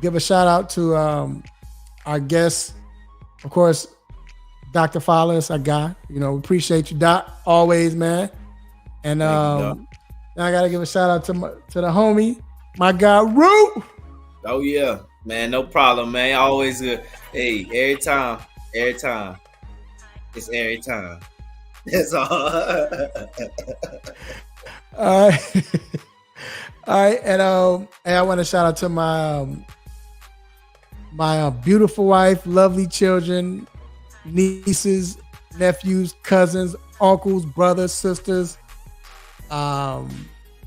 give a shout out to our guest, of course, Dr. Fowler, our guy. You know, we appreciate you, Doc, always, man. And now I gotta give a shout out to the homie, my guy Root. Oh yeah, man, no problem, man. Always good. Hey, every time, it's every time. That's all. All right, all right, and I want to shout out to my my beautiful wife, lovely children, nieces, nephews, cousins, uncles, brothers, sisters,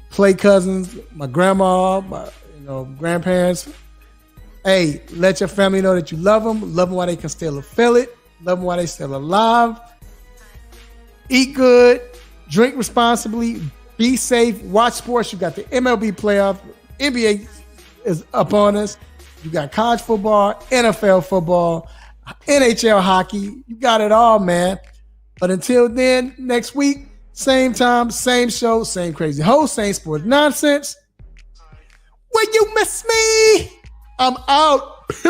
play cousins, my grandma, my grandparents. Hey, let your family know that you love them while they can still feel it, love them while they still alive. Eat good, drink responsibly, be safe, watch sports. You got the MLB Playoffs, NBA is up on us. You got college football, NFL football, NHL hockey. You got it all, man. But until then, next week, same time, same show, same crazy host, same sports nonsense. When you miss me, I'm out. Peace.